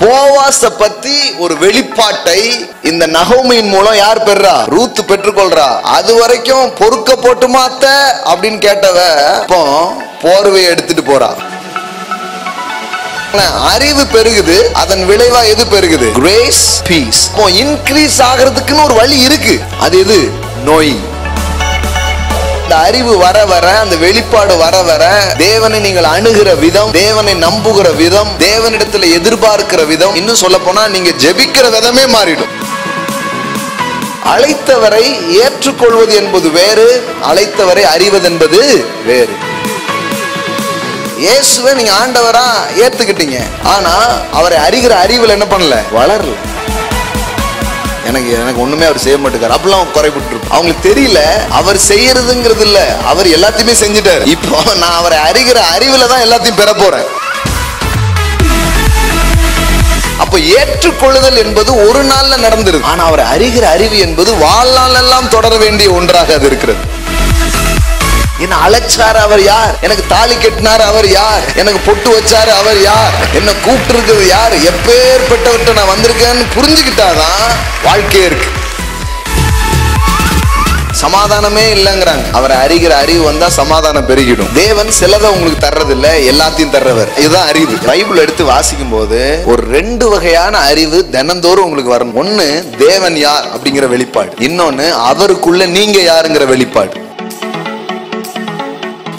போவாஸ பத்தி ஒரு வெளிப்பாட்டை இந்த நகோமியின் மூலம் யார் பெறா? ரூத் பெற்றுக்கொள்றா. அது வரைக்கும் பொறுக்க போட்டுமா அத்தை அப்படின்னு கேட்டவ இப்போ போர்வையை எடுத்துட்டு போறா. அறிவு பெருகுது, அதன் விளைவா எது பெருகுது? Grace, piece. இன்கிரீஸ் ஆகிறதுக்குன்னு ஒரு வழி இருக்கு. அது எது? நோய். இந்த அறிவு வர வர, அந்த வெளிப்பாடு வர வர, தேவனை நீங்கள் அணுகிற விதம், தேவனை நம்புகிற விதம், தேவனிடத்துல எதிர்பார்க்கிற விதம், இன்னும் சொல்ல போனா நீங்க ஜெபிக்கிற விதமே மாறிடும். அழைத்தவரை ஏற்றுக்கொள்வது என்பது வேறு, அழைத்தவரை அறிவது என்பது வேறு. இயேசுவை நீங்க ஆண்டவரா ஏத்துக்கிட்டீங்க, ஆனா அவரை அறிகிற அறிவில் என்ன பண்ணல? வளரல. எனக்கு ஒண்ணுமே அவர் செய்ய மாட்டேங்கிறார் அப்படிலாம் குறைபட்டு இருக்கும். அவங்களுக்கு தெரியல அவர் செய்யறதுங்கிறது இல்ல, அவர் எல்லாத்தையுமே செஞ்சுட்டாரு. இப்போ நான் அவரை அறிகிற அறிவுல தான் எல்லாத்தையும் பெற போறேன். அப்ப ஏற்றுக்கொள்ளுதல் என்பது ஒரு நாள்ல நடந்துருது, ஆனா அவரை அறிகிற அறிவு என்பது வாழ்நாள் எல்லாம் தொடர வேண்டிய ஒன்றாக அது இருக்கிறது. என்ன அழைச்சாரு அவர் யார்? எனக்கு தாலி கட்டினாரு அவர் யார்? எனக்கு பொட்டு வச்சாரு அவர் யார்? என்ன கூப்பிட்டு இருக்கிறது யார்? எப்பேற்பட்டவர்கிட்ட நான் வந்திருக்கேன்னு புரிஞ்சுக்கிட்டாதான் வாழ்க்கையே இருக்கு. சமாதானமே இல்லைங்கிறாங்க. அவரை அறிகிற அறிவு வந்தா சமாதானம் பெருகிடும். தேவன் சிலதை உங்களுக்கு தர்றது இல்ல, எல்லாத்தையும் தர்றவர். இதுதான் அறிவு. பைபிள் எடுத்து வாசிக்கும் போது ஒரு 2 வகையான அறிவு தினந்தோறும் உங்களுக்கு வரணும். ஒண்ணு தேவன் யார் அப்படிங்கிற வெளிப்பாடு, இன்னொன்னு அவருக்குள்ள நீங்க யாருங்கிற வெளிப்பாடு.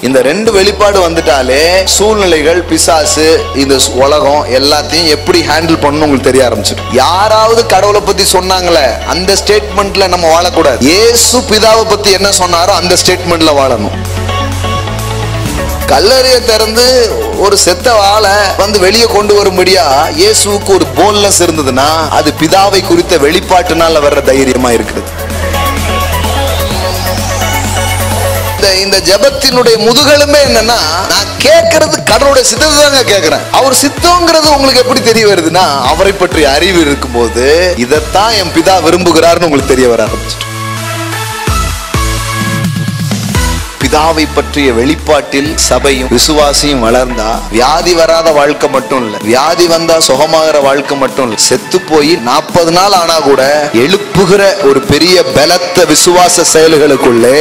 இந்த 2 வெளிப்பாடு வந்துட்டாலே சூழ்நிலைகள், பிசாசு, இந்த உலகம் எல்லாத்தையும் எப்படி ஹேண்டில் பண்ணணும் உங்களுக்கு தெரிய ஆரம்பிச்சிடும். யாராவது கடவுளை பத்தி சொன்னாங்களே அந்த ஸ்டேட்மெண்ட்ல நம்ம வாழக்கூடாது. இயேசு பிதாவை பத்தி என்ன சொன்னாரோ அந்த ஸ்டேட்மெண்ட்ல வாழணும். கல்லறையை திறந்து ஒரு செத்த ஆளை வந்து வெளியே கொண்டு வரும்படியா இயேசுவுக்கு ஒரு போல்னஸ் இருந்ததுன்னா அது பிதாவை குறித்த வெளிப்பாட்டுனால வர்ற தைரியமா இருக்குது. இந்த ஜெபத்தினுடைய முதுகெலும்பே என்னன்னா, நான் கேட்கறது கடவுளுடைய சித்தத்தை தாங்க கேட்கிறேன். அவர் சித்தங்கிறது உங்களுக்கு எப்படி தெரிய வருதுன்னா, அவரை பற்றி அறிவு இருக்கும்போது இதைத்தான் என் பிதா விரும்புகிறார்னு உங்களுக்கு தெரிய வர ஆரம்பிச்சிட்டு. பிதாவை பற்றிய வெளிப்பாட்டில் சபையும் விசுவாசியும் வளர்ந்தா வியாதி வராத வாழ்க்கை மட்டும் இல்ல, வியாதி வந்தா சுகமாகிற வாழ்க்கை மட்டும் இல்ல, செத்து போய் 40 நாள் ஆனா கூட எழுப்புகிற ஒரு பெரிய பலத்த விசுவாச செயல்களுக்குள்ளே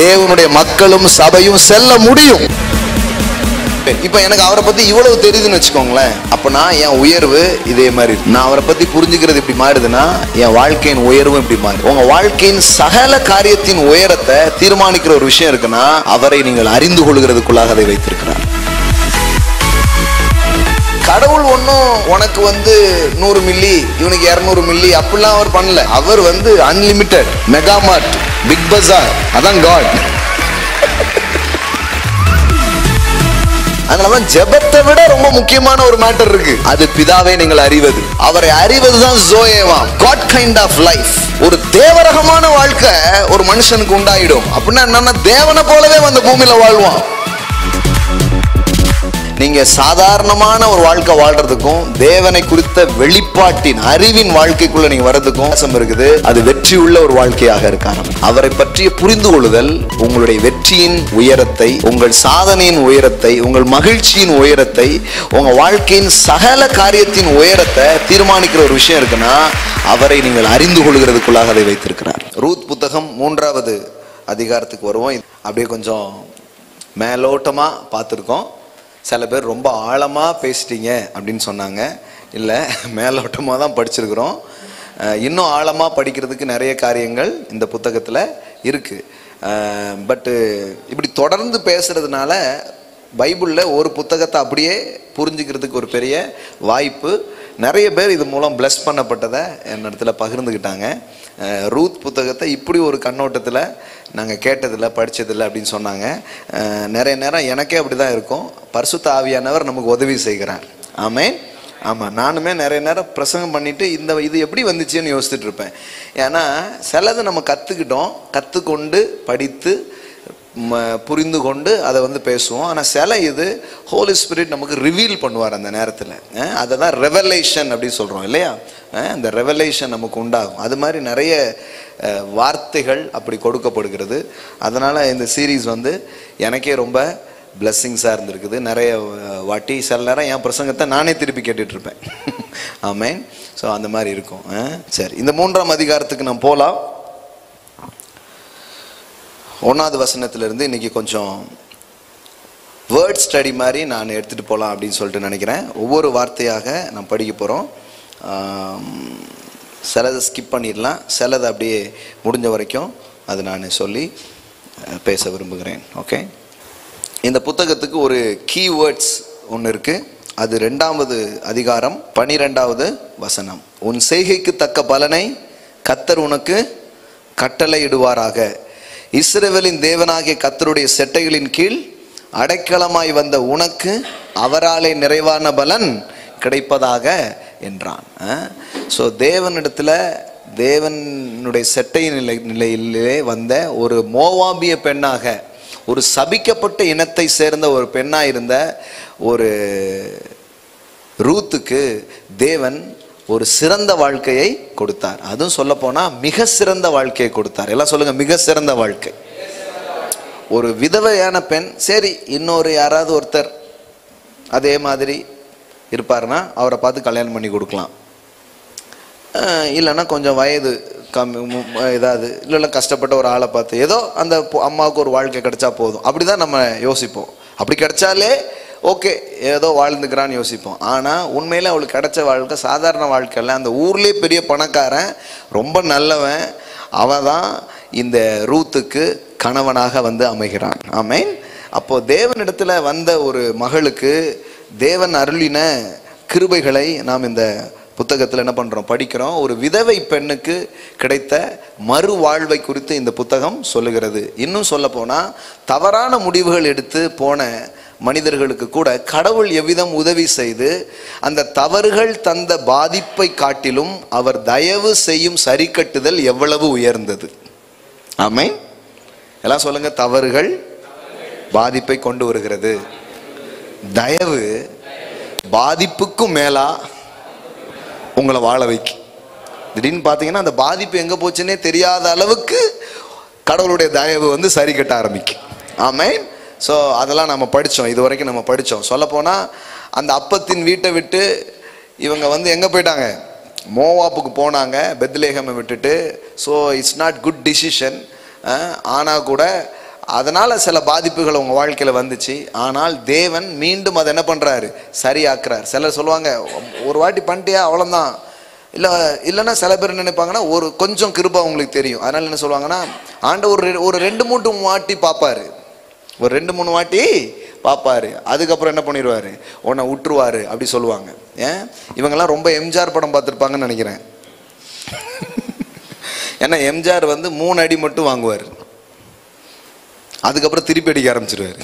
தேவனுடைய மக்களும் சபையும் செல்ல முடியும். இப்ப எனக்கு அவரை பத்தி இவ்வளவு தெரியுதுன்னு வச்சுக்கோங்களேன், அப்பனா என் உயர்வு இதே மாதிரி. நான் அவரை பத்தி புரிஞ்சுக்கிறது இப்படி மாறுதுன்னா என் வாழ்க்கையின் உயர்வும் இப்படி மாறுது. உங்க வாழ்க்கையின் சகல காரியத்தின் உயரத்தை தீர்மானிக்கிற ஒரு விஷயம் இருக்குன்னா அவரை நீங்கள் அறிந்து கொள்கிறதுக்குள்ளாக அதை வைத்திருக்கிறார். கடவுள் ஒன்னும் உனக்கு 100 மில்லி, இவனுக்கு 200 மில்லி அப்படிலாம் அவர் பண்ணல. அவர் அன்லிமிட்டெட், மெகாமார்ட், பிக் பஜார், அதான் காட். அதனாலதான் ஜெபத்தை விட ரொம்ப முக்கியமான ஒரு மேட்டர் இருக்கு, அது பிதாவை நீங்கள் அறிவது. அவரை அறிவதுதான் ஜோயேவாம், காட் கைண்ட் ஆஃப் லைஃப். ஒரு தேவரகமான வாழ்க்கை ஒரு மனுஷனுக்கு உண்டாயிடும். அப்படின்னா என்னன்னா, தேவனை போலவே அந்த பூமியில வாழ்வான். நீங்க சாதாரணமான ஒரு வாழ்க்கை வாழ்றதுக்கும் தேவனை குறித்த வெளிப்பாட்டின் அறிவின் வாழ்க்கைக்குள்ள நீங்க வர்றதுக்கும் இருக்குது. அது வெற்றி உள்ள ஒரு வாழ்க்கையாக இருக்காரு. அவரை பற்றிய புரிந்து கொள்ளுதல் உங்களுடைய வெற்றியின் உயரத்தை, உங்கள் சாதனையின் உயரத்தை, உங்கள் மகிழ்ச்சியின் உயரத்தை, உங்க வாழ்க்கையின் சகல காரியத்தின் உயரத்தை தீர்மானிக்கிற ஒரு விஷயம் இருக்குன்னா அவரை நீங்கள் அறிந்து கொள்கிறதுக்குள்ளாக அதை வைத்திருக்கிறார். ரூத் புத்தகம் 3வது அதிகாரத்துக்கு வருவோம். அப்படியே கொஞ்சம் மேலோட்டமா பார்த்துருக்கோம். சில பேர் ரொம்ப ஆழமாக பேசிட்டீங்க அப்படின்னு சொன்னாங்க. இல்லை, மேலோட்டமாக தான் படிச்சிருக்கிறோம். இன்னும் ஆழமாக படிக்கிறதுக்கு நிறைய காரியங்கள் இந்த புத்தகத்தில் இருக்குது. பட்டு இப்படி தொடர்ந்து பேசுகிறதுனால பைபிளில் ஒரு புத்தகத்தை அப்படியே புரிஞ்சுக்கிறதுக்கு ஒரு பெரிய வாய்ப்பு. நிறைய பேர் இது மூலம் பிளஸ் பண்ணப்பட்டதை என்னிடத்துல பகிர்ந்துக்கிட்டாங்க. ரூத் புத்தகத்தை இப்படி ஒரு கண்ணோட்டத்தில் நாங்கள் கேட்டதில்லை, படித்ததில்லை அப்படின்னு சொன்னாங்க. நிறைய நேரம் எனக்கே அப்படி தான் இருக்கும். பரிசுத்த ஆவியானவர் நமக்கு உதவி செய்கிறார். ஆமென். ஆமாம், நானுமே நிறைய நேரம் பிரசங்கம் பண்ணிவிட்டு இது எப்படி வந்துச்சுன்னு யோசிச்சுட்டு இருப்பேன். ஏன்னா சிலது நம்ம கற்றுக்கொண்டு படித்து புரிந்து கொண்டு அதை பேசுவோம். ஆனால் சில இது ஹோலி ஸ்பிரிட் நமக்கு ரிவீல் பண்ணுவார் அந்த நேரத்தில். அதை தான் ரெவலேஷன் அப்படின்னு சொல்கிறோம் இல்லையா? அந்த ரெவலேஷன் நமக்கு உண்டாகும். அது மாதிரி நிறைய வார்த்தைகள் அப்படி கொடுக்கப்படுகிறது. அதனால் இந்த சீரீஸ் எனக்கே ரொம்ப பிளெஸ்ஸிங்ஸாக இருந்திருக்குது. நிறைய வாட்டி சில நேரம் என் பிரசங்கத்தை நானே திருப்பி கேட்டுட்ருப்பேன். ஆமென். ஸோ அந்த மாதிரி இருக்கும். சரி, இந்த 3ஆம் அதிகாரத்துக்கு நான் போகலாம். 1வது வசனத்திலிருந்து இன்னைக்கு கொஞ்சம் வேர்ட் ஸ்டடி மாதிரி நான் எடுத்துகிட்டு போகலாம் அப்படின்னு சொல்லிட்டு நினைக்கிறேன். ஒவ்வொரு வார்த்தையாக நான் படிக்க போகிறோம். சிலதை ஸ்கிப் பண்ணிடலாம், சிலதை அப்படியே முடிஞ்ச வரைக்கும் அது நான் சொல்லி பேச விரும்புகிறேன். ஓகே, இந்த புத்தகத்துக்கு ஒரு கீவேர்ட்ஸ் ஒன்று இருக்குது. அது 2வது அதிகாரம் 12வது வசனம். உன் செய்கைக்கு தக்க பலனை கர்த்தர் உனக்கு கட்டளையிடுவாராக. இஸ்ரவேலின் தேவனாகிய கர்த்தருடைய செட்டைகளின் கீழ் அடைக்கலமாய் வந்த உனக்கு அவராலே நிறைவான பலன் கிடைப்பதாக என்றான். ஸோ தேவனிடத்தில், தேவனுடைய செட்டை நிலையிலே வந்த ஒரு மோவாபிய பெண்ணாக, ஒரு சபிக்கப்பட்ட இனத்தை சேர்ந்த ஒரு பெண்ணாக இருந்த ஒரு ரூத்துக்கு தேவன் ஒரு சிறந்த வாழ்க்கையை கொடுத்தார். அதுவும் சொல்ல போனால் மிக சிறந்த வாழ்க்கையை கொடுத்தார். எல்லாம் சொல்லுங்க, மிக சிறந்த வாழ்க்கை. ஒரு விதவையான பெண், சரி இன்னொரு யாராவது ஒருத்தர் அதே மாதிரி இருப்பாருன்னா அவரை பார்த்து கல்யாணம் பண்ணி கொடுக்கலாம். இல்லைன்னா கொஞ்சம் வயது ஏதாவது இல்லை கஷ்டப்பட்ட ஒரு ஆளை பார்த்து ஏதோ அந்த அம்மாவுக்கு ஒரு வாழ்க்கை கிடைச்சா போதும், அப்படி தான் நம்ம யோசிப்போம். அப்படி கிடைச்சாலே ஓகே, ஏதோ வாழ்ந்துக்கிறான்னு யோசிப்போம். ஆனால் உண்மையில் அவளுக்கு கிடைச்ச வாழ்க்கை சாதாரண வாழ்க்கை இல்லை. அந்த ஊர்லேயே பெரிய பணக்காரன், ரொம்ப நல்லவன், அவன் தான் இந்த ரூத்துக்கு கணவனாக வந்து அமைகிறான். ஆமென். அப்போது தேவனிடத்தில் வந்த ஒரு மகளுக்கு தேவன் அருளின கிருபைகளை நாம் இந்த புத்தகத்தில் என்ன பண்ணுறோம், படிக்கிறோம். ஒரு விதவை பெண்ணுக்கு கிடைத்த மறு வாழ்வை குறித்து இந்த புத்தகம் சொல்லுகிறது. இன்னும் சொல்ல போனால் தவறான முடிவுகள் எடுத்து போன மனிதர்களுக்கு கூட கடவுள் எவ்விதம் உதவி செய்து அந்த தவறுகள் தந்த பாதிப்பை காட்டிலும் அவர் தயவு செய்யும் சரி கட்டுதல் எவ்வளவு உயர்ந்தது. ஆமென். எல்லாம் சொல்லுங்க, தவறுகள் பாதிப்பை கொண்டு வருகிறது, தயவு பாதிப்புக்கும் மேலா உங்களை வாழ வைக்கும். திடீர்னு பார்த்தீங்கன்னா அந்த பாதிப்பு எங்கே போச்சுன்னே தெரியாத அளவுக்கு கடவுளுடைய தயவு வந்து சரி கட்ட ஆரம்பிக்கும். ஆமென். ஸோ அதெல்லாம் நம்ம படித்தோம், இது வரைக்கும் நம்ம படித்தோம். சொல்லப்போனால் அந்த அப்பத்தின் வீட்டை விட்டு இவங்க வந்து எங்கே போயிட்டாங்க, மோவாப்புக்கு போனாங்க, பெத்லேஹமை விட்டுட்டு. So it's not good decision. ஆனால் கூட அதனால் சில பாதிப்புகள் உங்கள் வாழ்க்கையில் வந்துச்சு. ஆனால் தேவன் மீண்டும் அதை என்ன பண்ணுறாரு, சரியாக்குறார். சிலர் சொல்லுவாங்க ஒரு வாட்டி பண்ணிட்டியா அவ்வளோதான், இல்லைன்னா சில பேர் நினைப்பாங்கன்னா ஒரு கொஞ்சம் கிருபை அவங்களுக்கு தெரியும். அதனால் என்ன சொல்லுவாங்கன்னா ஆண்டவர் ஒரு 2-3 வாட்டி பார்ப்பாரு, ஒரு 2-3 வாட்டி பார்ப்பாரு, அதுக்கப்புறம் என்ன பண்ணிடுவார், உன்னை விட்டுருவார் அப்படி சொல்லுவாங்க. ஏன் இவங்கெல்லாம் ரொம்ப எம்ஜிஆர் படம் பார்த்துருப்பாங்கன்னு நினைக்கிறேன். ஏன்னா எம்ஜிஆர் வந்து 3 அடி மட்டும் வாங்குவார், அதுக்கப்புறம் திருப்பி அடிக்க ஆரம்பிச்சிருவார்.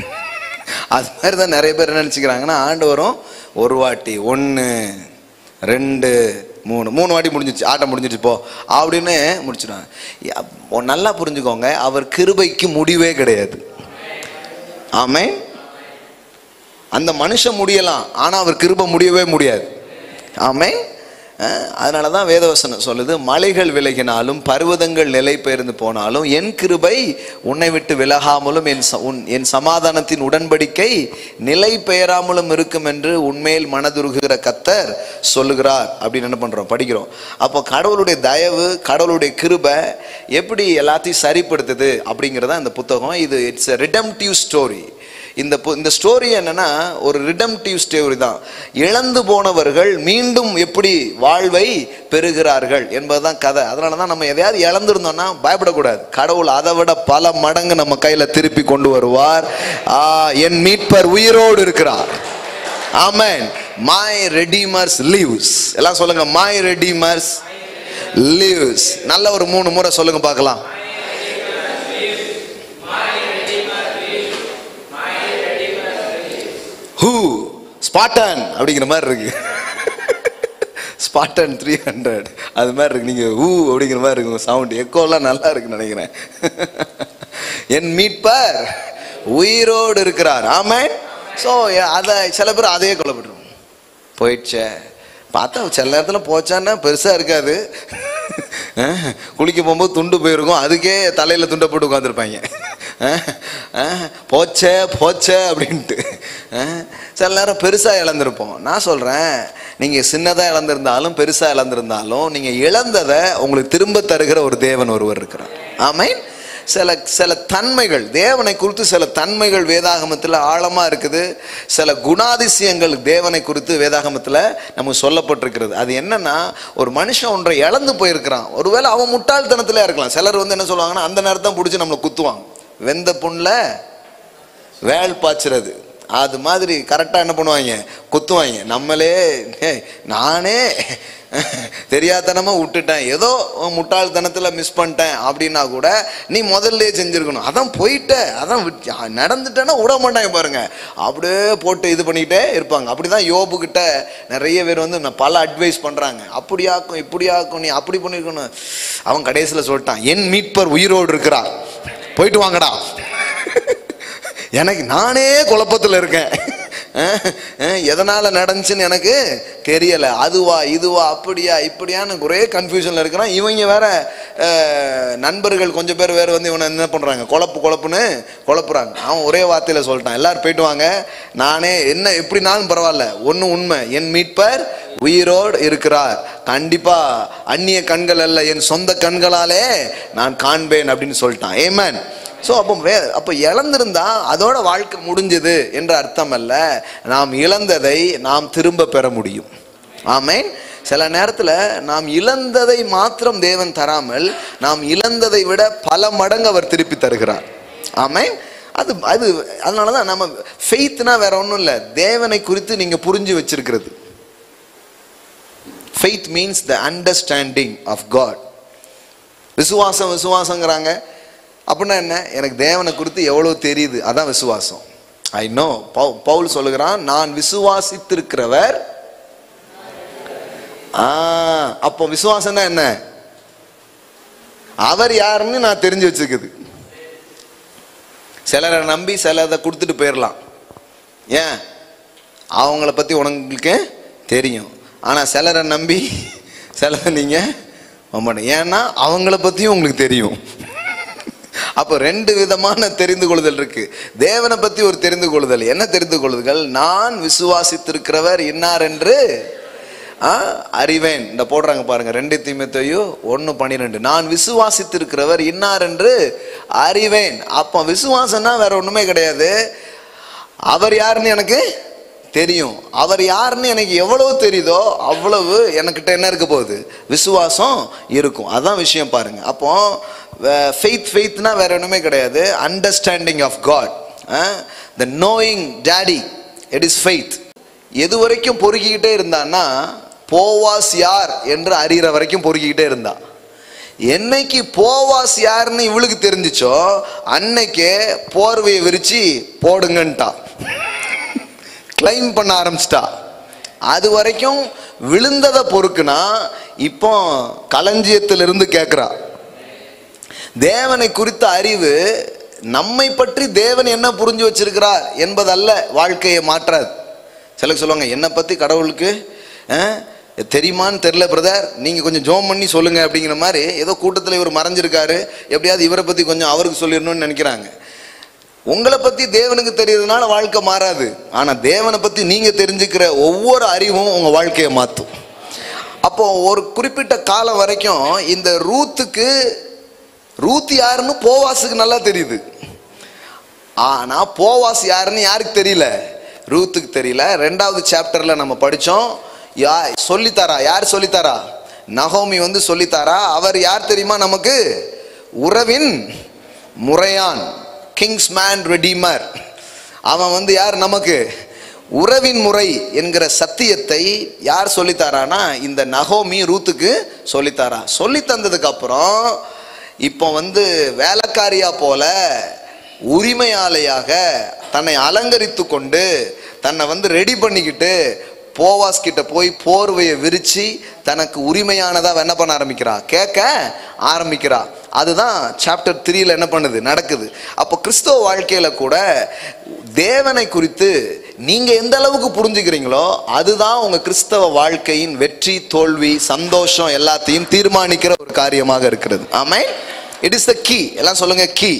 அது மாதிரி தான் நிறைய பேர் என்ன நினச்சிக்கிறாங்கன்னா ஆண்டவரும் ஒரு வாட்டி 1 2 3 வாட்டி முடிஞ்சிச்சு, ஆட்டம் முடிஞ்சிச்சு போ அப்படின்னு முடிச்சிடுவாங்க. நல்லா புரிஞ்சுக்கோங்க, அவர் கிருபைக்கு முடிவே கிடையாது. ஆமென். அந்த மனுஷன் முடியலாம், ஆனால் அவர் கிருபை முடியவே முடியாது. ஆமென். அதனால தான் வேதவசனம் சொல்லுது, மலைகள் விலகினாலும் பர்வதங்கள் நிலை பெயர்ந்து போனாலும் என் கிருபை உன்னை விட்டு விலகாமலும் என் சமாதானத்தின் உடன்படிக்கை நிலை பெயராமலும் இருக்கும் என்று உண்மையில் மனதுருகுகிற கர்த்தர் சொல்லுகிறார் அப்படின்னு என்ன பண்ணுறோம், படிக்கிறோம். அப்போ கடவுளுடைய தயவு, கடவுளுடைய கிருபை எப்படி எல்லாத்தையும் சரிப்படுத்துது அப்படிங்கிறதா இந்த புத்தகம். இது இட்ஸ் எ ரிடம்டிவ் ஸ்டோரி. இந்த ஸ்டோரி என்னன்னா ஒரு ரிடம்டிவ் ஸ்டோரி தான். இழந்து போனவர்கள் மீண்டும் எப்படி வாழ்வை பெறுகிறார்கள் என்பதுதான் கதை. அதனால தான் நம்ம எதையாவது இழந்திருந்தோம்னா பயப்படக்கூடாது. கடவுள் அதை விட பல மடங்கு நம்ம கையில திருப்பி கொண்டு வருவார். என் மீட்பர் உயிரோடு இருக்கிறார். ஆமென். My redeemers lives. எல்லாம் சொல்லுங்க, my redeemers lives. நல்ல ஒரு 3 முறை சொல்லுங்க பார்க்கலாம். ஹூ ஸ்பாட்டன் அப்படிங்கிற மாதிரி இருக்கு. ஸ்பாட்டன் 300 அது மாதிரி இருக்கு. நீங்க ஹூ அப்படிங்கிற மாதிரி இருக்கு. சவுண்ட் எக்கோலாம் நல்லா இருக்குன்னு நினைக்கிறேன். என் மீட்பர் உயிரோடு இருக்கிறார். ஆமென். ஸோ அதை சில பேர் அதையே கொல்லப்பட்டுரும். போயிடுச்சே பார்த்தா சில நேரத்தில் போச்சான்னா பெருசாக இருக்காது. குளிக்க போகும்போது துண்டு போயிருக்கும், அதுக்கே தலையில் துண்டை போட்டு உட்காந்துருப்பாங்க. போச்சே போச்சே அப்படின்ட்டு சில நேரம் பெருசாக இழந்திருப்போம். நான் சொல்கிறேன், நீங்கள் சின்னதாக இழந்திருந்தாலும் பெருசாக இழந்திருந்தாலும் நீங்கள் இழந்ததை உங்களுக்கு திரும்ப தருகிற ஒரு தேவன் ஒருவர் இருக்கிறார். ஆமென். சில தன்மைகள், தேவனை குறித்து சில தன்மைகள் வேதாகமத்தில் ஆழமாக இருக்குது. சில குணாதிசயங்கள் தேவனை குறித்து வேதாகமத்தில் நமக்கு சொல்லப்பட்டிருக்கிறது. அது என்னன்னா, ஒரு மனுஷன் ஒன்றை இழந்து போயிருக்கிறான். ஒருவேளை அவன் முட்டாள்தனத்தில் இருக்கலாம். சிலர் என்ன சொல்லுவாங்கன்னா, அந்த நேரத்தை பிடிச்சி நம்மளை குத்துவாங்க. வெந்த புண்ணில் வேல் பாய்ச்சுறது அது மாதிரி கரெக்டாக என்ன பண்ணுவாங்க, குத்துவாங்க. நம்மளே நானே தெரியாதனமாக விட்டுட்டேன், ஏதோ முட்டாள்தனத்தில் மிஸ் பண்ணிட்டேன் அப்படின்னா கூட நீ முதல்ல செஞ்சுருக்கணும். அதான் போயிட்ட, அதான் நடந்துட்டேன்னா விட மாட்டாங்க பாருங்க. அப்படியே போட்டு இது பண்ணிக்கிட்டே இருப்பாங்க. அப்படி தான் யோபுக்கிட்ட நிறைய பேர் நான் பல அட்வைஸ் பண்ணுறாங்க. அப்படியாக்கும் இப்படியாக்கும், நீ அப்படி பண்ணியிருக்கணும். அவன் கடைசியில் சொல்லிட்டான், என் மீட்பர் உயிரோடு இருக்கிறார், போயிட்டு வாங்கடா, எனக்கு நானே குழப்பத்தில் இருக்கேன், எதனால் நடந்துச்சுன்னு எனக்கு தெரியலை, அதுவா இதுவா அப்படியா இப்படியான்னு ஒரே கன்ஃபியூஷனில் இருக்கிறான். இவங்க வேற நண்பர்கள் கொஞ்சம் பேர் வேறு இவனை என்ன பண்ணுறாங்க, குழப்புன்னு குழப்புறாங்க. அவன் ஒரே வார்த்தையில் சொல்லிட்டான், எல்லாரும் போயிட்டு வாங்க, நானே என்ன எப்படினாலும் பரவாயில்ல, ஒன்றும் உண்மை, என் மீட்பர் உயிரோடு இருக்கிறார், கண்டிப்பா அந்நிய கண்கள் அல்ல, என் சொந்த கண்களாலே நான் காண்பேன் அப்படின்னு சொல்லிட்டான். ஆமென். ஸோ அப்போ இழந்திருந்தா அதோட வாழ்க்கை முடிஞ்சது என்ற அர்த்தம் அல்ல. நாம் இழந்ததை நாம் திரும்ப பெற முடியும். ஆமென். சில நேரத்தில் நாம் இழந்ததை மாத்திரம் தேவன் தராமல் நாம் இழந்ததை விட பல மடங்கு அவர் திருப்பி தருகிறார். ஆமென். அதனால தான் நம்ம ஃபெய்த்னா வேற ஒன்றும் இல்லை, தேவனை குறித்து நீங்கள் புரிஞ்சு வச்சிருக்கிறது. Faith means the understanding of God. விசுவாசங்கிறாங்க அப்படின்னா என்ன, எனக்கு தேவனை குறித்து எவ்வளோ தெரியுது, அதான் விசுவாசம். I know. பவுல் சொல்லுகிறான், நான் விசுவாசித்திருக்கிறவர். அப்போ விசுவாசம்னா என்ன, அவர் யாருன்னு நான் தெரிஞ்சு வச்சிருக்குது. சிலரை நம்பி சிலதை கொடுத்துட்டு போயிடலாம். ஏன், அவங்கள பற்றி உங்களுக்கு தெரியும். ஆனால் சிலரை நம்பி சிலரை நீங்கள் மாட்டேன், ஏன்னா அவங்கள பற்றியும் உங்களுக்கு தெரியும். அப்போ ரெண்டு விதமான தெரிந்து கொள்ளுதல் இருக்கு. தேவனை பற்றி ஒரு தெரிந்து கொள்ளுதல். என்ன தெரிந்து கொள்ளுதல், நான் விசுவாசித்திருக்கிறவர் இன்னார் என்று அறிவேன். இந்த போடுறாங்க பாருங்க, 2 தீமோத்தேயு 1:12, நான் விசுவாசித்திருக்கிறவர் இன்னார் என்று அறிவேன். அப்போ விசுவாசம்னா வேற ஒண்ணுமே கிடையாது, அவர் யாருன்னு எனக்கு தெரியும். அவர் யாருன்னு எனக்கு எவ்வளவு தெரியுதோ அவ்வளவு எனக்கிட்ட என்ன இருக்க போகுது, விசுவாசம் இருக்கும். அதான் விஷயம் பாருங்க. அப்போ ஃபெய்த்னா வேற ஒண்ணுமே கிடையாது, understanding of God, the knowing daddy, it is faith. எது வரைக்கும் பொறுக்கிக்கிட்டே இருந்தான்னா, போவாஸ் யார் என்று அறிகிற வரைக்கும் பொறுக்கிக்கிட்டே இருந்தா. என்னைக்கு போவாஸ் யாருன்னு இவளுக்கு தெரிஞ்சிச்சோ அன்னைக்கே போர்வையை விரிச்சு போடுங்கன்ட்டா, கிளைம் பண்ண ஆரம்பிச்சிட்டா. அது வரைக்கும் விழுந்ததை பொறுக்குனா இப்போ களஞ்சியத்திலிருந்து கேட்கிறா. தேவனை குறித்த அறிவு நம்மை பற்றி தேவன் என்ன புரிஞ்சு வச்சிருக்கிறார் என்பதல்ல வாழ்க்கையை மாற்றாது. சிலருக்கு சொல்லுவாங்க, என்னை பற்றி கடவுளுக்கு தெரியுமான்னு தெரியல பிரதர், நீங்கள் கொஞ்சம் ஜோம் பண்ணி சொல்லுங்கள் அப்படிங்கிற மாதிரி. ஏதோ கூட்டத்தில் இவர் மறைஞ்சிருக்காரு, எப்படியாவது இவரை பற்றி கொஞ்சம் அவருக்கு சொல்லிடணும்னு நினைக்கிறாங்க. உங்களை பற்றி தேவனுக்கு தெரியறதுனால வாழ்க்கை மாறாது. ஆனால் தேவனை பற்றி நீங்கள் தெரிஞ்சுக்கிற ஒவ்வொரு அறிவும் உங்கள் வாழ்க்கையை மாற்றும். அப்போ ஒரு குறிப்பிட்ட காலம் வரைக்கும் இந்த ரூத் யாருன்னு போவாஸுக்கு நல்லா தெரியுது. ஆனால் போவாஸ் யாருன்னு யாருக்கு தெரியல, ரூத்துக்கு தெரியல. 2வது சாப்டர்ல நம்ம படித்தோம், சொல்லித்தாரா, யார் சொல்லித்தாரா, நகோமி சொல்லித்தாரா. அவர் யார் தெரியுமா நமக்கு, உறவின் முறையான், கிங்ஸ் மேன் ரெடீமர். அவன் யார் நமக்கு, உறவின் முறை என்கிற சத்தியத்தை யார் சொல்லித்தாரானா, இந்த நகோமி ரூத்துக்கு சொல்லித்தாரா. சொல்லி தந்ததுக்கு அப்புறம் இப்போ வேலைக்காரியா போல உரிமையாளையாக தன்னை அலங்கரித்து கொண்டு தன்னை ரெடி பண்ணிக்கிட்டு போவாஸ் கிட்ட போய் போர்வையை விரிச்சு தனக்கு உரிமையானதா என்ன பண்ண ஆரம்பிக்கிறா, கேட்க ஆரம்பிக்கிறா. அதுதான் சாப்டர் 3ல என்ன பண்ணுது, நடக்குது. அப்போ கிறிஸ்தவ வாழ்க்கையில கூட தேவனை குறித்து நீங்க எந்த அளவுக்கு புரிஞ்சுக்கிறீங்களோ அதுதான் உங்க கிறிஸ்தவ வாழ்க்கையின் வெற்றி, தோல்வி, சந்தோஷம் எல்லாத்தையும் தீர்மானிக்கிற ஒரு காரியமாக இருக்கிறது. Amen. It is the key. எல்லாம் சொல்லுங்க, கீ.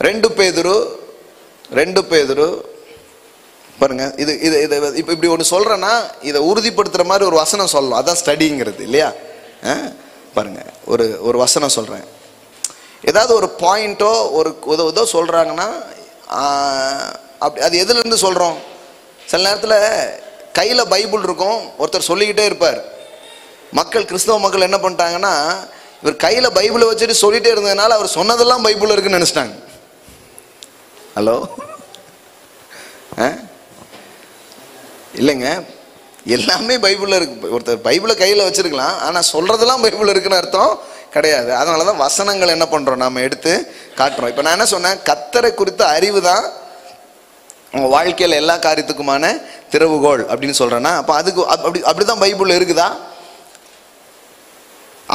2 பேதுரு பாருங்க. இது இது இது இப்போ இப்படி ஒன்று சொல்றேன்னா இதை உறுதிப்படுத்துற மாதிரி ஒரு வசனம் சொல்லணும். அதான் ஸ்டடிங்கிறது இல்லையா? பாருங்க, ஒரு வசனம் சொல்றேன். ஏதாவது ஒரு பாயிண்டோ ஒரு ஏதோ சொல்றாங்கன்னா அப்படி அது எதுல இருந்து சொல்றோம்? சில நேரத்தில் கையில பைபிள் இருக்கும், ஒருத்தர் சொல்லிக்கிட்டே இருப்பார். கிறிஸ்தவ மக்கள் என்ன பண்ணிட்டாங்கன்னா, இவர் கையில பைபிளை வச்சுட்டு சொல்லிட்டே இருந்ததுனால அவர் சொன்னதெல்லாம் பைபிள் இருக்குன்னு நினைச்சிட்டாங்க. ஹலோ, இல்லைங்க, எல்லாமே பைபிள்ல இருக்கு. ஒருத்தர் பைபிளை கையில வச்சிருக்கலாம், ஆனா சொல்றதெல்லாம் பைபிள் இருக்குன்னு அர்த்தம் கிடையாது. அதனாலதான் வசனங்கள் என்ன பண்றோம், நாம எடுத்து காட்டுறோம். இப்ப நான் என்ன சொன்னேன், கர்த்தரை குறித்த அறிவு தான் உங்க வாழ்க்கையில எல்லா காரியத்துக்குமான திறவுகோல் அப்படின்னு சொல்றேன்னா, அப்ப அதுக்கு அப்படிதான் பைபிள் இருக்குதா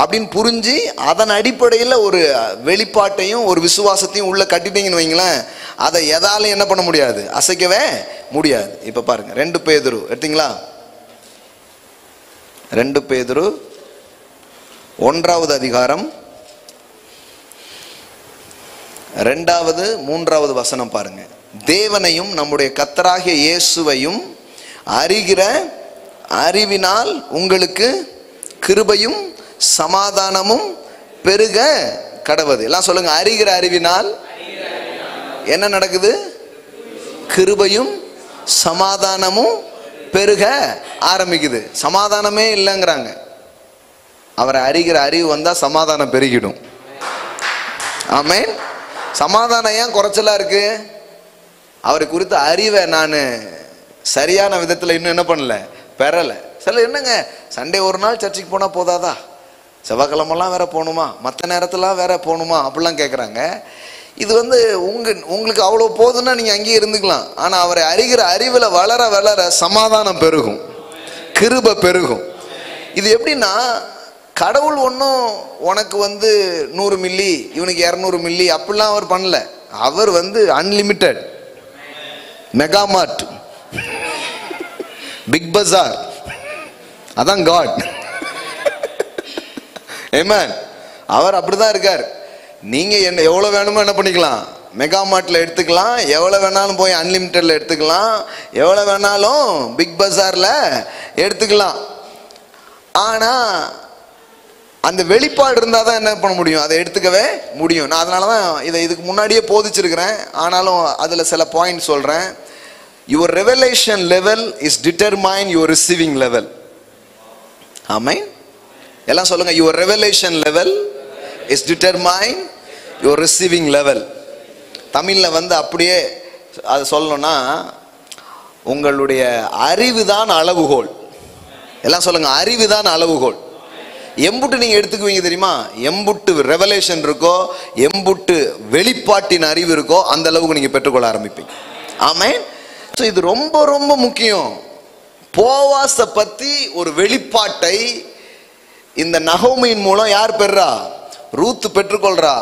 அப்படின்னு புரிஞ்சு அதன் அடிப்படையில் ஒரு வெளிப்பாட்டையும் ஒரு விசுவாசத்தையும் உள்ள கட்டிட்டீங்கன்னு வைங்களேன், அதை எதாலும் என்ன பண்ண முடியாது, அசைக்கவே முடியாது. இப்ப பாருங்க, 2 பேதுரு எடுத்தீங்களா? 2 பேதுரு 1வது அதிகாரம் 2வது 3வது வசனம் பாருங்க. தேவனையும் நம்முடைய கர்த்தராகிய இயேசுவையும் அறிகிற அறிவினால் உங்களுக்கு கிருபையும் சமாதானமும் பெருக கடவது. எல்லாம் சொல்லுங்க, அறிகிற அறிவினால் என்ன நடக்குது? கிருபையும் சமாதானமும் பெருக ஆரம்பிக்குது. சமாதானமே இல்லைங்கிறாங்க. அவரை அறிகிற அறிவு வந்தா சமாதானம் பெருகிடும். ஆமென். சமாதானம் ஏன் குறைச்சலா இருக்கு? அவரை குறித்த அறிவை நான் சரியான விதத்துல இன்னும் என்ன பண்ணல, பெறல. சில என்னங்க, சண்டே ஒரு நாள் சர்ச்சுக்கு போனா போதாதா, செவ்வாய்க்கிழமெல்லாம் வேற போகணுமா, மற்ற நேரத்துலாம் வேற போகணுமா அப்படிலாம் கேட்குறாங்க. இது உங்களுக்கு அவ்வளோ போதுன்னா நீங்கள் அங்கேயே இருந்துக்கலாம். ஆனால் அவரை அறிகிற அறிவில் வளர வளர சமாதானம் பெருகும், கிருபை பெருகும். இது எப்படின்னா, கடவுள் ஒன்றும் உனக்கு 100 மில்லி இவனுக்கு 200 மில்லி அப்படிலாம் அவர் பண்ணல. அவர் அன்லிமிட்டெட், மெகாமார்ட், பிக் பஜார், அதான் காட். ஆமென். அவர் அப்படிதான் இருக்கார். நீங்க என்ன எவ்வளவு வேணுமோ என்ன பண்ணிக்கலாம், மெகா மார்ட்ல எடுத்துக்கலாம், எவ்வளவு வேணாலும் போய் அன்லிமிட்டட்ல எடுத்துக்கலாம், எவ்வளவு வேணாலும் பிக் பஜார்ல எடுத்துக்கலாம். ஆனா அந்த வெளிப்பாடு இருந்தால் தான் என்ன பண்ண முடியும், அதை எடுத்துக்கவே முடியும். நான் அதனால தான் இதுக்கு முன்னாடியே போதிச்சிருக்கிறேன், ஆனாலும் அதில் சில பாயிண்ட் சொல்கிறேன். Your revelation level is determine your receiving level. Amen. எல்லாம் சொல்லுங்க, your revelation level is determine your receiving level. தமிழில் அப்படியே அது சொல்லணும்னா, உங்களுடைய அறிவு தான் அளவுகோல். எல்லாம் சொல்லுங்க, அறிவு தான் அளவுகோல். எம்புட்டு நீங்க எடுத்துக்குவீங்க தெரியுமா? எம்புட்டு ரெவலேஷன் இருக்கோ, எம்புட்டு வெளிப்பாட்டின் அறிவு இருக்கோ, அந்த அளவுக்கு நீங்க பெற்றுக்கொள்ள ஆரம்பிப்பீங்க. ஆமென். ஸோ இது ரொம்ப ரொம்ப முக்கியம். போவாஸை பத்தி ஒரு வெளிப்பாட்டை இந்த நகோமியின் மூலம் யார் பெறா? ரூத் பெற்றுக்கொள்றா.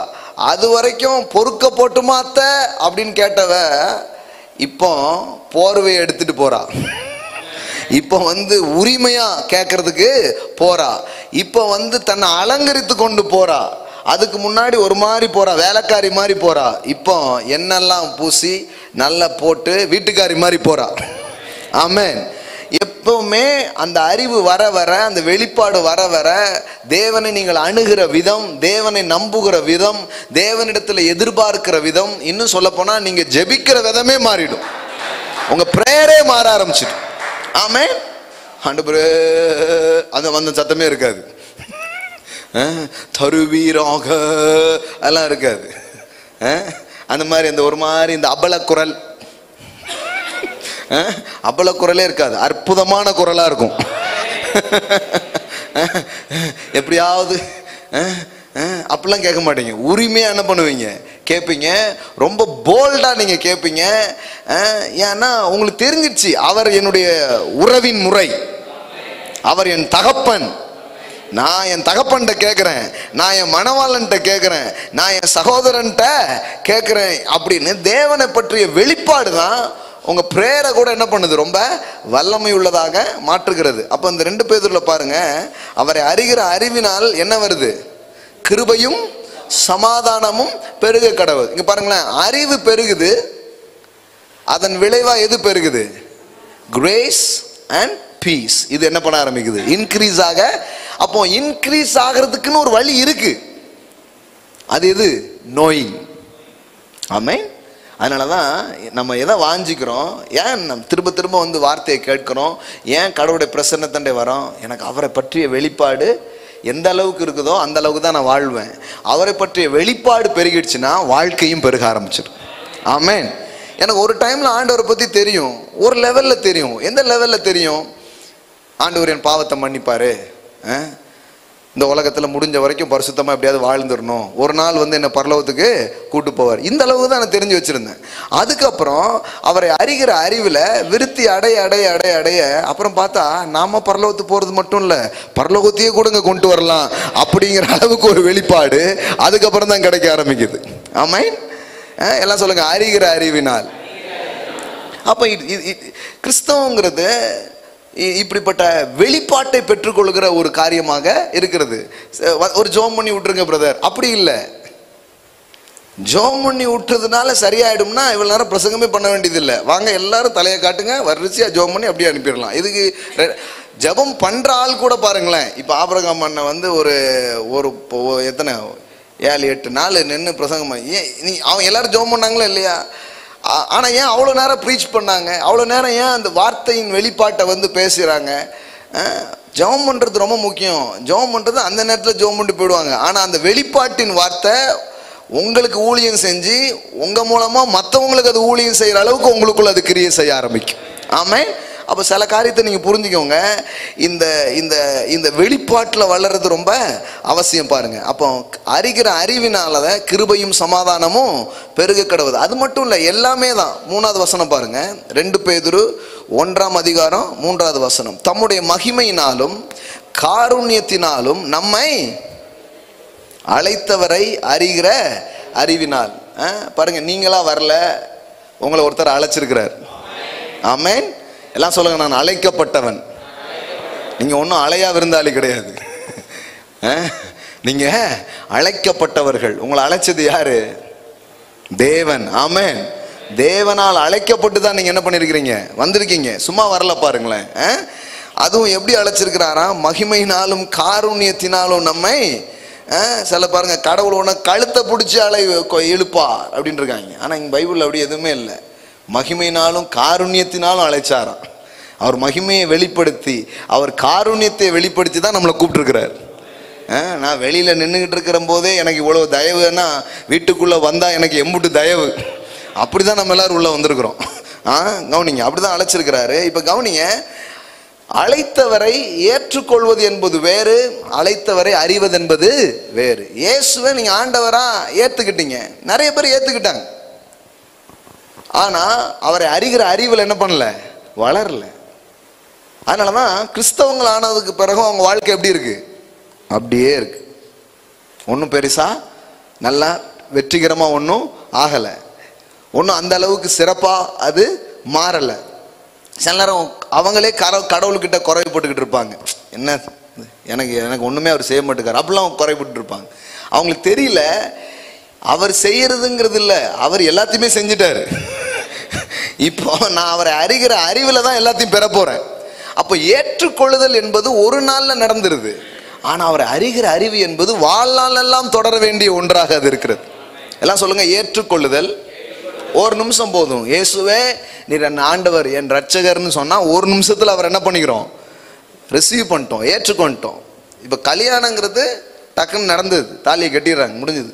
அது வரைக்கும் பொறுக்க போட்டுமா அத்தை அப்படின்னு கேட்டவ இப்போ போர்வையை எடுத்துட்டு போறா. இப்போ உரிமையா கேட்கறதுக்கு போறா. இப்போ தன்னை அலங்கரித்து கொண்டு போறா. அதுக்கு முன்னாடி ஒரு மாதிரி போறா, வேலைக்காரி மாதிரி போறா. இப்போ என்னெல்லாம் பூசி நல்லா போட்டு வீட்டுக்காரி மாதிரி போறா. ஆமென். எப்பவுமே அந்த அறிவு வர வர, அந்த வெளிப்பாடு வர வர, தேவனை நீங்கள் அணுகிற விதம், தேவனை நம்புகிற விதம், தேவனிடத்துல எதிர்பார்க்கிற விதம், இன்னும் சொல்ல போனா நீங்க ஜெபிக்கிற விதமே மாறிடும். உங்க பிரேயரே மாற ஆரம்பிச்சிடும். ஆமென். ஆண்டவரே அந்த சத்தமே இருக்காது, தருவீராக அதெல்லாம் இருக்காது. அந்த மாதிரி அந்த ஒரு மாதிரி இந்த அபல குரல், அபல குரலே இருக்காது, அற்புதமான குரலா இருக்கும். எப்படியாவது அப்படிலாம் கேட்க மாட்டீங்க. உரிமையா என்ன பண்ணுவீங்க, கேட்பீங்க. ரொம்ப போல்டா நீங்க கேட்பீங்க. ஏன்னா உங்களுக்கு தெரிஞ்சிடுச்சு, அவர் என்னுடைய உறவின் முறை, அவர் என் தகப்பன். நான் என் தகப்பன்கிட்ட கேட்கிறேன், நான் என் மணவாளன்ட்ட கேட்கிறேன், நான் என் சகோதரன்ட்ட கேட்கிறேன் அப்படின்னு தேவனை பற்றிய வெளிப்பாடு தான் உங்க பிரேயரை கூட என்ன பண்ணுது, ரொம்ப வல்லமை உள்ளதாக மாற்றுகிறது. அப்ப இந்த 2 பேதுருல பாருங்க, அவரை அறிகிற அறிவினால் என்ன வருது? கிருபையும் சமாதானமும் பெருக கடவுள். இங்க பாருங்களேன், அறிவு பெருகுது, அதன் விளைவா எது பெருகுது? Grace and peace. இது என்ன பண்ண ஆரம்பிக்குது? இன்க்ரீஸ் ஆக. அப்போ இன்க்ரீஸ் ஆகிறதுக்குன்னு ஒரு வழி இருக்கு. அது எது? நோயிங். ஆமென். அதனாலதான் நம்ம எதை வாஞ்சிக்கிறோம், ஏன் நம்ம திரும்ப திரும்ப வந்து வார்த்தையை கேட்கிறோம், ஏன் கடவுளுடைய பிரசன்னத்தண்டை வரோம்? எனக்கு அவரை பற்றிய வெளிப்பாடு எந்த அளவுக்கு இருக்குதோ அந்த அளவுக்கு தான் நான் வாழ்வேன். அவரை பற்றிய வெளிப்பாடு பெருகிடுச்சுன்னா வாழ்க்கையும் பெருக ஆரம்பிச்சிடும். ஆமென். எனக்கு ஒரு டைம்ல ஆண்டவரை பத்தி தெரியும், ஒரு லெவல்ல தெரியும். எந்த லெவல்ல தெரியும்? ஆண்டவர் என் பாவத்தை மன்னிப்பாரு, இந்த உலகத்துல முடிஞ்ச வரைக்கும் பரிசுத்தமா எப்படியாவது வாழ்ந்துடணும், ஒரு நாள் வந்து என்ன பரலோகத்துக்கு கூட்டு போவார், இந்த அளவுக்கு தான் நான் தெரிஞ்சு வச்சிருந்தேன். அதுக்கப்புறம் அவரை அறிகிற அறிவுல விருத்தி அடைய அடைய அடைய அடைய அப்புறம் பார்த்தா நாம பரலோகத்துக்கு போறது மட்டும் இல்ல, பரலோகத்தையே கூட கொண்டு வரலாம் அப்படிங்கிற அளவுக்கு ஒரு வெளிப்பாடு அதுக்கப்புறம் தான் கிடைக்க ஆரம்பிக்குது. ஆமென். எல்லாம் சொல்லுங்க, அறிகிற அறிவினால். அப்ப கிறிஸ்தவங்கிறது இப்படிப்பட்ட வெளிப்பாட்டை பெற்றுக்கொள்கிற ஒரு காரியமாக இருக்கிறது. ஒரு ஜோம் பண்ணி விட்டுருங்க பிரதர், அப்படி இல்லை. ஜோம் பண்ணி விட்டுறதுனால சரியாயிடும்னா இவ்வளவு நேரம் பிரசங்கமே பண்ண வேண்டியது இல்லை. வாங்க எல்லாரும் தலையை காட்டுங்க, வரிசையா ஜோம் பண்ணி அப்படியே அனுப்பிடலாம். இதுக்கு ஜபம் பண்ற ஆள் கூட பாருங்களேன். இப்ப ஆபிரகாம் அண்ணன் வந்து ஒரு எத்தனை 7-8 நாள் நின்று பிரசங்கம், ஏன் அவன் எல்லாரும் ஜோம் பண்ணாங்களா இல்லையா? ஆனா ஏன் அவ்வளோ நேரம் ப்ரீச் பண்ணாங்க? அவ்வளோ நேரம் ஏன் அந்த வார்த்தையின் வெளிப்பாட்டை வந்து பேசுகிறாங்க? ஜெபம் பண்ணுறது ரொம்ப முக்கியம். ஜெபம் பண்ணுறது அந்த நேரத்தில் ஜெபம் பண்ணிட்டு போயிடுவாங்க. ஆனால் அந்த வெளிப்பாட்டின் வார்த்தை உங்களுக்கு ஊழியம் செஞ்சு உங்கள் மூலமாக மற்றவங்களுக்கு அது ஊழியம் செய்கிற அளவுக்கு உங்களுக்குள்ள அது கிரியை செய்ய ஆரம்பிக்கும். ஆமென். அப்போ சில காரியத்தை நீங்கள் புரிஞ்சுக்கோங்க. இந்த இந்த இந்த வெளிப்பாட்டில் வளர்றது ரொம்ப அவசியம். பாருங்க, அப்போ அறிகிற அறிவினால கிருபையும் சமாதானமும் பெருக கடவுது. அது மட்டும் இல்லை, எல்லாமே தான். 3வது வசனம் பாருங்க, 2 பேதுரு 1:3 தம்முடைய மகிமையினாலும் காருண்யத்தினாலும் நம்மை அழைத்தவரை அறிகிற அறிவினால். பாருங்க, நீங்களா வரல, உங்களை ஒருத்தர் அழைச்சிருக்கிறார். ஆமென். எல்லாம் சொல்லுங்க, நான் அழைக்கப்பட்டவன். நீங்க ஒன்றும் அழையா விருந்தாளி கிடையாது, நீங்க அழைக்கப்பட்டவர்கள். உங்களை அழைச்சது யாரு? தேவன். ஆமென். தேவனால் அழைக்கப்பட்டு தான் நீங்க என்ன பண்ணிருக்கிறீங்க, வந்திருக்கீங்க. சும்மா வரல. பாருங்களேன், அதுவும் எப்படி அழைச்சிருக்கிறாராம்? மகிமையினாலும் காருண்யத்தினாலும் நம்மை. சில பாருங்க, கடவுள் உன கழுத்தை பிடிச்சி இழுப்பார் அப்படின்னு இருக்காங்க. ஆனா இங்க பைபிள் அப்படி எதுவுமே இல்லை. மகிமையினாலும் காருண்யத்தினாலும் அழைச்சாராம். அவர் மகிமையை வெளிப்படுத்தி, அவர் காருண்யத்தை வெளிப்படுத்தி தான் நம்மளை கூப்பிட்டுருக்கிறார். நான் வெளியில நின்றுகிட்டு இருக்கிற போதே எனக்கு இவ்வளவு தயவுன்னா, வீட்டுக்குள்ள வந்தா எனக்கு எம்புட்டு தயவு. அப்படிதான் நம்ம எல்லாரும் உள்ள வந்திருக்கிறோம். கவனிங்க, அப்படிதான் அழைச்சிருக்கிறாரு. இப்ப கவனிங்க, அழைத்தவரை ஏற்றுக்கொள்வது என்பது வேறு, அழைத்தவரை அறிவது என்பது வேறு. இயேசுவை நீங்க ஆண்டவரா ஏத்துக்கிட்டீங்க, நிறைய பேர் ஏத்துக்கிட்டாங்க. ஆனா அவரை அறிகிற அறிவில் என்ன பண்ணல, வளரல. அதனாலதான் கிறிஸ்தவங்கள் ஆனதுக்கு பிறகு அவங்க வாழ்க்கை எப்படி இருக்கு? அப்படியே இருக்கு. ஒன்றும் பெருசா நல்லா வெற்றிகரமா ஒன்றும் ஆகல, ஒன்றும் அந்த அளவுக்கு சிறப்பா அது மாறல. சில நேரம் அவங்களே கடவுள்கிட்ட குறைப்பட்டுக்கிட்டு இருப்பாங்க. என்ன எனக்கு ஒண்ணுமே அவர் செய்ய மாட்டேங்கார், அப்படிலாம் குறைப்பட்டு இருப்பாங்க. அவங்களுக்கு தெரியல அவர் செய்யறதுங்கிறது இல்ல, அவர் எல்லாத்தையுமே செஞ்சுட்டாரு. இப்போ நான் அவரை அறிகிற அறிவுல தான் எல்லாத்தையும் பெற போறேன். அப்போ ஏற்றுக்கொள்ளுதல் என்பது ஒரு நாள்ல நடந்துருது. ஆனா அவரை அறிகிற அறிவு என்பது வாழ்நாள் எல்லாம் தொடர வேண்டிய ஒன்றாக அது இருக்கிறது. எல்லாம் சொல்லுங்க, ஏற்றுக்கொள்ளுதல். ஒரு நிமிஷம் போதும். இயேசுவே நீர் என் ஆண்டவர் என் ரட்சகர்னு சொன்னா ஒரு நிமிஷத்துல அவர் என்ன பண்ணிக்கிறோம், ரிசீவ் பண்ணிட்டோம், ஏற்றுக்கொண்டோம். இப்ப கல்யாணங்கிறது டக்குன்னு நடந்தது, தாலியை கட்டிடுறாங்க, முடிஞ்சது.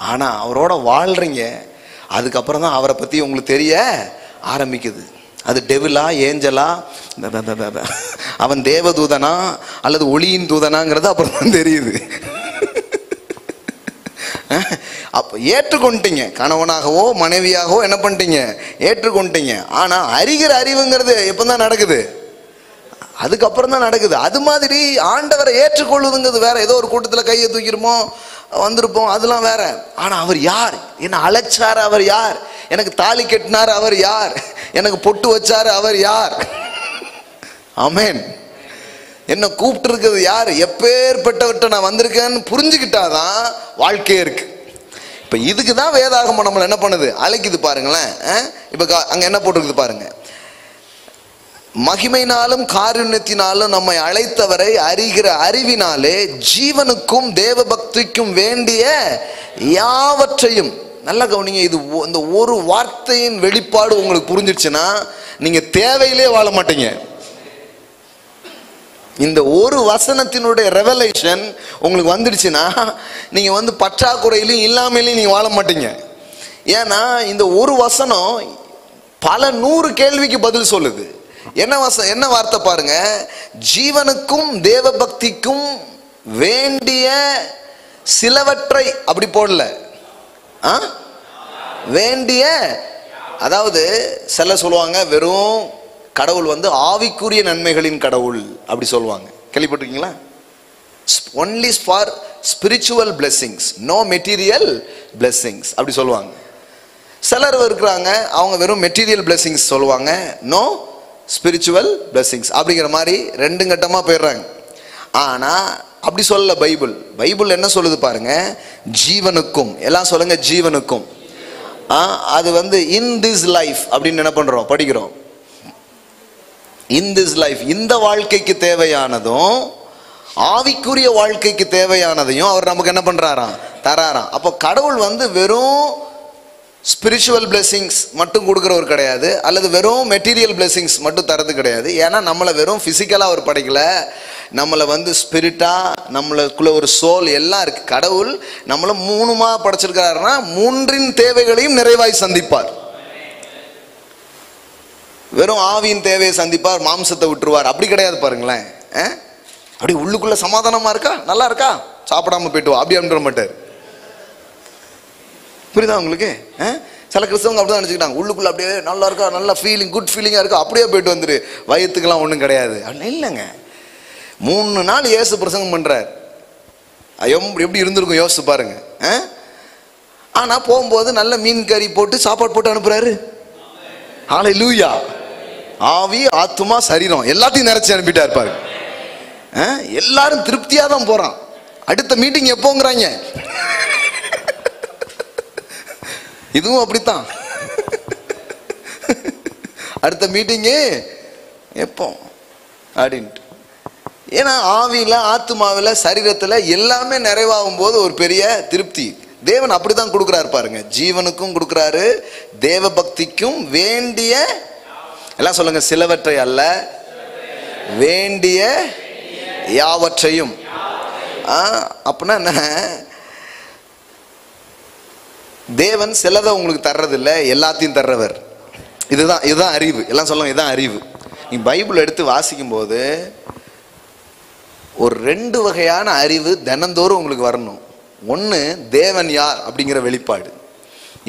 ஆனா அவரோட வாழ்றீங்க, அதுக்கப்புறம் தான் அவரை பத்தி உங்களுக்கு தெரிய ஆரம்பிக்குது. அது டெவிலா ஏஞ்சலா, அவன் தேவதூதனா அல்லது ஒளியின் தூதனாங்கிறது அப்புறம் தான் தெரியுது. அப்ப ஏற்றுக்கொண்டீங்க, கணவனாகவோ மனைவியாகவோ என்ன பண்ணிட்டீங்க, ஏற்றுக்கொண்டீங்க. ஆனா அறிகிற அறிவுங்கிறது எப்பதான் நடக்குது, அதுக்கப்புறம் தான் நடக்குது. அது மாதிரி ஆண்டவரை ஏற்றுக்கொள்வதுங்கிறது வேற. ஏதோ ஒரு கூட்டத்தில் கையை தூக்கிருமோ வந்திருப்போம், அதெல்லாம் வேற. ஆனா அவர் யார், என்ன அழைச்சாரு அவர் யார், எனக்கு தாலி கட்டினார் அவர் யார், எனக்கு பொட்டு வச்சாரு அவர் யார். ஆமென். என்ன கூப்பிட்டு இருக்கிறது யார், எப்பேற்பட்டவர்கிட்ட நான் வந்திருக்கேன்னு புரிஞ்சுக்கிட்டாதான் வாழ்க்கையே இருக்கு. இப்ப இதுக்கு தான் வேதாகமம் நம்மளை என்ன பண்ணுது, அழைக்குது பாருங்களேன். இப்ப அங்க என்ன போட்டிருக்குது பாருங்க, மகிமையினாலும் காருண்யத்தினாலும் நம்மை அழைத்தவரை அறிகிற அறிவினாலே ஜீவனுக்கும் தேவ பக்திக்கும் வேண்டிய யாவற்றையும். நல்லா கவனிங்க, இது இந்த ஒரு வார்த்தையின் வெளிப்பாடு உங்களுக்கு புரிஞ்சிடுச்சுன்னா நீங்க தேவையிலே வாழ மாட்டீங்க. இந்த ஒரு வசனத்தினுடைய ரெவலேஷன் உங்களுக்கு வந்துடுச்சுன்னா நீங்க பற்றாக்குறையிலும் இல்லாமலையும் நீங்க வாழ மாட்டீங்க. ஏன்னா இந்த ஒரு வசனம் பல 100 கேள்விக்கு பதில் சொல்லுது. என்ன வார்த்தை பாருங்க, ஜீவனுக்கும் தேவ பக்திக்கும் வேண்டிய சிலவற்றை, அப்படி போடல, வேண்டிய. அதாவது சில சொல்லுவாங்க வெறும் கடவுள் ஆவிக்குரிய நன்மைகளின் கடவுள் அப்படி சொல்லுவாங்க, கேள்விப்பட்டிருக்கீங்களா? Only for spiritual blessings, no material blessings அப்படி சொல்லுவாங்க. சிலர் இருக்கிறாங்க அவங்க வெறும் மெட்டீரியல் பிளெஸிங்ஸ் சொல்லுவாங்க, நோ ஸ்பிரிச்சுவல் பிளெஸிங்ஸ் அப்படிங்கிற மாதிரி 2 கட்டமா போயிடுறாங்க. ஆனா அப்படி சொல்ல பைபிள் என்ன சொல்லுது பாருங்க, ஜீவனுக்கும், எல்லாம் சொல்லுங்க ஜீவனுக்கும். அது இன் திஸ் லைஃப் அப்படின்னு என்ன பண்றோம், படிக்கிறோம். இன் திஸ் லைஃப், இந்த வாழ்க்கைக்கு தேவையானதும் ஆவிக்குரிய வாழ்க்கைக்கு தேவையானதையும் அவர் நமக்கு என்ன பண்றாராம், தராராம். அப்போ கடவுள் வெறும் ஸ்பிரிச்சுவல் பிளெஸிங்ஸ் மட்டும் கொடுக்குறவர் கிடையாது, அல்லது வெறும் மெட்டீரியல் பிளெஸிங்ஸ் மட்டும் தரது கிடையாது. ஏன்னா நம்மளை வெறும் பிசிக்கலா அவர் படைக்கல, நம்மளை ஸ்பிரிட்டா, நம்மளுக்குள்ள ஒரு சோல் எல்லாம் இருக்கு. கடவுள் நம்மளை 3மா படைச்சிருக்கிறாருன்னா 3இன் தேவைகளையும் நிறைவாய் சந்திப்பார். வெறும் ஆவியின் தேவையை சந்திப்பார், மாம்சத்தை விட்டுருவார் அப்படி கிடையாது. பாருங்களேன், அப்படி உள்ளுக்குள்ள சமாதானமா இருக்கா, நல்லா இருக்கா, சாப்பிடாம போயிட்டு வா அப்படி அனுப்ப மாட்டார். புரியுதா உங்களுக்கு? சில கிறிஸ்தவங்க அப்படிதான் நினைச்சுக்கிட்டாங்க, உள்ளுக்குள்ள அப்படியே நல்லா இருக்கா, நல்ல ஃபீலிங், குட் ஃபீலிங்கா இருக்கா, அப்படியே போயிட்டு வந்துரு, வயிற்றுக்கெல்லாம் ஒன்றும் கிடையாது. இல்லைங்க, 3 நாள் இயேசு பிரசங்கம் பண்றார், எப்படி இருந்திருக்கும் யோசிச்சு பாருங்க. ஆனா போகும்போது நல்ல மீன் கறி போட்டு சாப்பாடு போட்டு அனுப்புறாரு. ஹல்லேலூயா. ஆவி, ஆத்துமா, சரீரம் எல்லாத்தையும் நிறைச்சு அனுப்பிட்டா இருப்பாரு. எல்லாரும் திருப்தியா தான் போறான். அடுத்த மீட்டிங் எப்போங்கிறாங்க, இதுவும் அப்படித்தான். அடுத்த மீட்டிங்கு எப்போ அப்படின்ட்டு. ஏன்னா ஆவியில, ஆத்துமாவில, சரீரத்துல எல்லாமே நிறைவாகும் போது ஒரு பெரிய திருப்தி. தேவன் அப்படித்தான் கொடுக்குறாரு பாருங்க, ஜீவனுக்கும் கொடுக்குறாரு, தேவ பக்திக்கும் வேண்டிய, எல்லாம் சொல்லுங்க, சிலவற்றை அல்ல, வேண்டிய யாவற்றையும். அப்படின்னா என்ன, தேவன் சிலதை உங்களுக்கு தர்றதில்லை, எல்லாத்தையும் தர்றவர். இதுதான் அறிவு. எல்லாம் சொல்லுங்க, இதுதான் அறிவு. நீ பைபிள் எடுத்து வாசிக்கும் போது ஒரு 2 வகையான அறிவு தினந்தோறும் உங்களுக்கு வரணும். ஒன்று தேவன் யார் அப்படிங்கிற வெளிப்பாடு,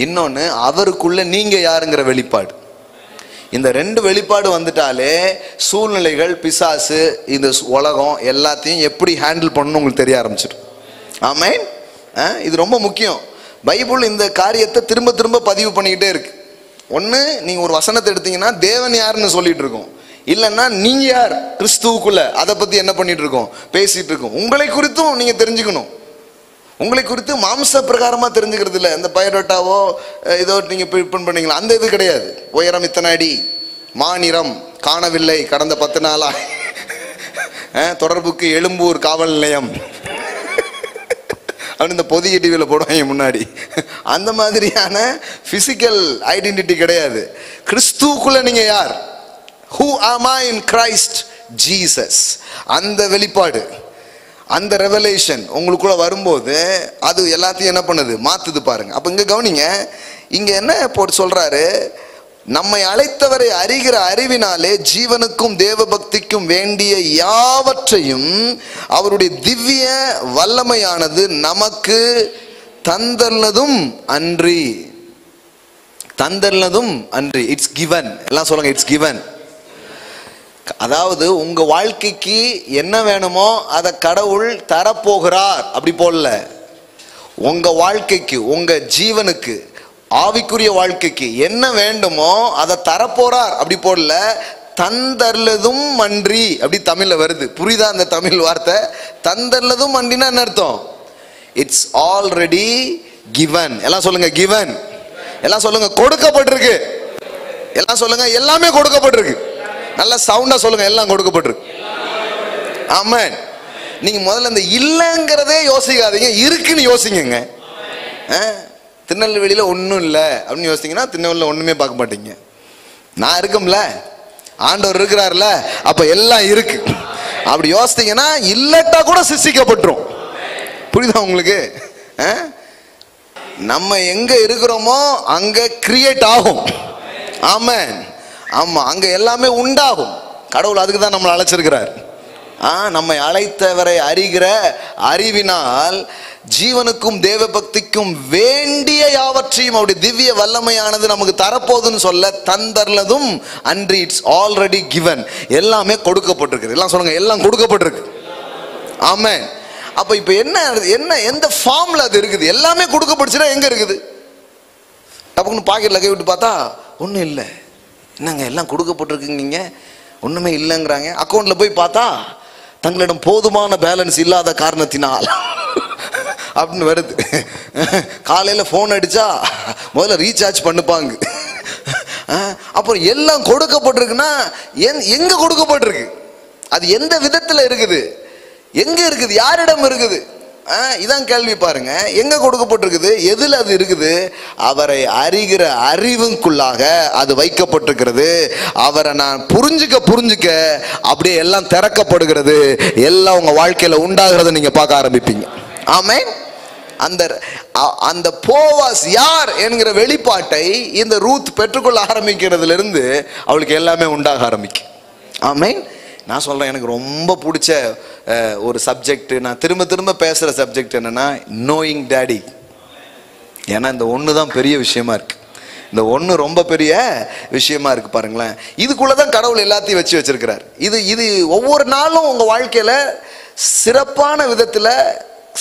இன்னொன்று அவருக்குள்ள நீங்க யாருங்கிற வெளிப்பாடு. இந்த 2 வெளிப்பாடு வந்துட்டாலே சூழ்நிலைகள், பிசாசு, இந்த உலகம் எல்லாத்தையும் எப்படி ஹேண்டில் பண்ணணும் உங்களுக்கு தெரிய ஆரம்பிச்சிடும். ஆமென். இது ரொம்ப முக்கியம். பைபிள் இந்த காரியத்தை திரும்ப திரும்ப பதிவு பண்ணிக்கிட்டே இருக்கு. ஒன்று, நீங்க ஒரு வசனத்தை எடுத்தீங்கன்னா தேவன் யாருன்னு சொல்லிட்டு இருக்கோம், இல்லைன்னா நீங்க யார் கிறிஸ்துவுக்குள்ள, அதை பத்தி என்ன பண்ணிட்டு இருக்கோம், பேசிட்டு இருக்கோம். உங்களை குறித்தும் நீங்க தெரிஞ்சுக்கணும். உங்களை குறித்து மாம்ச பிரகாரமா தெரிஞ்சுக்கிறது இல்லை. இந்த பயோடேட்டாவோ ஏதோ நீங்க பிரிண்ட் பண்ணீங்களா, அந்த இது கிடையாது. உயரம் இத்தனை அடி, மாநிறம் காணவில்லை கடந்த 10 நாளா, தொடர்புக்கு எழும்பூர் காவல் நிலையம் அப்படின்னு இந்த பொதிய டிவியில் போடுவாங்க முன்னாடி. அந்த மாதிரியான பிசிக்கல் ஐடென்டிட்டி கிடையாது. கிறிஸ்துவுக்குள்ள நீங்க யார், who am I in Christ Jesus, அந்த வெளிப்பாடு, அந்த ரெவலேஷன் உங்களுக்குள்ள வரும்போது அது எல்லாத்தையும் என்ன பண்ணுது, மாத்துது பாருங்க. அப்ப இங்க கவனிங்க, இங்க என்ன போட்டு சொல்றாரு, நம்மை அழைத்தவரை அறிகிற அறிவினாலே ஜீவனுக்கும் தேவ பக்திக்கும் வேண்டிய யாவற்றையும் அவருடைய திவ்ய வல்லமையானது நமக்கு தந்தல்லதும் அன்றி, தந்தல்லதும் அன்றி, இட்ஸ் கிவன். எல்லாம் சொல்லுங்க, இட்ஸ் கிவன். அதாவது உங்க வாழ்க்கைக்கு என்ன வேணுமோ அதை கடவுள் தரப்போகிறார் அப்படி போடல. உங்க வாழ்க்கைக்கு, உங்க ஜீவனுக்கு, ஆவிக்குரிய வாழ்க்கைக்கு என்ன வேண்டுமோ அதை தரப்போறார் அப்படி போடல. தந்தர்லதும் அன்றி அப்படி தமிழ்ல வருது. புரியுதா அந்த தமிழ் வார்த்தை? தந்தர்லதும் அன்றினா என்ன அர்த்தம்? It's already given. எல்லாம் சொல்லுங்க given. எல்லாம் சொல்லுங்க கொடுக்கப்பட்டிருக்கு. எல்லாம் சொல்லுங்க எல்லாமே கொடுக்கப்பட்டிருக்கு. நல்லா சவுண்டா சொல்லுங்க, எல்லாம் கொடுக்கப்பட்டிருக்கு. ஆமென். நீங்க முதல்ல இந்த இல்லைங்கிறதே யோசிக்காதீங்க, இருக்குன்னு யோசிங்க. திருநெல்வேலியில ஒன்றும் இல்லை அப்படின்னு யோசித்தீங்கன்னா திருநெல்வேலியில் ஒன்றுமே பார்க்க மாட்டீங்க. நான் இருக்கும்ல, ஆண்டவர் இருக்கிறார்ல, அப்ப எல்லாம் இருக்கு அப்படி யோசித்தீங்கன்னா இல்லட்டா கூட சிருஷ்டிக்கப்பட்டுரும். புரியுதா உங்களுக்கு? நம்ம எங்க இருக்கிறோமோ அங்க கிரியேட் ஆகும். ஆமென். ஆமா, அங்க எல்லாமே உண்டாகும். கடவுள் அதுக்கு தான் நம்மளை அழைச்சிருக்கிறார். நம்மை அழைத்தவரை அறிகிற அறிவினால் ஜீவனுக்கும் தேவ பக்திக்கும் வேண்டிய யாவற்றையும் அவருடைய திவ்ய வல்லமையானது நமக்கு தரப்போதுன்னு சொல்ல தந்தர்லதும் அன்றி இட்ஸ் ஆல்ரெடி given. எல்லாமே கொடுக்கப்பட்டிருக்கு. எல்லாம் சொல்லுங்க, எல்லாம் கொடுக்கப்பட்டிருக்கு. ஆமென். அப்ப இப்ப என்ன எந்த ஃபார்ம்ல அது இருக்குது? எல்லாமே கொடுக்கப்பட்டுச்சுன்னா எங்க இருக்குது? டப்புன்னு பாக்கெட்ல கை விட்டு பார்த்தா ஒன்றும் இல்லை. என்னங்க எல்லாம் கொடுக்கப்பட்டிருக்குங்க, ஒண்ணுமே இல்லைங்கிறாங்க. அக்கௌண்ட்ல போய் பார்த்தா தங்களிடம் போதுமான பேலன்ஸ் இல்லாத காரணத்தினால் அப்படின்னு வருது. காலையில போன் அடிச்சா முதல்ல ரீசார்ஜ் பண்ணுப்பாங்க. அப்புறம் எல்லாம் கொடுக்கப்பட்டிருக்குன்னா எங்க கொடுக்கப்பட்டிருக்கு? அது எந்த விதத்துல இருக்குது? எங்க இருக்குது? யாரிடம் இருக்குது? இதான் கேள்வி. பாருங்க, எங்க கொடுக்கப்பட்டிருக்குது? எதுல அது இருக்குது? அவரை அறிகிற அறிவுக்குள்ளாக அது வைக்கப்பட்டிருக்கிறது. அவரை நான் புரிஞ்சுக்க அப்படியே எல்லாம் திறக்கப்படுகிறது. எல்லாம் உங்க வாழ்க்கையில உண்டாகிறத நீங்க பார்க்க ஆரம்பிப்பீங்க. ஆமென். அந்த போவாஸ் யார் என்கிற வெளிப்பாட்டை இந்த ரூத் பெற்றுக்கொள்ள ஆரம்பிக்கிறதுல இருந்து அவளுக்கு எல்லாமே உண்டாக ஆரம்பிக்கும். ஆமென். நான் சொல்றேன், எனக்கு ரொம்ப பிடிச்ச ஒரு சப்ஜெக்ட், நான் திரும்ப திரும்ப பேசுற சப்ஜெக்ட் என்னன்னா நோயிங் டேடி. ஏன்னா இந்த ஒன்று தான் பெரிய விஷயமா இருக்கு. இந்த ஒன்று ரொம்ப பெரிய விஷயமா இருக்கு. பாருங்களேன், இதுக்குள்ளதான் கடவுள் எல்லாத்தையும் வச்சிருக்கிறார். இது ஒவ்வொரு நாளும் உங்க வாழ்க்கையில சிறப்பான விதத்துல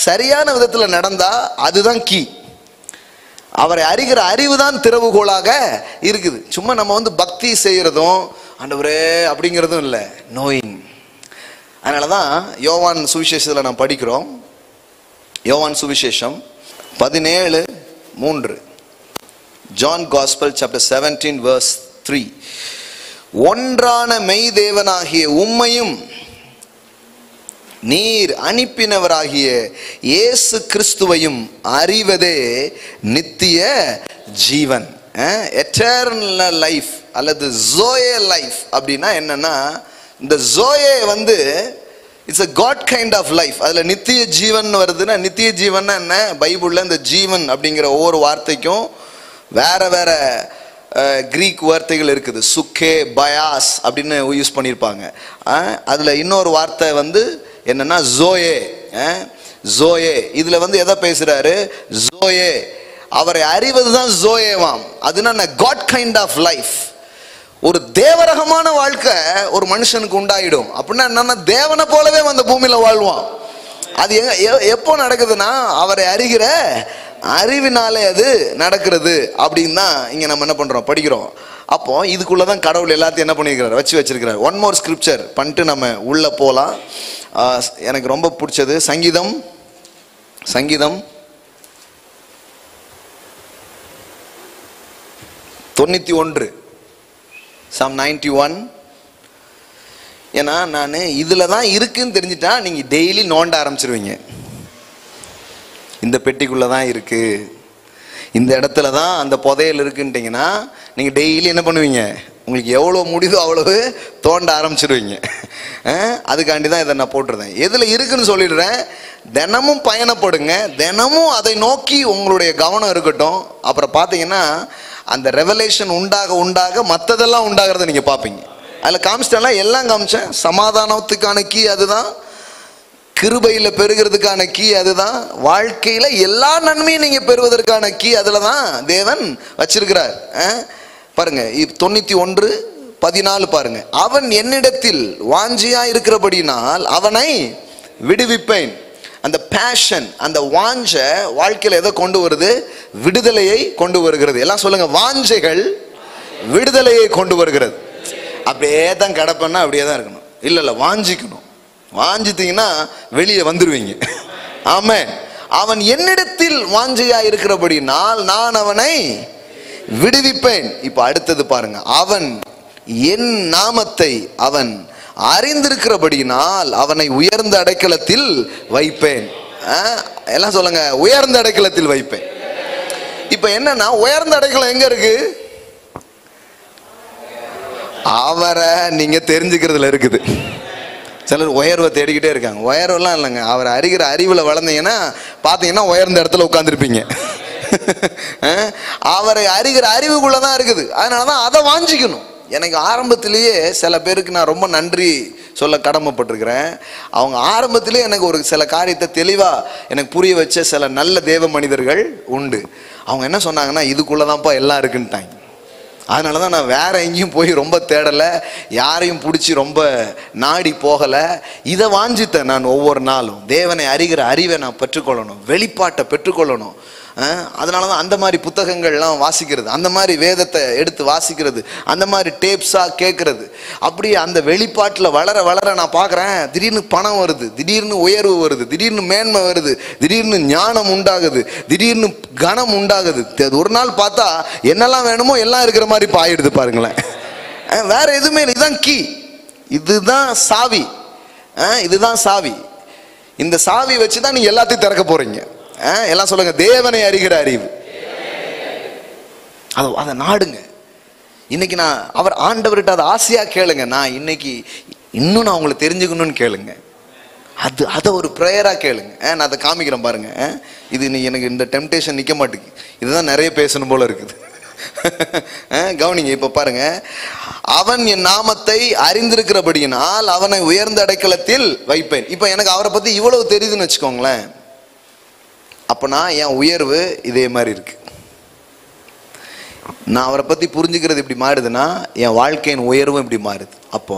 சரியான விதத்துல நடந்தா அதுதான் கீ. அவரை அறிகிற அறிவு தான் திறவுகோலாக இருக்குது. சும்மா நம்ம பக்தி செய்யறதும் ஆண்டவரே அப்படிங்கிறதும் இல்லை, நோயிங். அதனாலதான் யோவான் சுவிசேஷத்தில் நாம் படிக்கிறோம். யோவான் சுவிசேஷம் 17:3, ஜான் காஸ்பல் சாப்டர் 17 verse 3. ஒன்றான மெய் தேவனாகிய உம்மையும் நீர் அனுப்பினவராகிய இயேசு கிறிஸ்துவையும் அறிவதே நித்திய ஜீவன். எட்டர்னல் லைஃப் அல்லது ஜோயே லைஃப் அப்படின்னா என்னன்னா, இந்த zoe it's a God kind of life. அதுல நித்திய ஜீவன் வருதுன்னா, நித்திய ஜீவன் என்ன? பைபிள்ல இந்த ஜீவன் அப்படிங்கிற ஒவ்வொரு வார்த்தைக்கும் வேற வேற கிரீக் வார்த்தைகள் இருக்குது. சுக்கே, பயாஸ் அப்படின்னு யூஸ் பண்ணியிருப்பாங்க. அதுல இன்னொரு வார்த்தை என்னன்னா ஜோயே. ஜோயே இதுல எதை பேசுறாரு? ஜோயே, அவரை அறிவதுதான் ஜோயேவாம். அதுனா God kind of life. ஒரு தேவரகமான வாழ்க்கை ஒரு மனுஷனுக்கு உண்டாயிடும். அப்படின்னா என்னன்னா, தேவனை போலவே அந்த பூமியில வாழ்வான். அது எப்போ நடக்குதுன்னா, அவரை அறிகிற அறிவினாலே அது நடக்கிறது அப்படின்னு தான் இங்க நம்ம என்ன பண்றோம், படிக்கிறோம். அப்போ இதுக்குள்ளதான் கடவுள் எல்லாத்தையும் என்ன பண்ணிருக்கிறார், வச்சிருக்கிறார். ஒன் மோர் ஸ்கிரிப்சர் பண்ணிட்டு நம்ம உள்ள போலாம். எனக்கு ரொம்ப பிடிச்சது சங்கீதம் 91, Psalm 91. ஏன்னா நான் இதுல தான் இருக்குன்னு தெரிஞ்சிட்டா நீங்க டெய்லி நோண்ட ஆரம்பிச்சிருவீங்க. இந்த பெட்டிக்குள்ளதான் இருக்கு, இந்த இடத்துல தான் அந்த புதையல் இருக்குன்ட்டீங்கன்னா நீங்க டெய்லி என்ன பண்ணுவீங்க, உங்களுக்கு எவ்வளவு முடியுதோ அவ்வளவு தோண்ட ஆரம்பிச்சிருவீங்க. அதுக்காண்டி தான் இதை நான் போட்டுருந்தேன். எதுல இருக்குன்னு சொல்லிடுறேன். தினமும் பயணப்படுங்க, தினமும் அதை நோக்கி உங்களுடைய கவனம் இருக்கட்டும். அப்புறம் பார்த்தீங்கன்னா அந்த ரெவலேஷன் உண்டாக மற்றதெல்லாம் உண்டாகிறத நீங்க பார்ப்பீங்க. அதில் காமிச்சிட்டேன், எல்லாம் காமிச்சேன். சமாதானத்துக்கான கீ அதுதான், கிருபையில பெறுகிறதுக்கான கீ அதுதான், வாழ்க்கையில எல்லா நன்மையும் நீங்க பெறுவதற்கான கீ அதுல தான் தேவன் வச்சிருக்கிறார். பாருங்க 91:14 பாருங்க. அவன் என்னிடத்தில் வாஞ்சியா இருக்கிறபடினால் அவனை விடுவிப்பேன். அந்த பேஷன், அந்த வாஞ்ச வாழ்க்கையில எதை கொண்டு வருது? விடுதலையை கொண்டு வருகிறது. எல்லாம் சொல்லுங்க, வாஞ்சைகள் விடுதலையை கொண்டு வருகிறது. அப்படியே தான் கிடப்பேன்னா அப்படியே தான் இருக்கணும். இல்லை வாஞ்சிக்கணும். வாஞ்சித்தீங்கன்னா வெளியே வந்துடுவீங்க. ஆமே. அவன் என்னிடத்தில் வாஞ்சியா இருக்கிறபடினால் நான் அவனை விடுவிப்பேன். இப்ப அடுத்தது பாருங்க, அவன் என் நாமத்தை அவன் அறிந்திருக்கிறபடினால் அவனை உயர்ந்த அடைக்கலத்தில் வைப்பேன். எல்லாம் சொல்லுங்க, உயர்ந்த அடைக்கலத்தில் வைப்பேன். இப்ப என்னன்னா, உயர்ந்த அடைக்கலம் எங்க இருக்கு? அவரை நீங்க தெரிஞ்சுக்கிறதுல இருக்குது. சிலர் உயர்வை தேடிக்கிட்டே இருக்காங்க. உயர்வெல்லாம் இல்லைங்க, அவர் அறிகிற அறிவில் வளர்ந்தீங்கன்னா பார்த்தீங்கன்னா உயர்ந்த இடத்துல உட்காந்துருப்பீங்க. அவரை அறிகிற அறிவுக்குள்ளதான் இருக்குது. அதனாலதான் அதை வாஞ்சிக்கணும். எனக்கு ஆரம்பத்திலேயே சில பேருக்கு நான் ரொம்ப நன்றி சொல்ல கடமைப்பட்டிருக்கிறேன். அவங்க ஆரம்பத்திலேயே எனக்கு ஒரு சில காரியத்தை தெளிவாக எனக்கு புரிய வச்ச சில நல்ல தேவ மனிதர்கள் உண்டு. அவங்க என்ன சொன்னாங்கன்னா, இதுக்குள்ளதான்ப்பா எல்லாம் இருக்குன்ட்டாங்க. அதனால தான் நான் வேற எங்கேயும் போய் ரொம்ப தேடலை, யாரையும் பிடிச்சி ரொம்ப நாடி போகலை. இதை வாஞ்சித்தேன் நான். ஒவ்வொரு நாளும் தேவனை அறிகிற அறிவை நான் பெற்றுக்கொள்ளணும், வெளிப்பாட்டை பெற்றுக்கொள்ளணும். அதனால தான் அந்த மாதிரி புத்தகங்கள்லாம் வாசிக்கிறது, அந்த மாதிரி வேதத்தை எடுத்து வாசிக்கிறது, அந்த மாதிரி டேப்ஸாக கேட்குறது. அப்படியே அந்த வெளிப்பாட்டில் வளர வளர நான் பார்க்குறேன், திடீர்னு பணம் வருது, திடீர்னு உயர்வு வருது, திடீர்னு மேன்மை வருது, திடீர்னு ஞானம் உண்டாகுது, திடீர்னு கனம் உண்டாகுது. ஒரு நாள் பார்த்தா என்னெல்லாம் வேணுமோ எல்லாம் இருக்கிற மாதிரி பாயிடுது பாருங்களேன். வேற எதுவுமே இல்லை. இதுதான் கீ, இதுதான் சாவி. இதுதான் சாவி. இந்த சாவி வச்சு தான் நீங்க எல்லாத்தையும் திறக்க போறீங்க. எல்லாம் சொல்லுங்க, தேவனை அறிகிற அறிவு. அதை நாடுங்க. இன்னைக்கு நான் அவர் ஆண்டவர்கிட்ட அதை ஆசையா கேளுங்க. நான் இன்னைக்கு இன்னும் நான் உங்களை தெரிஞ்சுக்கணும்னு கேளுங்க. அதை ஒரு ப்ரேயரா கேளுங்க. நான் அதை காமிக்கிறேன் பாருங்க. இது எனக்கு இந்த டெம்டேஷன் நிக்க மாட்டேங்குது. இதுதான் நிறைய பேசணும் போல இருக்குது. கவனிங்க. இப்ப பாருங்க, அவன் என் நாமத்தை அறிந்திருக்கிறபடியினால் அவனை உயர்ந்த அடைக்கலத்தில் வைப்பேன். இப்ப எனக்கு அவரை பத்தி இவ்வளவு தெரியுதுன்னு வச்சுக்கோங்களேன். அப்பனா என் உயர்வு இதே மாதிரி இருக்கு. நான் அவரை பத்தி புரிஞ்சுக்கிறது இப்படி மாறுதுன்னா என் வாழ்க்கையின் உயர்வும் இப்படி மாறுது. அப்போ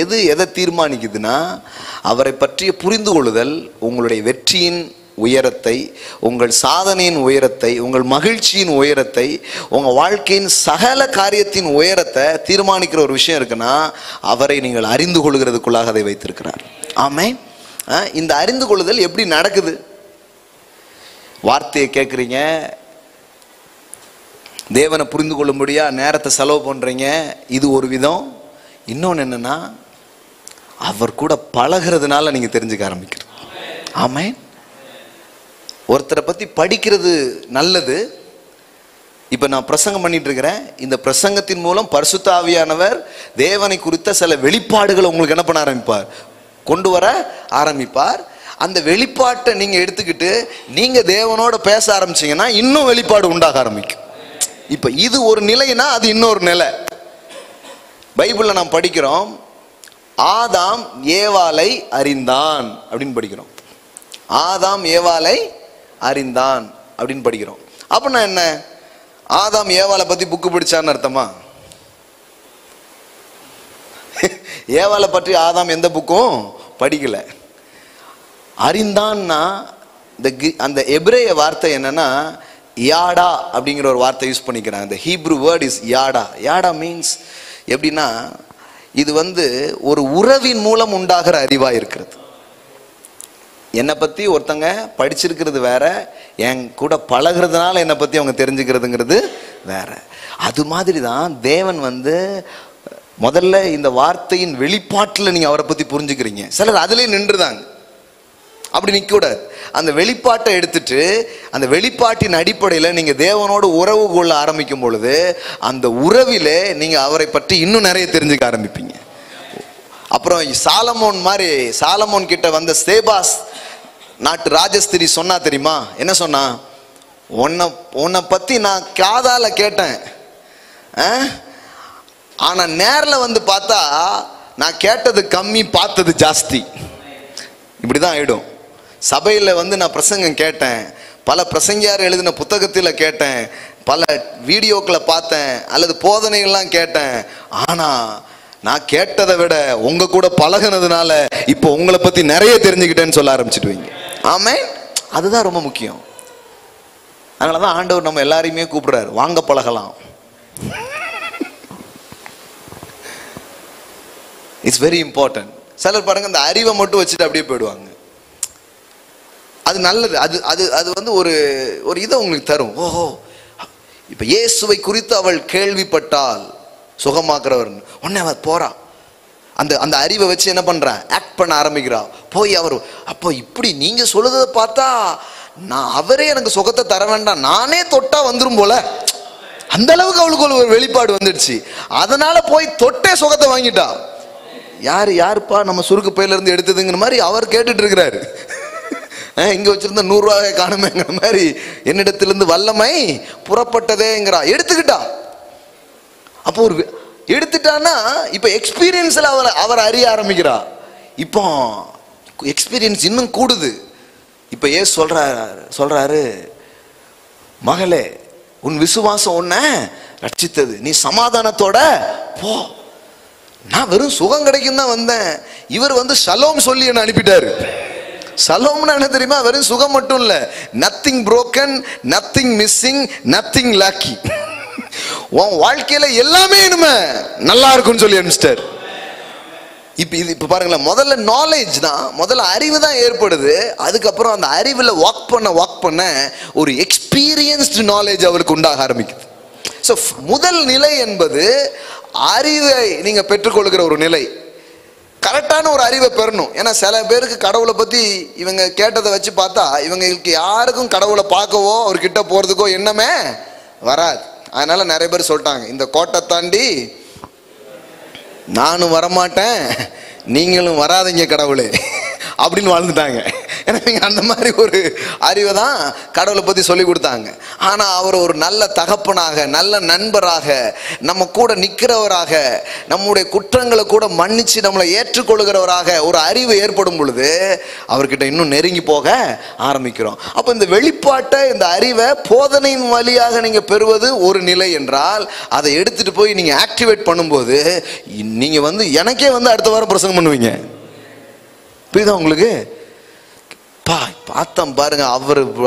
எதை தீர்மானிக்குதுன்னா, அவரை பற்றிய புரிந்து கொள்ளுதல் உங்களுடைய வெற்றியின் உயரத்தை, உங்கள் சாதனையின் உயரத்தை, உங்கள் மகிழ்ச்சியின் உயரத்தை, உங்க வாழ்க்கையின் சகல காரியத்தின் உயரத்தை தீர்மானிக்கிற ஒரு விஷயம் இருக்குன்னா அவரை நீங்கள் அறிந்து கொள்கிறதுக்குள்ளாக அதை வைத்திருக்கிறார். ஆமென். இந்த அறிந்து கொள்ளுதல் எப்படி நடக்குது? வார்த்தையை கேட்குறீங்க, தேவனை புரிந்து கொள்ளும்படியா நேரத்தை செலவு பண்றீங்க, இது ஒரு விதம். இன்னொன்று என்னன்னா, அவர் கூட பழகிறதுனால நீங்க தெரிஞ்சுக்க ஆரம்பிக்கிறது. ஆமென். ஒருத்தரை பத்தி படிக்கிறது நல்லது. இப்ப நான் பிரசங்கம் பண்ணிட்டு இருக்கிறேன். இந்த பிரசங்கத்தின் மூலம் பரிசுத்த ஆவியானவர் தேவனை குறித்த சில வெளிப்பாடுகளை உங்களுக்கு என்ன பண்ண ஆரம்பிப்பார், கொண்டு வர ஆரம்பிப்பார். அந்த வெளிப்பாட்டை நீங்க எடுத்துக்கிட்டு நீங்க தேவனோட பேச ஆரம்பிச்சீங்கன்னா இன்னும் வெளிப்பாடு உண்டாக ஆரம்பிக்கும். இப்ப இது ஒரு நிலைனா அது இன்னொரு நிலை. பைபிள்ல நாம் படிக்கிறோம், ஆதாம் ஏவாளை அறிந்தான் அப்படின்னு படிக்கிறோம். ஆதாம் ஏவாளை அறிந்தான் அப்படின்னு படிக்கிறோம். அப்படின்னா என்ன? ஆதாம் ஏவாளை பத்தி புக்கு படிச்சான்னு அர்த்தமா? ஏவாளை பற்றி ஆதாம் எந்த புக்கும் படிக்கல. அறிந்தான்னா அந்த எபிரேய வார்த்தை என்னன்னா யாடா அப்படிங்கிற ஒரு வார்த்தை யூஸ் பண்ணிக்கிறாங்க. இந்த ஹீப்ரு வேர்ட் இஸ் யாடா. யாடா மீன்ஸ் எப்படின்னா, இது ஒரு உறவின் மூலம் உண்டாகிற அறிவா இருக்கிறது. என்னை பத்தி ஒருத்தங்க படிச்சிருக்கிறது வேற, என் கூட பழகிறதுனால என்னை பத்தி அவங்க தெரிஞ்சுக்கிறதுங்கிறது வேற. அது மாதிரி தான் தேவன் முதல்ல இந்த வார்த்தையின் வெளிப்பாட்டில் நீங்க அவரை பத்தி புரிஞ்சுக்கிறீங்க. சிலர் அதுலேயே நின்றுதாங்க. அப்படி நிற்க கூடாது. அந்த வெளிப்பாட்டை எடுத்துட்டு அந்த வெளிப்பாட்டின் அடிப்படையில் நீங்க தேவனோடு உறவு கொள்ள ஆரம்பிக்கும் பொழுது அந்த உறவிலே நீங்க அவரை பற்றி இன்னும் நிறைய தெரிஞ்சுக்க ஆரம்பிப்பீங்க. அப்புறம் சாலமோன் மாதிரி, சாலமோன் கிட்ட வந்த சேபாஸ் நாட்டு ராஜஸ்திரி சொன்னா தெரியுமா? என்ன சொன்னா? உன்னை பத்தி நான் காதால கேட்டேன், ஆனா நேரில் பார்த்தா நான் கேட்டது கம்மி, பார்த்தது ஜாஸ்தி. இப்படிதான் ஆயிடும். சபையில் நான் பிரசங்கம் கேட்டேன், பல பிரசங்கியார் எழுதின புத்தகத்தில் கேட்டேன், பல வீடியோக்களை பார்த்தேன், அல்லது போதனைகள்லாம் கேட்டேன். ஆனா நான் கேட்டதை விட உங்க கூட பழகினதுனால இப்போ உங்களை பத்தி நிறைய தெரிஞ்சுக்கிட்டேன்னு சொல்ல ஆரம்பிச்சிடுவீங்க. ஆமென். அதுதான் ரொம்ப முக்கியம். அதனாலதான் ஆண்டவர் நம்ம எல்லாரையுமே கூப்பிடுறாரு, வாங்க பழகலாம். It's very important. சிலர் பாருங்க இந்த அறிவை மட்டும் வச்சுட்டு அப்படியே போயிடுவாங்க. அது நல்லது. அது அது அது வந்து ஒரு ஒரு இதை உங்களுக்கு தரும். ஓஹோ, இப்ப இயேசுவை குறித்து அவள் கேள்விப்பட்டால் சுகமாக்குறவர் உடனே அவ போறா. அந்த அந்த அறிவை வச்சு என்ன பண்றான், ஆக்ட் பண்ண ஆரம்பிக்கிறா. போய் அவர் அப்போ இப்படி நீங்க சொல்லுறத பார்த்தா நான் அவரே எனக்கு சுகத்தை தர வேண்டாம், நானே தொட்டா வந்துரும் போல, அந்த அளவுக்கு அவளுக்கு ஒரு வெளிப்பாடு வந்துடுச்சு. அதனால போய் தொட்டே சுகத்தை வாங்கிட்டா. யாருப்பா நம்ம சுருக்கு பையில இருந்து எடுத்ததுங்கிற மாதிரி அவர் கேட்டுட்டு இருக்கிறாரு. இங்க வச்சிருந்த 100 ரூபாய் காணுமேங்கிற மாதிரி என்னிடத்திலிருந்து வல்லமை புறப்பட்டதேங்கிறா. எடுத்துக்கிட்டா. அப்போ ஒரு எடுத்துட்டான்னா இப்ப எக்ஸ்பீரியன்ஸ்ல அவர் அறிய ஆரம்பிக்கிறா. இப்போ எக்ஸ்பீரியன்ஸ் இன்னும் கூடுது. இப்ப ஏசு சொல்றாரு, மகளே உன் விசுவாசம் உன்னை ரட்சித்தது, நீ சமாதானத்தோட போ. நான் வெறும் சுகம் கிடைக்கும் தான் வந்தேன். இவர் வந்து ஷலோம் சொல்லி என்ன அனுப்பிட்டாரு. ஷலோம்னா என்ன தெரியுமா? வெறும் சுகம் மட்டும் இல்ல, nothing broken, nothing missing, nothing lacking. உன் வாழ்க்கையில எல்லாமே இனிமே நல்லா இருக்கும்னு சொல்லி அனுப்பிச்சிட்டார். இப்ப பாருங்களேன், முதல்ல நாலேஜ் தான், முதல்ல அறிவு தான் ஏற்படுது. அதுக்கப்புறம் அந்த அறிவுல வாக் பண்ண ஒரு எக்ஸ்பீரியன்ஸ்டு நாலேஜ் அவருக்கு உண்டாக ஆரம்பிக்குது. ஸோ முதல் நிலை என்பது அறிவை நீங்க பெற்றுக்கொள்கிற ஒரு நிலை. கரெக்டான ஒரு அறிவை பெறணும். ஏன்னா சில பேருக்கு கடவுளை பத்தி இவங்க கேட்டதை வச்சு பார்த்தா இவங்களுக்கு யாருக்கும் கடவுளை பார்க்கவோ அவர்கிட்ட போறதுக்கோ எண்ணமே வராது. அதனால நிறைய பேர் சொல்லிட்டாங்க, இந்த கோட்டை தாண்டி நானும் வரமாட்டேன், நீங்களும் வராதீங்க கடவுளே அப்படின்னு வாழ்ந்துட்டாங்க. எனக்கு அந்த மாதிரி ஒரு அறிவை தான் கடவுளை பற்றி சொல்லி கொடுத்தாங்க. ஆனால் அவர் ஒரு நல்ல தகப்பனாக, நல்ல நண்பராக, நம்ம கூட நிற்கிறவராக, நம்முடைய குற்றங்களை கூட மன்னிச்சு நம்மளை ஏற்றுக்கொள்கிறவராக ஒரு அறிவு ஏற்படும் பொழுது அவர்கிட்ட இன்னும் நெருங்கி போக ஆரம்பிக்கிறோம். அப்போ இந்த வெளிப்பாட்டை, இந்த அறிவை போதனையின் வழியாக நீங்கள் பெறுவது ஒரு நிலை என்றால், அதை எடுத்துட்டு போய் நீங்கள் ஆக்டிவேட் பண்ணும்போது நீங்கள் வந்து எனக்கே வந்து அடுத்த வாரம் பிரசங்கம் பண்ணுவீங்க. புரியுதா உங்களுக்கு? பார்த்தோம் பாருங்க,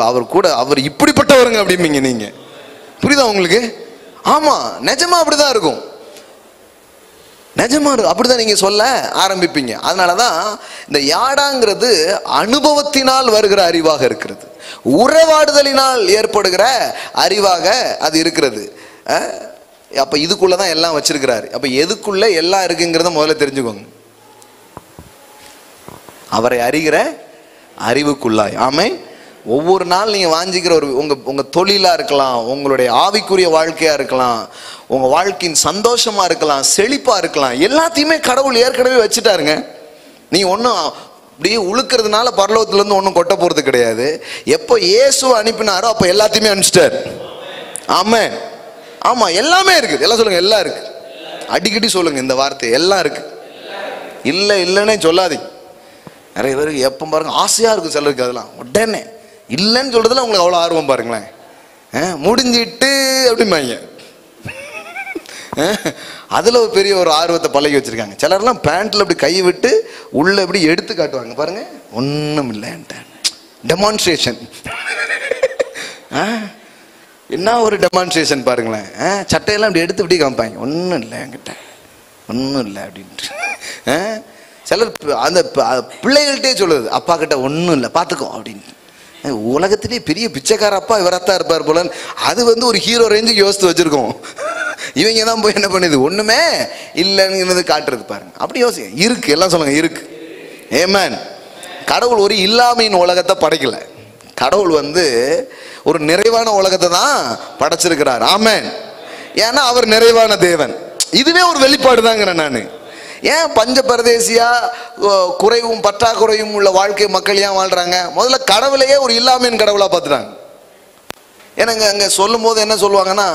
அவர் கூட அவர் இப்படிப்பட்டவருங்க அப்படிம்பீங்க நீங்க. புரியுதா உங்களுக்கு? ஆமா, நிஜமா அப்படிதான் இருக்கும். நிஜமா அப்படிதான் நீங்க சொல்ல ஆரம்பிப்பீங்க. அதனாலதான் இந்த யாடாங்கிறது அனுபவத்தினால் வருகிற அறிவாக இருக்கிறது, உறவாடுதலினால் ஏற்படுகிற அறிவாக அது இருக்கிறது. அப்ப இதுக்குள்ளதான் எல்லாம் வச்சிருக்கிறாரு. அப்ப எதுக்குள்ள எல்லாம் இருக்குங்கிறத முதல்ல தெரிஞ்சுக்கோங்க. அவரை அறிகிற அறிவுக்குள்ளாய். ஆமென். ஒவ்வொரு நாள் நீங்க வாஞ்சிக்கிற ஒரு உங்க தொழிலா இருக்கலாம், உங்களுடைய ஆவிக்குரிய வாழ்க்கையா இருக்கலாம், உங்க வாழ்க்கையின் சந்தோஷமா இருக்கலாம், செழிப்பா இருக்கலாம், எல்லாத்தையுமே கடவுள் ஏற்கனவே வச்சுட்டாருங்க. நீங்க ஒன்றும் அப்படியே உழுக்கிறதுனால பரலோகத்துல இருந்து ஒன்றும் கொட்ட போறது கிடையாது. எப்போ இயேசுவை அனுப்பினாரோ அப்போ எல்லாத்தையுமே அனுப்பிச்சிட்டாரு. ஆமென். ஆமா, எல்லாமே இருக்குது. எல்லாம் சொல்லுங்க, எல்லாம் இருக்கு. அடிக்கடி சொல்லுங்க இந்த வார்த்தை, எல்லாம் இருக்கு. இல்லைன்னே சொல்லாதீங்க. நிறைய பேருக்கு எப்போ பாருங்க ஆசையா இருக்கும் சிலருக்கு, அதெல்லாம் உடனே இல்லைன்னு சொல்றதுல உங்களுக்கு அவ்வளோ ஆர்வம் பாருங்களேன். முடிஞ்சிட்டு அப்படிம்பாங்க. அதுல ஒரு பெரிய ஒரு ஆர்வத்தை பழகி வச்சிருக்காங்க. சிலர்லாம் பேண்ட்ல அப்படி கை விட்டு உள்ள இப்படி எடுத்து காட்டுவாங்க பாருங்க, ஒன்றும் இல்லைன்ட்டு டெமான்ஸ்ட்ரேஷன். என்ன ஒரு டெமான்ஸ்ட்ரேஷன் பாருங்களேன். சட்டையெல்லாம் இப்படி எடுத்து இப்படி காமிப்பாங்க, ஒன்றும் இல்லை என்கிட்ட, ஒன்றும் இல்லை அப்படின்ட்டு. சிலர் அந்த பிள்ளைகள்கிட்டே சொல்லுது, அப்பா கிட்ட ஒன்றும் இல்லை பார்த்துக்கோ அப்படின்னு. உலகத்திலே பெரிய பிச்சைக்கார அப்பா இவரத்தான் இருப்பார் போல. அது வந்து ஒரு ஹீரோ ரேஞ்சுக்கு யோசித்து வச்சிருக்கோம். இவங்க தான் போய் என்ன பண்ணுது, ஒண்ணுமே இல்லைன்னு காட்டுறது பாருங்க. அப்படி யோசி இருக்கு. எல்லாம் சொல்லுங்க, இருக்கு. ஆமென். கடவுள் ஒரு இல்லாமையின் உலகத்தை படைக்கல. கடவுள் வந்து ஒரு நிறைவான உலகத்தை தான் படைச்சிருக்கிறார். ஆமென். ஏன்னா அவர் நிறைவான தேவன். இதுவே ஒரு வெளிப்பாடு தாங்கிறேன் நான். ஏன் பஞ்ச பரதேசியா குறைவும் பற்றாக்குறையும் உள்ள வாழ்க்கை மக்கள் ஏன் வாழ்றாங்க? முதல்ல கடவுளையே ஒரு இல்லாமையின் கடவுளா பார்த்துட்டாங்க. எனக்கு அங்க சொல்லும் போது என்ன சொல்லுவாங்கன்னா,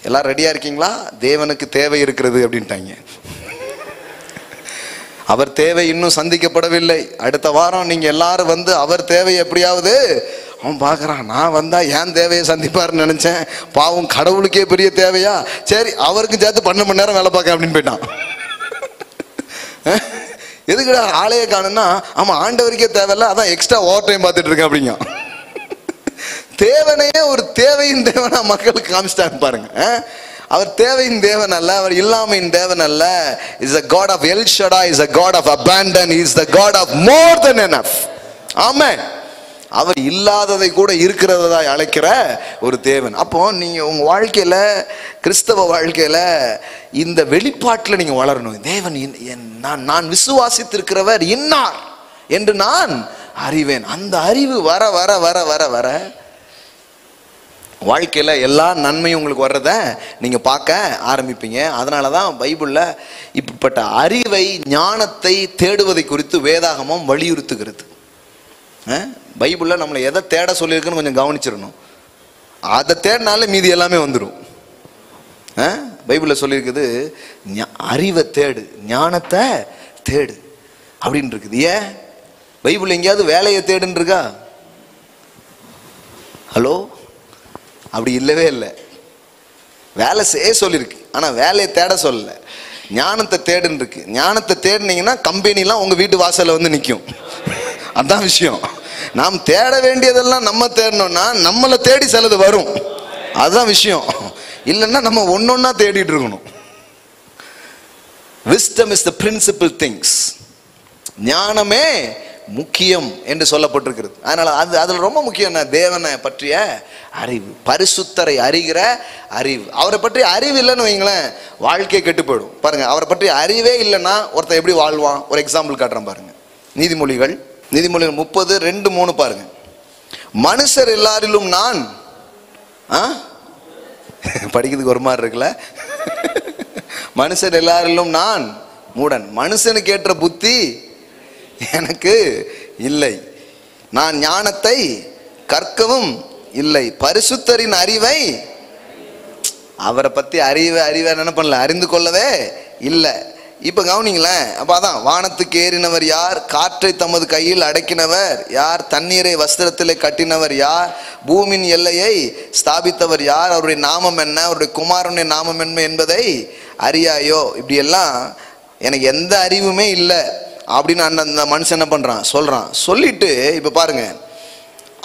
எல்லாம் ரெடியா இருக்கீங்களா, தேவனுக்கு தேவை இருக்கிறது அப்படின்ட்டாங்க. அவர் தேவை இன்னும் சந்திக்கப்படவில்லை. அடுத்த வாரம் நீங்க எல்லாரும் வந்து அவர் தேவை எப்படியாவது அவன் பார்க்குறான். நான் வந்தா என் தேவையை சந்திப்பாருன்னு நினைச்சேன். பாவம், கடவுளுக்கே பெரிய தேவையா, சரி அவருக்கும் சேர்த்து 12 மணி நேரம் வேலை பார்க்க அப்படின்னு போயிட்டான். எதுக்குடா ஆளையே காணுன்னா, ஆமா ஆண்டவருக்கே தேவையில்ல, அதான் எக்ஸ்ட்ரா ஓவர் டைம் பார்த்துட்டு இருக்கேன் அப்படிங்க. தேவனையே ஒரு தேவையின் தேவனா மக்களுக்கு காமிச்சிட்டாங்க பாருங்க. அவர் தேவையின் தேவன் அல்ல, அவர் இல்லாமையின் தேவன் அல்ல. Is a God of El Shaddai, is a God of abundance, he is the God of more than enough. ஆமென். அவர் இல்லாததை கூட இருக்கிறதா அழைக்கிற ஒரு தேவன். அப்போ நீங்க உங்க வாழ்க்கையில, கிறிஸ்தவ வாழ்க்கையில இந்த வெளிப்பாட்டில் நீங்க வளரணும். தேவன் நான் விசுவாசித்திருக்கிறவர் இன்னார் என்று நான் அறிவேன். அந்த அறிவு வர வர வர வர வர வாழ்க்கையில எல்லா நன்மையும் உங்களுக்கு வர்றத நீங்க பார்க்க ஆரம்பிப்பீங்க. அதனாலதான் பைபிள்ல இப்படிப்பட்ட அறிவை, ஞானத்தை தேடுவதை குறித்து வேதாகமம் வலியுறுத்துகிறது. பைபிள்ல நம்மளை எதை தேட சொல்லியிருக்குன்னு கொஞ்சம் கவனிச்சிடணும். அதை தேடினாலே மீதி எல்லாமே வந்துடும். பைபிள்ல சொல்லியிருக்குது, அறிவை தேடு, ஞானத்தை தேடு அப்படின்னு இருக்குது. ஏன் பைபிள் எங்கேயாவது வேலையை தேடுன்னு இருக்கா? ஹலோ, அப்படி இல்லவே இல்லை. வேலை செய்ய சொல்லியிருக்கு, ஆனால் வேலையை தேட சொல்லலை. ஞானத்தை தேடுன்னு இருக்கு. ஞானத்தை தேடினீங்கன்னா கம்பெனிலாம் உங்கள் வீட்டு வாசலில் வந்து நிற்கும். அதான் விஷயம். நாம் தேட வேண்டியதெல்லாம் நம்ம தேடணும்னா நம்மளை தேடி சிலது வரும். அதுதான் விஷயம். இல்லைன்னா நம்ம ஒன்னொன்னா தேடிட்டு இருக்கணும். Wisdom is the principal things. ஞானமே முக்கியம் என்று சொல்லப்பட்டிருக்கிறது. அதனால அதுல ரொம்ப முக்கியம் தேவனை பற்றிய அறிவு, பரிசுத்தரை அறிகிற அறிவு. அவரை பற்றி அறிவு இல்லைன்னு வைங்களேன், வாழ்க்கை கெட்டு போயிடும். பாருங்க, அவரை பற்றி அறிவே இல்லைன்னா ஒருத்தன் எப்படி வாழ்வான்? ஒரு எக்ஸாம்பிள் காட்டுறேன் பாருங்க. நீதிமொழிகள் 30:2-3 பாருங்க. மனுஷர் எல்லாரிலும் நான் படிக்கிறதுக்கு ஒரு மாதிரி இருக்குல்ல. மனுஷர் எல்லாரிலும் நான் மூடன், மனுஷனுக்கு ஏற்ற புத்தி எனக்கு இல்லை, நான் ஞானத்தை கற்கவும் இல்லை, பரிசுத்தரின் அறிவை, அவரை பத்தி அறிவை என்ன பண்ணல, அறிந்து கொள்ளவே இல்லை. இப்ப கவனிங்களேன். அப்ப அதான், வானத்துக்கு ஏறினவர் யார்? காற்றை தமது கையில் அடக்கினவர் யார்? தண்ணீரை வஸ்திரத்திலே கட்டினவர் யார்? பூமியின் எல்லையை ஸ்தாபித்தவர் யார்? அவருடைய நாமம் என்ன? அவருடைய குமாரனுடைய நாமம் என்ன என்பதை அறியாயோ? இப்படி எல்லாம் எனக்கு எந்த அறிவுமே இல்லை அப்படின்னு அந்த மனுஷன் என்ன பண்றான், சொல்றான். சொல்லிட்டு இப்ப பாருங்க,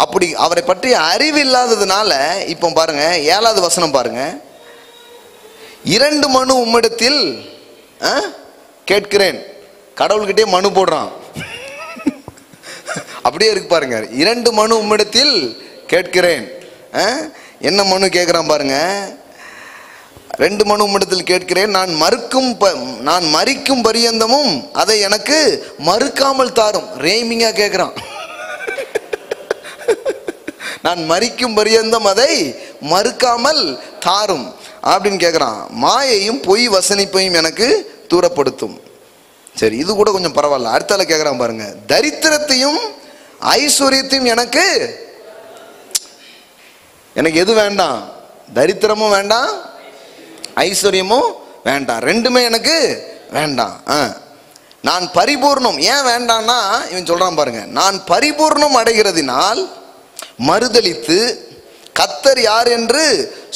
அப்படி அவரை பற்றி அறிவு இல்லாததுனால இப்போ பாருங்க 7வது வசனம் பாருங்க. 2 மனு உம்மிடத்தில் கேட்கிறேன். கடவுள்கிட்டே மனு போடுறான். அப்படியே இருக்கு பாருங்க. 2 மனு உம்மிடத்தில் கேட்கிறேன். என்ன மனு கேட்கிறான் பாருங்க. 2 மனு உம்மிடத்தில் கேட்கிறேன், நான் மரிக்கும் பரியந்தமும் அதை எனக்கு மறுக்காமல் தாரும். ரேமிங்கா கேட்கிறான். நான் மரிக்கும் பரியந்தம் அதை மறுக்காமல் தாரும் அப்படின்னு கேட்கிறான். மாயையும் பொய் வசனிப்பையும் எனக்கு தூரப்படுத்தும். சரி, இது கூட கொஞ்சம் பரவாயில்ல. அடுத்தால கேட்கிறான் பாருங்க, தரித்திரத்தையும் ஐஸ்வர்யத்தையும் எனக்கு எது வேண்டாம்? தரித்திரமும் வேண்டாம், ஐஸ்வர்யமும் வேண்டாம், ரெண்டுமே எனக்கு வேண்டாம். நான் பரிபூர்ணம். ஏன் வேண்டாம்னா இவன் சொல்றான் பாருங்க, நான் பரிபூர்ணம் அடைகிறதினால் மறுதலித்து கர்த்தர் யார் என்று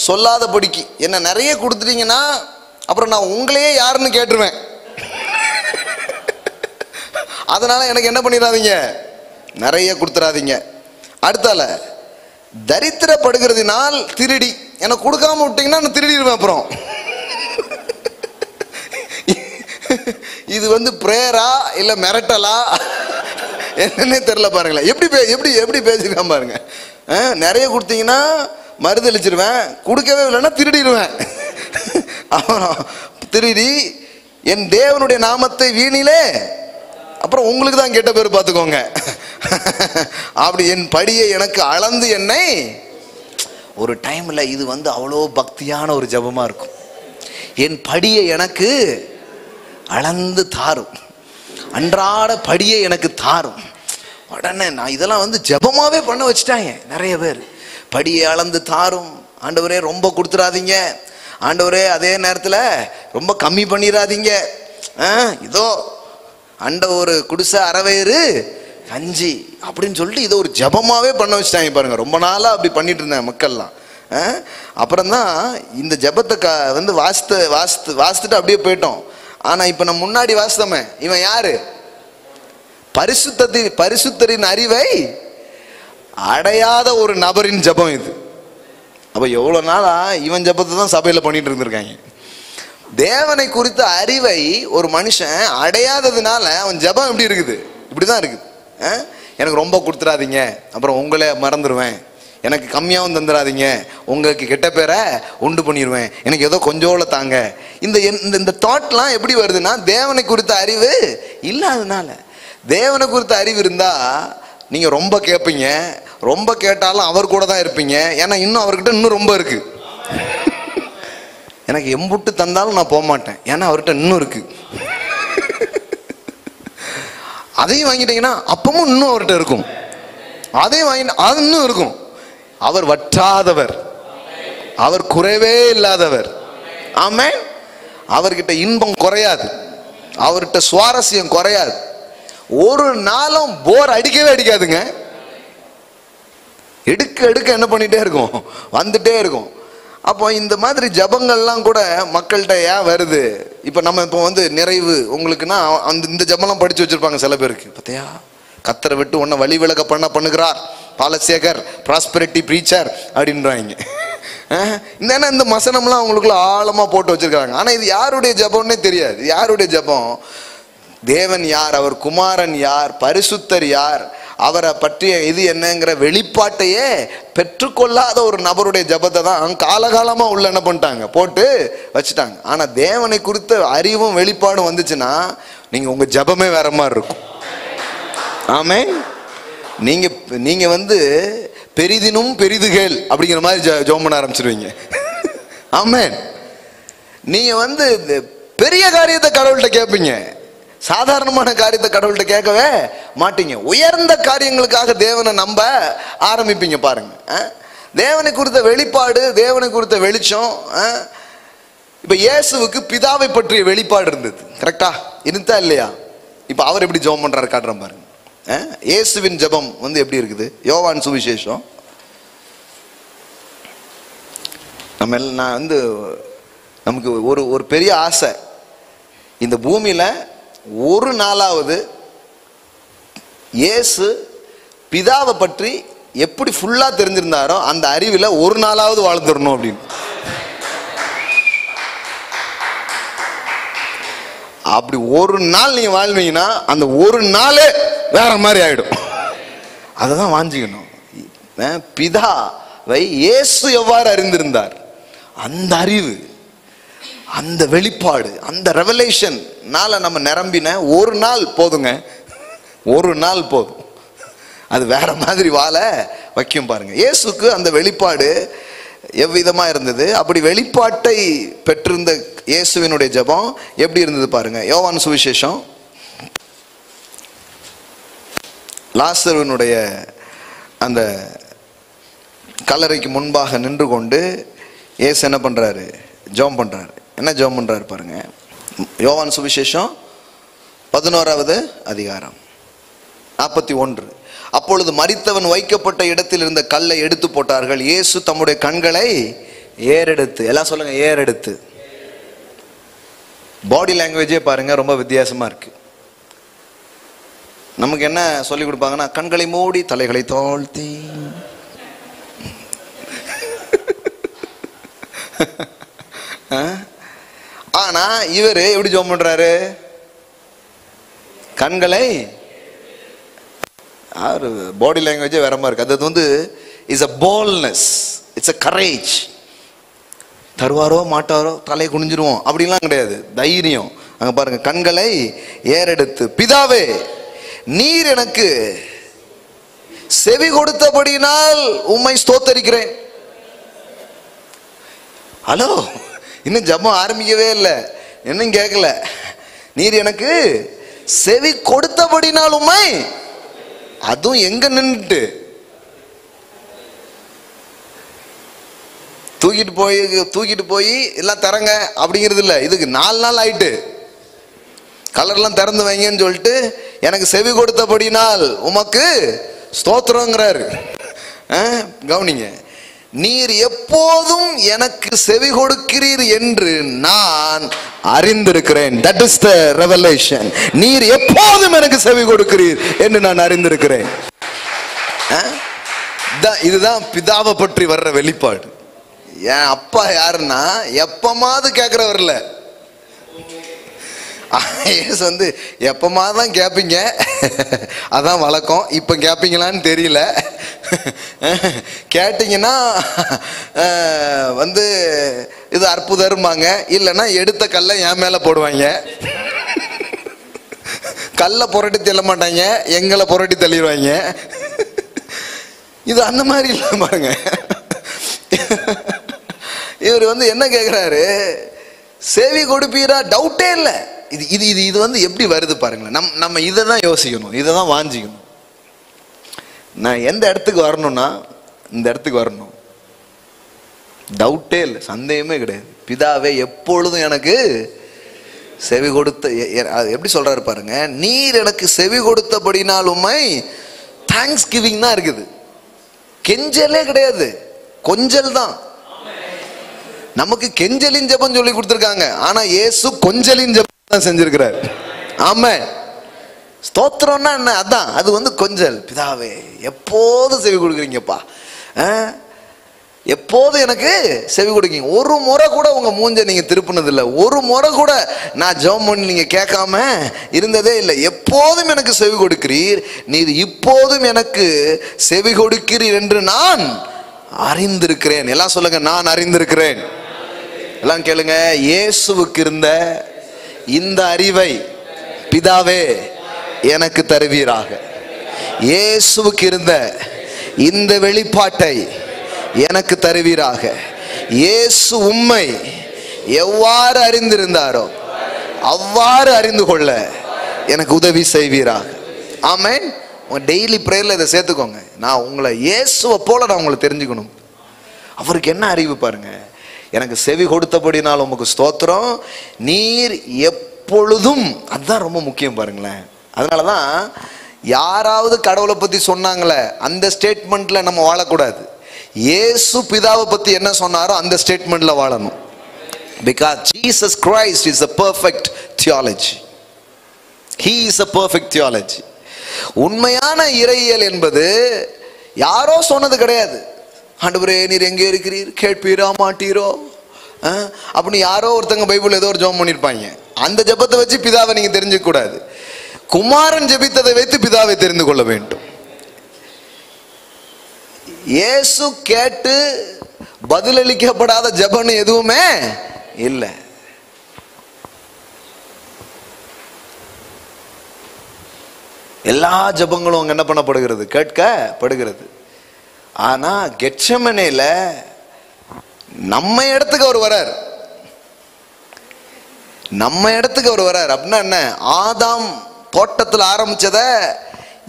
சொல்லாதபடிக்கு என்ன நிறைய கொடுத்துட்டீங்கன்னா அப்புறம் நான் உங்களையே யாருன்னு கேட்டுருவேன். அதனால எனக்கு என்ன பண்ணிடாதீங்க, நிறைய கொடுத்துடாதீங்க. அடுத்தால, தரித்திரப்படுகிறதுனால் திருடி, எனக்கு கொடுக்காம விட்டீங்கன்னா நான் திருடிடுவேன். அப்புறம் இது பிரேயரா இல்ல மிரட்டலா என்னன்னே தெரியல. பாருங்களேன் எப்படி பேசிருக்கான் பாருங்க. நிறைய கொடுத்தீங்கன்னா மறுதளிச்சிருவேன், கொடுக்கவே இல்லைன்னா திருடிடுவேன். அப்புறம் திருடி என் தேவனுடைய நாமத்தை வீணிலே, அப்புறம் உங்களுக்கு தான் கெட்ட பேர் பார்த்துக்கோங்க. அப்படி என் படியை எனக்கு அளந்து என்னை, ஒரு டைம்ல இது அவ்வளோ பக்தியான ஒரு ஜபமா இருக்கும். என் படியை எனக்கு அளந்து தாரும், அன்றாட படியை எனக்கு தாரும். உடனே நான் இதெல்லாம் ஜபமாவே பண்ண வச்சுட்டாங்க நிறைய பேர். படியை அளந்து தாரும் ஆண்டவரே, ரொம்ப கொடுத்துடாதீங்க ஆண்டவரே, அதே நேரத்தில் ரொம்ப கம்மி பண்ணிடாதீங்க. இதோ அண்ட ஒரு குடிசை அறவேறு கஞ்சி அப்படின்னு சொல்லிட்டு இதை ஒரு ஜபமாவே பண்ண வச்சுட்டாங்க பாருங்க. ரொம்ப நாளாக அப்படி பண்ணிட்டு இருந்தேன் மக்கள்லாம். அப்புறம்தான் இந்த ஜபத்தை வாசித்துட்டு அப்படியே போயிட்டோம். ஆனா இப்ப நம்ம முன்னாடி வாசித்தோமே, இவன் யாரு? பரிசுத்தரின் அறிவை அடையாத ஒரு நபரின் ஜபம் இது. அப்ப எவ்வளவு நாளா இவன் ஜபத்தை தான் சபையில பண்ணிட்டு இருந்திருக்காங்க. தேவனை குறித்த அறிவை ஒரு மனுஷன் அடையாததுனால அவன் ஜபம் எப்படி இருக்குது? இப்படிதான் இருக்குது. எனக்கு ரொம்ப கொடுத்துடாதீங்க, அப்புறம் உங்களே மறந்துடுவேன். எனக்கு கம்மியாகவும் தந்துடாதீங்க, உங்களுக்கு கெட்ட பேரை உண்டு பண்ணிடுவேன். எனக்கு ஏதோ கொஞ்சோல தாங்க. இந்த இந்த தாட்லாம் எப்படி வருதுன்னா தேவனை குறித்த அறிவு இல்லாதனால. தேவனை குறித்த அறிவு இருந்தா நீங்க ரொம்ப கேட்பீங்க, ரொம்ப கேட்டாலும் அவர் கூட தான் இருப்பீங்க. ஏன்னா இன்னும் அவர்கிட்ட இன்னும் ரொம்ப இருக்கு. எனக்கு எம்புட்டு தந்தாலும் நான் போக மாட்டேன், ஏன்னா அவர்கிட்ட இன்னும் இருக்கு. அதையும் வாங்கிட்டீங்கன்னா அப்பவும் இன்னும் அவர்கிட்ட இருக்கும். அதையும் வாங்கிட்டு அது இன்னும் இருக்கும். அவர் வற்றாதவர், அவர் குறைவே இல்லாதவர். ஆமென். அவர்கிட்ட இன்பம் குறையாது, அவர்கிட்ட சுவாரஸ்யம் குறையாது. ஒரு நாளும் போர் அடிக்கவே அடிக்காதுங்க. எடுக்க எடுக்க என்ன பண்ணிட்டே இருக்கும், வந்துட்டே இருக்கும். அப்போ இந்த மாதிரி ஜபங்கள்லாம் கூட மக்கள்கிட்ட ஏன் வருது? இப்போ நம்ம இப்போ நிறைவு உங்களுக்குன்னா இந்த ஜபம்லாம் படிச்சு வச்சிருப்பாங்க சில பேருக்கு. பார்த்தியா, கத்தரை விட்டு உன்னை வழி விலக பண்ணுகிறார் பாலசேகர், ப்ராஸ்பெரிட்டி ப்ரீச்சர் அப்படின்றாங்க. இந்த மசனம்லாம் அவங்களுக்குள்ள ஆழமா போட்டு வச்சிருக்காங்க. ஆனா இது யாருடைய ஜபம்னே தெரியாது. யாருடைய ஜபம்? தேவன் யார், அவர் குமாரன் யார், பரிசுத்தர் யார், அவரை பற்றிய இது என்னங்கிற வெளிப்பாட்டையே பெற்றுக்கொள்ளாத ஒரு நபருடைய ஜபத்தை தான் காலகாலமா உள்ள என்ன பண்ணிட்டாங்க, போட்டு வச்சுட்டாங்க. ஆனா தேவனை குறித்த அறிவும் வெளிப்பாடும் வந்துச்சுன்னா நீங்க உங்க ஜபமே வேற மாதிரி இருக்கும். ஆமென். நீங்க பெரிதினும் பெரிதுகள் அப்படிங்கிற மாதிரி ஜெபம் பண்ண ஆரம்பிச்சிருவீங்க. ஆமென். நீங்க பெரிய காரியத்தை கடவுள்கிட்ட கேட்பீங்க, சாதாரணமான காரியத்தை கடவுள்கிட்ட கேட்கவே மாட்டீங்க. உயர்ந்த காரியங்களுக்காக தேவனை நம்ப ஆரம்பிப்பீங்க. பாருங்க, தேவனை குறித்த வெளிப்பாடு, தேவனை குறித்த வெளிச்சம். இப்ப இயேசுவுக்கு பிதாவை பற்றிய வெளிப்பாடு இருந்தது, கரெக்டா? இருந்தா இல்லையா? இப்ப அவர் எப்படி ஜெபம் பண்றாரு காட்டுறேன் பாருங்க. இயேசுவின் ஜெபம் எப்படி இருக்குது? யோவான் சுவிசேஷம். நான் நமக்கு ஒரு பெரிய ஆசை, இந்த பூமியில ஒரு நாளாவது இயேசு பிதாவை பற்றி எப்படி ஃபுல்லா தெரிஞ்சிருந்தாரோ அந்த அறிவில் ஒரு நாளாவது வாழ்ந்துடணும் அப்படின்னு. அப்படி ஒரு நாள் நீங்க வாழ்வீங்கன்னா அந்த ஒரு நாளே வேற மாதிரி ஆயிடும். அததான் வாஞ்சிக்கணும். பிதாவை இயேசு எவ்வாறு அறிந்திருந்தார், அந்த அறிவு, அந்த வெளிப்பாடு, அந்த ரெவலேஷன்னால நம்ம நிரம்பின ஒரு நாள் போதுங்க. ஒரு நாள் போதும், அது வேற மாதிரி வாழ வைக்கும். பாருங்க, இயேசுக்கு அந்த வெளிப்பாடு எவ்விதமா இருந்தது. அப்படி வெளிப்பாட்டை பெற்றிருந்த இயேசுவினுடைய ஜெபம் எப்படி இருந்தது பாருங்க. யோவான் சுவிசேஷம். லாசருவினுடைய அந்த கல்லறைக்கு முன்பாக நின்று கொண்டு இயேசு என்ன பண்றாரு? ஜெபம் பண்றாரு. என்ன ஜெபம் பண்றாரு பாருங்க. யோவான் சுவிசேஷம் 11வது அதிகாரம் 41. அப்பொழுது மரித்தவன் வைக்கப்பட்ட இடத்தில் இருந்த கல்லை எடுத்து போட்டார்கள். இயேசு தம்முடைய கண்களை ஏறெடுத்து, எல்லாம் சொல்லுங்க, ஏறெடுத்து. பாடி லாங்குவேஜே பாருங்க ரொம்ப வித்தியாசமா இருக்கு. நமக்கு என்ன சொல்லி கொடுப்பாங்கன்னா, கண்களை மூடி தலைகளை தாழ்த்தி. ஆனா இவரு எப்படி ஜெபம் பண்றாரு? கண்களை, பாடி லாங்குவேஜே வேற மாதிரி இருக்கு. அது is a boldness, it's a courage. தருவாரோ மாட்டாரோ தலை குனிஞ்சிருவோம் அப்படின்லாம் கிடையாது, தைரியம். அங்க பாருங்க, கண்களை ஏறெடுத்து, பிதாவே நீர் எனக்கு செவி கொடுத்தபடியினால் உம்மை ஸ்தோத்தரிக்கிறேன். ஹலோ, இன்னும் ஜெபம் ஆரம்பிக்கவே இல்லை, இன்னும் கேட்கல. நீர் எனக்கு செவி கொடுத்தபடினால் உம்மை, அதுவும் எங்க நின்றுட்டு தூக்கிட்டு போய் எல்லாம் தரங்க அப்படிங்கிறது இல்லை. இதுக்கு 4 நாள் ஆயிட்டு கலர்லாம் திறந்து வைங்கன்னு சொல்லிட்டு எனக்கு செவி கொடுத்தபடினால் உமக்கு ஸ்தோத்திரங்கிறாரு. கவனிங்க, நீர் எப்போதும் எனக்கு செவி கொடுக்கிறீர் என்று நான் அறிந்திருக்கிறேன். That is the revelation. நீர் எப்போதும் எனக்கு செவி கொடுக்கிறீர் என்று நான் அறிந்திருக்கிறேன். இதுதான் பிதாவை பற்றி வர்ற வெளிப்பாடு. என் அப்பா யாருன்னா எப்பமாவது கேட்கிறவர் இல்ல. இயேசு வந்து எப்பமாவது தான் கேட்பீங்க, அதான் வழக்கம். இப்ப கேட்பீங்களான்னு தெரியல. கேட்டீங்கன்னா வந்து இது அற்புதம்பாங்க, இல்லைன்னா எடுத்த கல்லை என் மேல போடுவாங்க. கல்லை புரட்டி தள்ள மாட்டாங்க, எங்களை புரட்டி தள்ளிடுவாங்க. இது அந்த மாதிரி இல்லை பாருங்க. இவர் வந்து என்ன கேட்கிறாரு, செவி கொடுப்பீரா? டவுட்டே இல்லை. இது இது இது இது வந்து எப்படி வருது பாருங்களேன். நம்ம இதை தான் யோசிக்கணும், இதை தான் வாஞ்சிக்கணும். நான் எந்த இடத்துக்கு வரணும்னா இந்த இடத்துக்கு வரணும். டவுட்டே இல்லை, சந்தேகமே கிடையாது. பிதாவே எப்பொழுதும் எனக்கு செவி கொடுத்த, எப்படி சொல்றாரு பாருங்க, நீர் எனக்கு செவி கொடுத்தபடினால் உம்மை தேங்க்ஸ் கிவிங் தான் இருக்குது. கெஞ்சலே கிடையாது, கொஞ்சல் தான். நமக்கு கெஞ்சலின் ஜெபம் சொல்லி கொடுத்துருக்காங்க, ஆனா இயேசு கொஞ்சலின் ஜெபம் தான் செஞ்சிருக்கிறார். ஆமென். ஸ்தோத்திரம்னா என்ன? அதான் அது வந்து கொஞ்சல். பிதாவே எப்போதும் செவி கொடுக்குறீங்கப்பா, எப்போதும் எனக்கு செவி கொடுக்கீங்க. ஒரு முறை கூட உங்க மூஞ்ச நீங்க திருப்பினது இல்லை, ஒரு முறை கூட நான் ஜெபம் பண்ணி நீங்க கேட்காம இருந்ததே இல்லை. எப்போதும் எனக்கு செவி கொடுக்கிறீர், நீர் இப்போதும் எனக்கு செவி கொடுக்கிறீர் என்று நான் அறிந்திருக்கிறேன். எல்லாம் சொல்லுங்க, நான் அறிந்திருக்கிறேன். எல்லாம் கேளுங்க. இயேசுவுக்கு இருந்த இந்த அறிவை பிதாவே எனக்கு தருவீராக. இயேசுவுக்கு இருந்த இந்த வெளிப்பாட்டை எனக்கு தருவீராக. இயேசு உம்மை எவ்வாறு அறிந்திருந்தாரோ அவ்வாறு அறிந்து கொள்ள எனக்கு உதவி செய்வீராக. ஆமென். உங்க டெய்லி பிரேயர்ல இதை சேர்த்துக்கோங்க. நான் உங்களை இயேசுவை போல நான் உங்களை தெரிஞ்சுக்கணும். அவருக்கு என்ன அறிவு பாருங்க. எனக்கு செவி கொடுத்தபடினால் உமக்கு ஸ்தோத்திரம், நீர் எப்பொழுதும், அதுதான் ரொம்ப முக்கியம் பாருங்களேன். அதனாலதான் யாராவது கடவுளை பத்தி சொன்னாங்களே அந்த ஸ்டேட்மெண்ட்ல நம்ம வாழக்கூடாது. இயேசு பிதாவை பத்தி என்ன சொன்னாரோ அந்த ஸ்டேட்மெண்ட்ல வாழணும். Because Jesus Christ is a perfect theology. He is a perfect theology. உண்மையான இறையியல் என்பது யாரோ சொன்னது கிடையாது. ஆண்டவரே நீர் எங்கே இருக்கிறீர், கேட்பீரா மாட்டீரோ அப்படின்னு யாரோ ஒருத்தங்க பைபிள் ஏதோ ஒரு ஜெபம் பண்ணிருப்பாங்க. அந்த ஜெபத்தை வச்சு பிதாவை நீங்க தெரிஞ்சுக்க கூடாது. குமாரன் ஜெபித்ததை வைத்து பிதாவை தெரிந்து கொள்ள வேண்டும். இயேசு கேட்டு பதிலளிக்கப்படாத ஜெபம் எதுவுமே இல்லை. எல்லா ஜெபங்களும் அங்க என்ன பண்ணப்படுகிறது, கேட்கப்படுகிறது. ஆனா கெத்செமனேல நம்ம இடத்துக்கு அவர் வரார். நம்ம இடத்துக்கு அவர் வரார் அப்படின்னா என்ன? ஆதாம் தோட்டத்தில் ஆரம்பிச்சத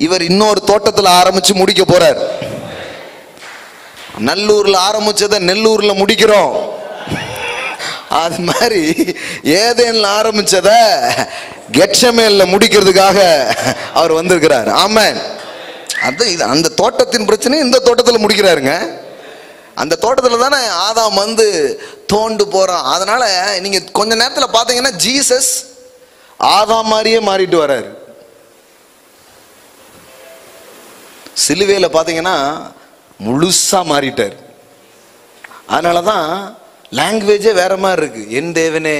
இவர் இன்னொரு தோட்டத்தில் ஆரம்பிச்சு முடிக்க போறார். நல்லூர்ல ஆரம்பிச்சத நெல்லூர்ல முடிக்கிறோம். அது மாதிரி ஏதேன்ல ஆரம்பிச்சத கெத்செமனேல முடிக்கிறதுக்காக அவர் வந்திருக்கிறார். ஆமென். அது அந்த தோட்டத்தின் பிரச்சனை இந்த தோட்டத்தில் முடிக்கிறாருங்க. அந்த தோட்டத்தில் தானே ஆதாம் வந்து தோண்டு போறான். அதனால நீங்க கொஞ்ச நேரத்தில் பார்த்தீங்கன்னா ஜீசஸ் ஆதாம் மாதிரியே மாறிட்டு வர்றாரு. சிலுவையில பார்த்தீங்கன்னா முழுசா மாறிட்டார். அதனாலதான் லாங்குவேஜே வேற மாதிரி இருக்கு. என் தேவனே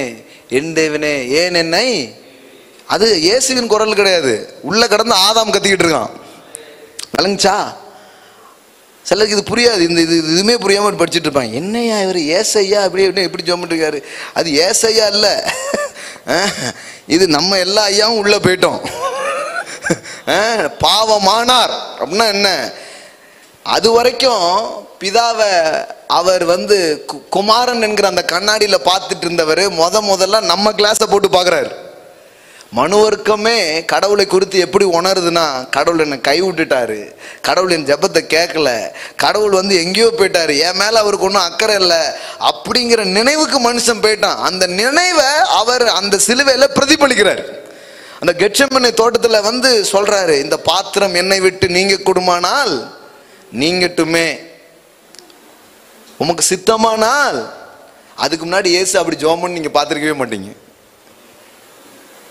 என் தேவனே ஏன் என்னை, அது இயேசுவின் குரல் கிடையாது. உள்ள கடந்து ஆதாம் கத்திக்கிட்டு இருக்கான். விளங்குச்சா? சிலருக்கு இது புரியாது. இந்த இதுவுமே புரியாம படிச்சுட்டு இருப்பாங்க. என்னையா இவர் ஏசையா அப்படியே எப்படி ஜெபம் இருக்காரு? அது ஏசையா இல்ல, இது நம்ம எல்லா ஐயாவும் உள்ள போயிட்டோம். பாவமானார் அப்படின்னா என்ன? அது வரைக்கும் பிதாவை அவர் வந்து குமாரன் என்கிற அந்த கண்ணாடியில பார்த்துட்டு இருந்தவர் முதல்ல நம்ம கிளாஸை போட்டு பார்க்குறாரு. மனுவர்க்கமே கடவுளை குறித்து எப்படி உணருதுன்னா, கடவுள் என்னை கை விட்டுட்டாரு, கடவுள் என் ஜெபத்தை கேட்கல, கடவுள் வந்து எங்கேயோ போயிட்டாரு, என் மேல அவருக்கு ஒன்றும் அக்கறை இல்லை அப்படிங்கிற நினைவுக்கு மனுஷன் போயிட்டான். அந்த நினைவை அவர் அந்த சிலுவையில பிரதிபலிக்கிறார். அந்த கெத்செமனே தோட்டத்துல வந்து சொல்றாரு, இந்த பாத்திரம் என்னை விட்டு நீங்க கூடுமானால் நீங்கட்டுமே, உமக்கு சித்தமானால். அதுக்கு முன்னாடி இயேசு அப்படி ஜெபம் பண்ணி நீங்க பார்த்திருக்கவே மாட்டீங்க.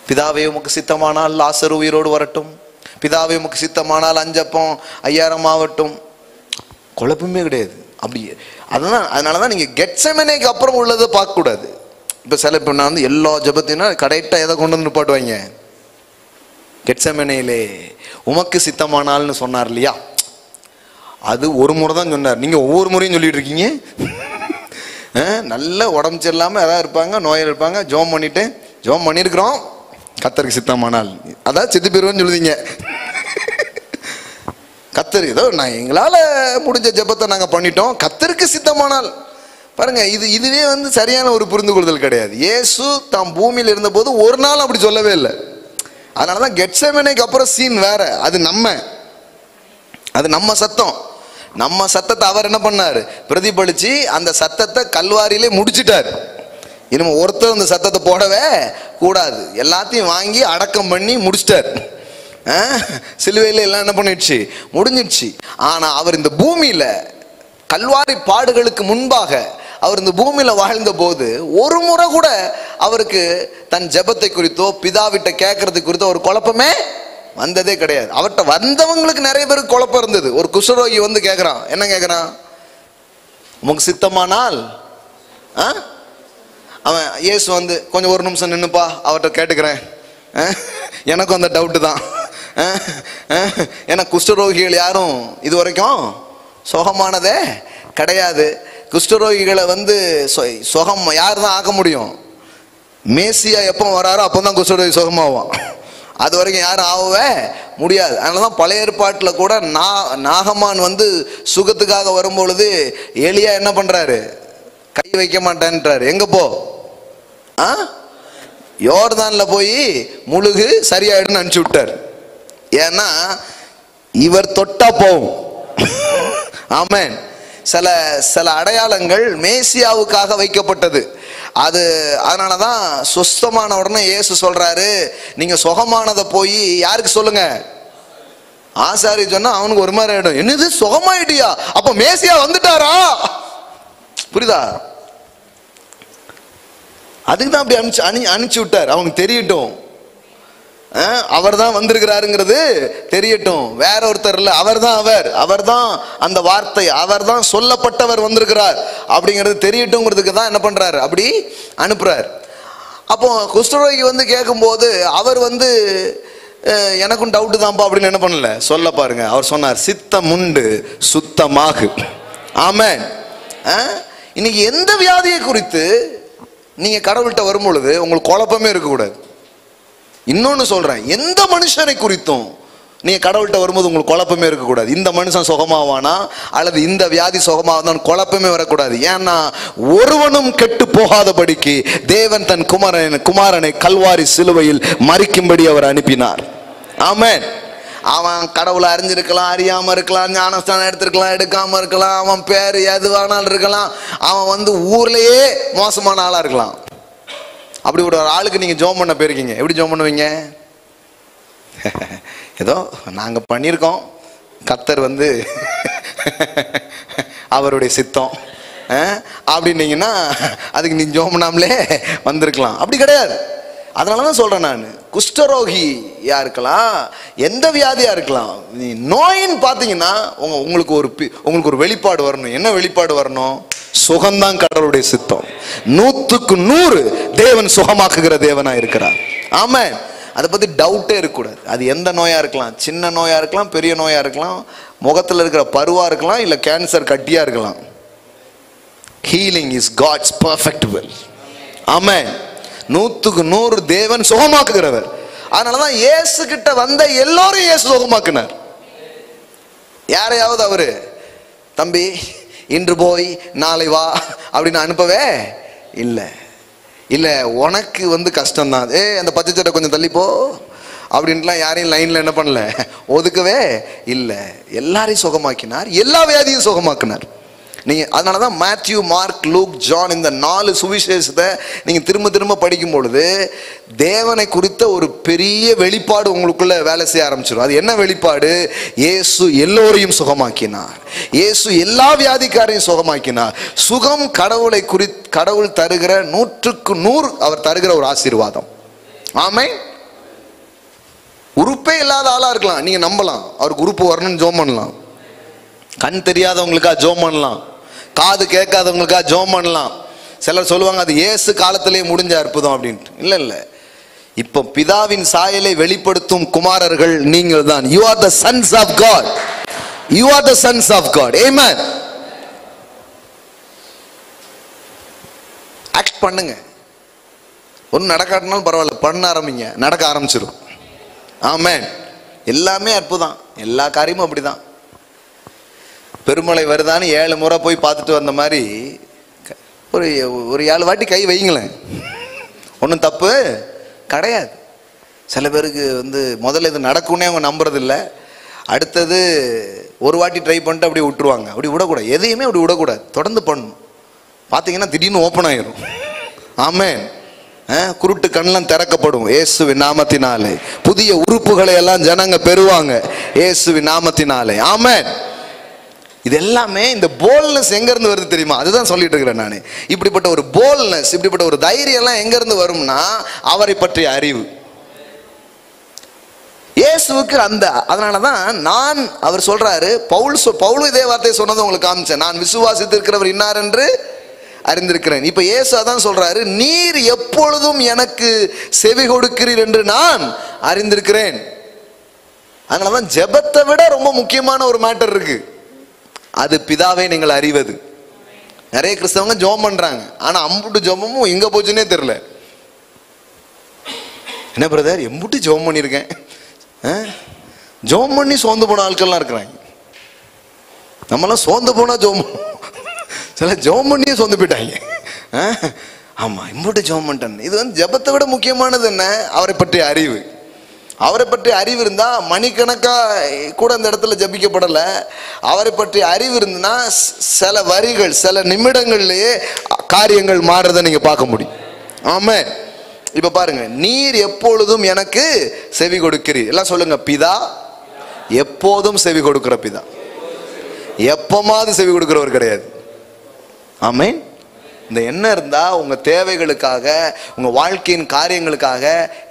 பிதாவே உமக்கு சித்தமானால் லாசரு உயிரோடு வரட்டும், பிதாவே உமக்கு சித்தமானால் 5 அப்பம் 5000 ஆகட்டும். குழப்பமே கிடையாது. அப்படி அதனாலதான் நீங்க கெட்செமனேக்கு அப்புறம் உள்ளதை பார்க்க கூடாது. இப்ப சில இப்ப நான் வந்து எல்லா ஜெபத்தையும் கரெக்டா எதை கொண்டு வந்து நிப்பாட்டுவாங்க, கெட்செமனேலே உமக்கு சித்தமானால்னு சொன்னார் இல்லையா, அது ஒரு முறை தான் சொன்னார். நீங்க ஒவ்வொரு முறையும் சொல்லிட்டு இருக்கீங்க. நல்ல உடம்பு சரியில்லாம ஏதாவது இருப்பாங்க, நோயில் இருப்பாங்க, ஜோம் பண்ணியிருக்கிறோம் கர்த்தருக்கு சித்தமானால், அதான் செத்து போயிருவேன்னு சொல்லுதீங்க. கர்த்தர் ஏதோ நான் எங்களால முடிஞ்ச ஜெபத்தை நாங்க பண்ணிட்டோம், கர்த்தருக்கு சித்தமானால். பாருங்க, இதுவே வந்து சரியான ஒரு புரிந்து கொள்ளுதல் கிடையாது. இயேசு தாம் பூமியில் இருந்த போது ஒரு நாள் அப்படி சொல்லவே இல்லை. அதனாலதான் கெட்செமனேக்கு அப்புறம் சீன் வேற. அது நம்ம சத்தம். நம்ம சத்தத்தை அவர் என்ன பண்ணாரு, பிரதிபலிச்சு அந்த சத்தத்தை கல்வாரியிலே முடிச்சிட்டார். இனிமே ஒருத்தர் அந்த சத்தத்தை போடவே கூடாது, எல்லாத்தையும் வாங்கி அடக்கம் பண்ணி முடிச்சிட்டார். சிலுவையில எல்லாம் என்ன பண்ணிடுச்சு, முடிஞ்சிடுச்சு. ஆனா அவர் இந்த பூமியில கல்வாரி பாடுகளுக்கு முன்பாக அவர் இந்த பூமியில வாழ்ந்த போது ஒரு முறை கூட அவருக்கு தன் ஜெபத்தை குறித்தோ பிதாவிட்ட கேட்கறது குறித்தோ ஒரு குழப்பமே வந்ததே கிடையாது. அவர்கிட்ட வந்தவங்களுக்கு நிறைய பேருக்கு குழப்பம் இருந்தது. ஒரு குஷ்டரோகி வந்து கேட்கிறான், என்ன கேட்கிறான், உனக்கு சித்தமானால் அவன் இயேசு வந்து கொஞ்சம் ஒரு நிமிஷம் நின்னுப்பா, அவர்கிட்ட கேட்டுக்கிறேன், எனக்கும் அந்த டவுட்டு தான். ஏன்னா குஷ்டரோகிகள் யாரும் இது வரைக்கும் சுகமானதே கிடையாது. குஷ்டரோகிகளை வந்து சுகம் யார் தான் ஆக்க முடியும், மேசியா எப்போ வராரோ அப்போதான் குஷ்டரோகி சுகமாவான். அது வரைக்கும் யாரும் ஆகவே முடியாது. அதனாலதான் பழைய ஏற்பாட்டில் கூட நாகமான் வந்து சுகத்துக்காக வரும்பொழுது எலியா என்ன பண்றாரு, கை வைக்க மாட்டேன்றாரு. எங்க போ, யோர்தான்ல போய் முழுகு சரியாயிடுன்னு அனுப்பிச்சு விட்டார். ஏன்னா இவர் தொட்டா போகும். ஆமென். சில அடையாளங்கள் மேசியாவுக்காக வைக்கப்பட்டது. அதனாலதான் சுஸ்தமான உடனே இயேசு சொல்றாரு, நீங்க சுகமானதை போய் யாருக்கு சொல்லுங்க, ஆசாரி சொன்னா அவனுக்கு ஒரு மாதிரி ஆயிடும். என்னது சுகமாயிட்டியா, அப்ப மேசியா வந்துட்டாரா, புரியுதா? அதுக்கு தான் அப்படி அனுப்பிச்சு விட்டார். அவனுக்கு தெரியட்டும், அவர் தான் வந்திருக்கிறாருங்கிறது தெரியட்டும். வேற ஒருத்தர் இல்ல, அவர் தான் அந்த வார்த்தை, அவர் தான் சொல்லப்பட்டவர் வந்திருக்கிறார் அப்படிங்கிறது தெரியட்டும்ங்கிறதுக்கு தான் என்ன பண்றாரு, அப்படி அனுப்புறார். அப்போ குஷ்டரோகி வந்து கேட்கும் போது அவர் வந்து எனக்கும் டவுட்டு தான்ப்பா அப்படின்னு என்ன பண்ணல சொல்ல பாருங்க. அவர் சொன்னார், சித்தம் உண்டு சுத்தமாகு. ஆமென். இன்னைக்கு எந்த வியாதியை குறித்து நீங்க கடவுள்கிட்ட வரும் பொழுது உங்களுக்கு குழப்பமே இருக்கக்கூடாது. இன்னொன்னு சொல்றேன், எந்த மனுஷனை குறித்தும் நீங்க கடவுள்கிட்ட வரும்போது உங்களுக்கு குழப்பமே இருக்கக்கூடாது. இந்த மனுஷன் சுகமாவானா அல்லது இந்த வியாதி சுகமாவதான் குழப்பமே வரக்கூடாது. ஏன்னா ஒருவனும் கெட்டு போகாதபடிக்கு தேவன் தன் குமாரனை கல்வாரி சிலுவையில் மரிக்கும்படி அவர் அனுப்பினார். ஆமென். அவன் கடவுளை அறிஞ்சிருக்கலாம், அறியாம இருக்கலாம், ஞானஸ்தானம் எடுத்திருக்கலாம், எடுக்காம இருக்கலாம், அவன் பேர் எதுவானாலும் இருக்கலாம், அவன் வந்து ஊர்லயே மோசமான ஆளா இருக்கலாம். அப்படி ஒரு ஆளுக்கு நீங்க ஜோம் பண்ண போயிருக்கீங்க, எப்படி ஜோம் பண்ணுவீங்க? ஏதோ நாங்க பண்ணியிருக்கோம், கர்த்தர் வந்து அவருடைய சித்தம் அப்படின்னீங்கன்னா அதுக்கு நீங்க ஜோம் பண்ணாமலே வந்திருக்கலாம். அப்படி கிடையாது. அதனாலதான் சொல்றேன் நான், குஷ்டரோகியா இருக்கலாம், எந்த வியாதியா இருக்கலாம், நீ நோயின்னு பாத்தீங்கன்னா உங்களுக்கு ஒரு வெளிப்பாடு வரணும். என்ன வெளிப்பாடு வரணும்? சுகம்தான் கடவுளுடைய சித்தம். 100க்கு 100 தேவன் சுகமாக்குகிற தேவனா இருக்கிறார். ஆமென். அதை பத்தி டவுட்டே இருக்கக்கூடாது. அது எந்த நோயா இருக்கலாம், சின்ன நோயா இருக்கலாம், பெரிய நோயா இருக்கலாம், முகத்துல இருக்கிற பருவா இருக்கலாம், இல்ல கேன்சர் கட்டியா இருக்கலாம். Healing is God's perfect will. Amen. 100க்கு 100 தேவன் சுகமாக்குகிறவர். அதனாலதான் இயேசு கிட்ட வந்த எல்லோரும் இயேசு சுகமாக்குனார். யாரையாவது அவரு தம்பி இன்று போய் நாளை வா அப்படின்னு அனுப்பவே இல்லை. உனக்கு வந்து கஷ்டம்தான், அந்த பச்சை சட்டை கொஞ்சம் தள்ளிப்போ அப்படின்ட்டுலாம் யாரையும் லைன்ல என்ன பண்ணல, ஒதுக்கவே இல்லை. எல்லாரையும் சுகமாக்கினார், எல்லா வியாதியும் சுகமாக்கினார். நீங்க அதனாலதான் மேத்யூ, மார்க், லூக், ஜான் இந்த 4 சுவிசேஷத்தை நீங்க திரும்ப திரும்ப படிக்கும் பொழுது தேவனை குறித்த ஒரு பெரிய வெளிப்பாடு உங்களுக்குள்ள வேலை செய்ய ஆரம்பிச்சிடும். அது என்ன வெளிப்பாடு? இயேசு எல்லோரையும் சுகமாக்கினார், இயேசு எல்லா வியாதிக்காரையும் சுகமாக்கினார். சுகம் கடவுள் தருகிற 100க்கு 100 அவர் தருகிற ஒரு ஆசீர்வாதம். ஆமென். உறுப்பே இல்லாத ஆளா இருக்கலாம், நீங்க நம்பலாம், அவருக்கு உறுப்பு வரணும்னு ஜோம் பண்ணலாம். கண் தெரியாதவங்களுக்கா ஜோம் பண்ணலாம். காது கேட்காதவங்களுக்காக ஜெபம் பண்ணலாம். சிலர் சொல்லுவாங்க அது இயேசு காலத்திலே முடிஞ்ச அற்புதம் அப்படின்ட்டு. இல்லை இல்லை, இப்போ பிதாவின் சாயலை வெளிப்படுத்தும் குமாரர்கள் நீங்கள் தான். You are the sons of God. You are the sons of God. Amen. Act பண்ணுங்க. ஒன்றும் நடக்காட்டினாலும் பரவாயில்ல, பண்ண ஆரம்பிங்க, நடக்க ஆரம்பிச்சிடும். ஆமென். எல்லாமே அற்புதம், எல்லா காரியமும் அப்படிதான். பெருமழை வருதான்னு 7 முறை போய் பார்த்துட்டு வந்த மாதிரி ஒரு 7 வாட்டி கை வைங்களேன், ஒன்றும் தப்பு கிடையாது. சில பேருக்கு முதல்ல இது நடக்கும்னே அவங்க நம்புறதில்லை. அடுத்தது ஒரு வாட்டி ட்ரை பண்ணிட்டு அப்படியே விட்டுருவாங்க. அப்படி விடக்கூடாது, எதையுமே அப்படி விடக்கூடாது, தொடர்ந்து பண்ணணும். பார்த்தீங்கன்னா திடீர்னு ஓப்பன் ஆயிரும். ஆமென். குருட்டு கண்ணெல்லாம் திறக்கப்படும் இயேசுவின் நாமத்தினாலே. புதிய உறுப்புகளை எல்லாம் ஜனங்க பெறுவாங்க இயேசுவின் நாமத்தினாலே. ஆமென். இது எல்லாமே இந்த போல்னஸ் எங்க இருந்து வருது தெரியுமா? அதுதான் சொல்லிட்டு இருக்கிறேன் நான். இப்படிப்பட்ட ஒரு போல்னஸ், இப்படிப்பட்ட ஒரு தைரியம் எல்லாம் எங்க இருந்து வரும்னா அவரை பற்றிய அறிவு. இயேசுவுக்கு அதனாலதான் அவர் சொல்றாரு, பவுல் இதே வார்த்தையை சொன்னதை உங்களுக்கு காமிச்சேன். நான் விசுவாசித்திருக்கிறவர் இன்னார் என்று அறிந்திருக்கிறேன். இப்ப இயேசு அதான் சொல்றாரு, நீர் எப்பொழுதும் எனக்கு செவி கொடுக்கிறீர் என்று நான் அறிந்திருக்கிறேன். அதனாலதான் ஜெபத்தை விட ரொம்ப முக்கியமான ஒரு மேட்டர் இருக்கு. அது பிதாவை நீங்கள் அறிவது. நிறைய கிறிஸ்தவங்க ஜெபம் பண்றாங்க, ஆனா அம்புட்டு ஜெபமும் எங்க போச்சுன்னே தெரியல. என்ன பிரதர் எம்புட்டு ஜெபம் பண்ணியிருக்கேன், ஜெபம் பண்ணி சோர்ந்து போன ஆட்கள்லாம் இருக்கிறாங்க. நம்மளாம் சோர்ந்து போனா ஜெபம், சில ஜெபம் பண்ணியே சோர்ந்து போயிட்டாங்க. ஆமா, இம்புட்டு ஜெபம் பண்ணிட்டேன். இது ஜெபத்தை விட முக்கியமானது என்ன? அவரை பற்றிய அறிவு. அவரை பற்றி அறிவு இருந்தா மணிக்கணக்கா கூட அந்த இடத்துல ஜபிக்கப்படல. அவரை பற்றி அறிவு இருந்துன்னா சில வரிகள், சில நிமிடங்கள்லயே காரியங்கள் மாறுறதை நீங்க பார்க்க முடியும். ஆமென். இப்ப பாருங்க, நீர் எப்பொழுதும் எனக்கு செவி கொடுக்கிறீர். எல்லாம் சொல்லுங்க, பிதா எப்போதும் செவி கொடுக்கிற பிதா. எப்பமாவது செவி கொடுக்கிறவர் கிடையாது. ஆமென். இந்த எண்ணம் இருந்தா உங்க தேவைகளுக்காக, உங்க வாழ்க்கையின் காரியங்களுக்காக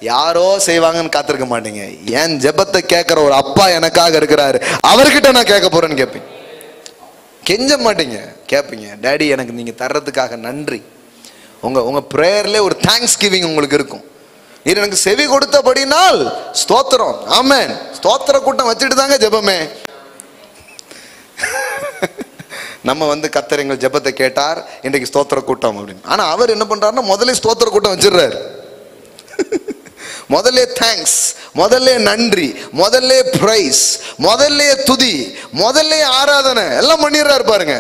யாரோ செய்வாங்கன்னு காத்திருக்க மாட்டீங்க. என் ஜெபத்தை கேட்கிற ஒரு அப்பா எனக்காக இருக்கிறாரு, அவர்கிட்ட நான் கேட்க போறேன்னு கேட்பீங்க. கெஞ்ச மாட்டீங்க, கேட்பீங்க. டாடி எனக்கு நீங்க தர்றதுக்காக நன்றி. உங்க பிரேயர்ல ஒரு தேங்க்ஸ் கிவிங் உங்களுக்கு இருக்கும். இது எனக்கு செவி கொடுத்தபடினால் ஸ்தோத்திரம். ஆமென். ஸ்தோத்திர கூட்டம் வச்சுட்டு தாங்க ஜெபமே. நம்ம கர்த்தர் எங்கள் ஜெபத்தை கேட்டார், இன்றைக்கு ஸ்தோத்திர கூட்டம் அப்படின்னு. ஆனா அவர் என்ன பண்றாருன்னா முதல்ல ஸ்தோத்திர கூட்டம் வச்சிடுறாரு. முதல்ல தேங்க்ஸ், முதல்ல நன்றி, முதல்ல பிரைஸ், முதல்ல துதி, முதல்ல ஆராதனை எல்லாம் பண்ணிடுறாரு. பாருங்க,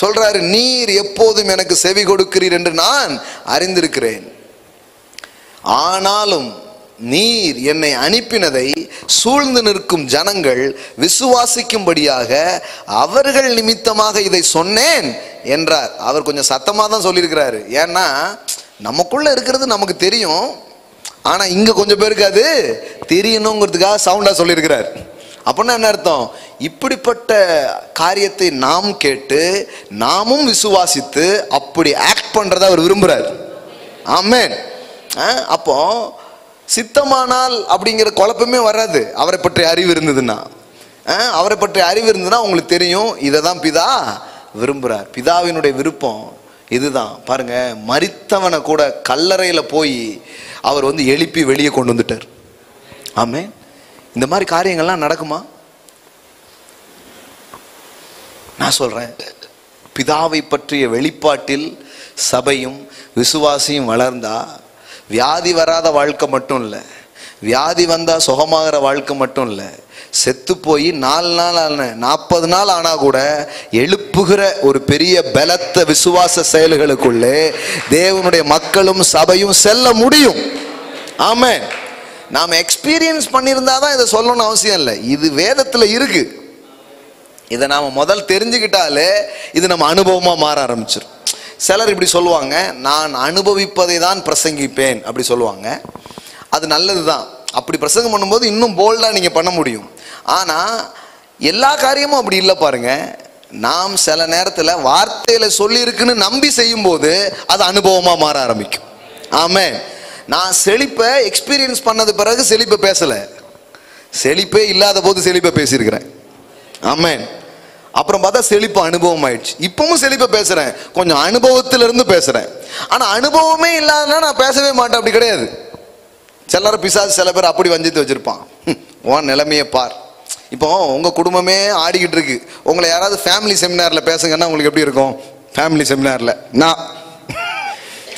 சொல்றாரு, நீர் எப்போதும் எனக்கு செவி கொடுக்கிறீர் என்று நான் அறிந்திருக்கிறேன். ஆனாலும் நீர் என்னை அனுப்பினதை சூழ்ந்து நிற்கும் ஜனங்கள் விசுவாசிக்கும்படியாக அவர்கள் நிமித்தமாக இதை சொன்னேன் என்றார். அவர் கொஞ்சம் சத்தமா தான் சொல்லியிருக்கிறாரு. ஏன்னா நமக்குள்ள இருக்கிறது நமக்கு தெரியும், ஆனா இங்க கொஞ்சம் பேருக்கு அது தெரியணுங்கிறதுக்காக சவுண்டா சொல்லியிருக்கிறார். அப்படின்னா என்ன அர்த்தம்? இப்படிப்பட்ட காரியத்தை நாம் கேட்டு நாமும் விசுவாசித்து அப்படி ஆக்ட் பண்றதை அவர் விரும்புறார். ஆமென். அப்போ சித்தமானால் அப்படிங்கிற குழப்பமே வராது. அவரை பற்றி அறிவு இருந்ததுன்னா, அவரை பற்றி அறிவு இருந்ததுன்னா உங்களுக்கு தெரியும், இதை தான் பிதா விரும்புறார். பிதாவினுடைய விருப்பம் இதுதான். பாருங்க, மரித்தவனை கூட கல்லறையில போய் அவர் எழுப்பி வெளியே கொண்டு வந்துட்டார். ஆமென். இந்த மாதிரி காரியங்கள்லாம் நடக்குமா? நான் சொல்றேன், பிதாவை பற்றிய வெளிப்பாட்டில் சபையும் விசுவாசியும் வளர்ந்தா வியாதி வராத வாழ்க்கை மட்டும் இல்லை, வியாதி வந்தா சுகமாகிற வாழ்க்கை மட்டும் இல்லை, செத்து போய் 4 நாள் 40 நாள் ஆனா கூட எழுப்புகிற ஒரு பெரிய பலத்த விசுவாச செயல்களுக்குள்ளே தேவனுடைய மக்களும் சபையும் செல்ல முடியும். ஆமென். நாம எக்ஸ்பீரியன்ஸ் பண்ணியிருந்தாதான் இதை சொல்லணும்னு அவசியம் இல்லை. இது வேதத்துல இருக்கு. இதை நாம முதல் தெரிஞ்சுக்கிட்டாலே இது நம்ம அனுபவமா மாற ஆரம்பிச்சிடும். சிலர் இப்படி சொல்லுவாங்க, நான் அனுபவிப்பதை தான் பிரசங்கிப்பேன் அப்படி சொல்லுவாங்க. அது நல்லதுதான். அப்படி பிரசங்கம் பண்ணும்போது இன்னும் போல்டா நீங்க பண்ண முடியும். ஆனா எல்லா காரியமும் அப்படி இல்லை. பாருங்க, நாம் சில நேரத்தில் வார்த்தையில சொல்லி இருக்குன்னு நம்பி செய்யும் போது அது அனுபவமா மாற ஆரம்பிக்கும். ஆமென். நான் செழிப்பை எக்ஸ்பீரியன்ஸ் பண்ணது பிறகு செழிப்பை பேசல, செழிப்பே இல்லாத போது செழிப்பை பேசியிருக்கிறேன். ஆமென். அப்புறம் பார்த்தா செழிப்பு அனுபவம் ஆயிடுச்சு. இப்பவும் செழிப்பை பேசுறேன், கொஞ்சம் அனுபவத்திலிருந்து பேசுறேன். ஆனா அனுபவமே இல்லாதனா நான் பேசவே மாட்டேன், அப்படி கிடையாது. சிலர் பிசாசு சில பேர் அப்படி வஞ்சித்து வச்சிருப்பான். உன் நிலைமையை பார். இப்போ உங்க குடும்பமே ஆடிக்கிட்டு இருக்கு, உங்களை யாராவது ஃபேமிலி செமினார்ல பேசுங்கன்னா உங்களுக்கு எப்படி இருக்கும்? ஃபேமிலி செமினார்ல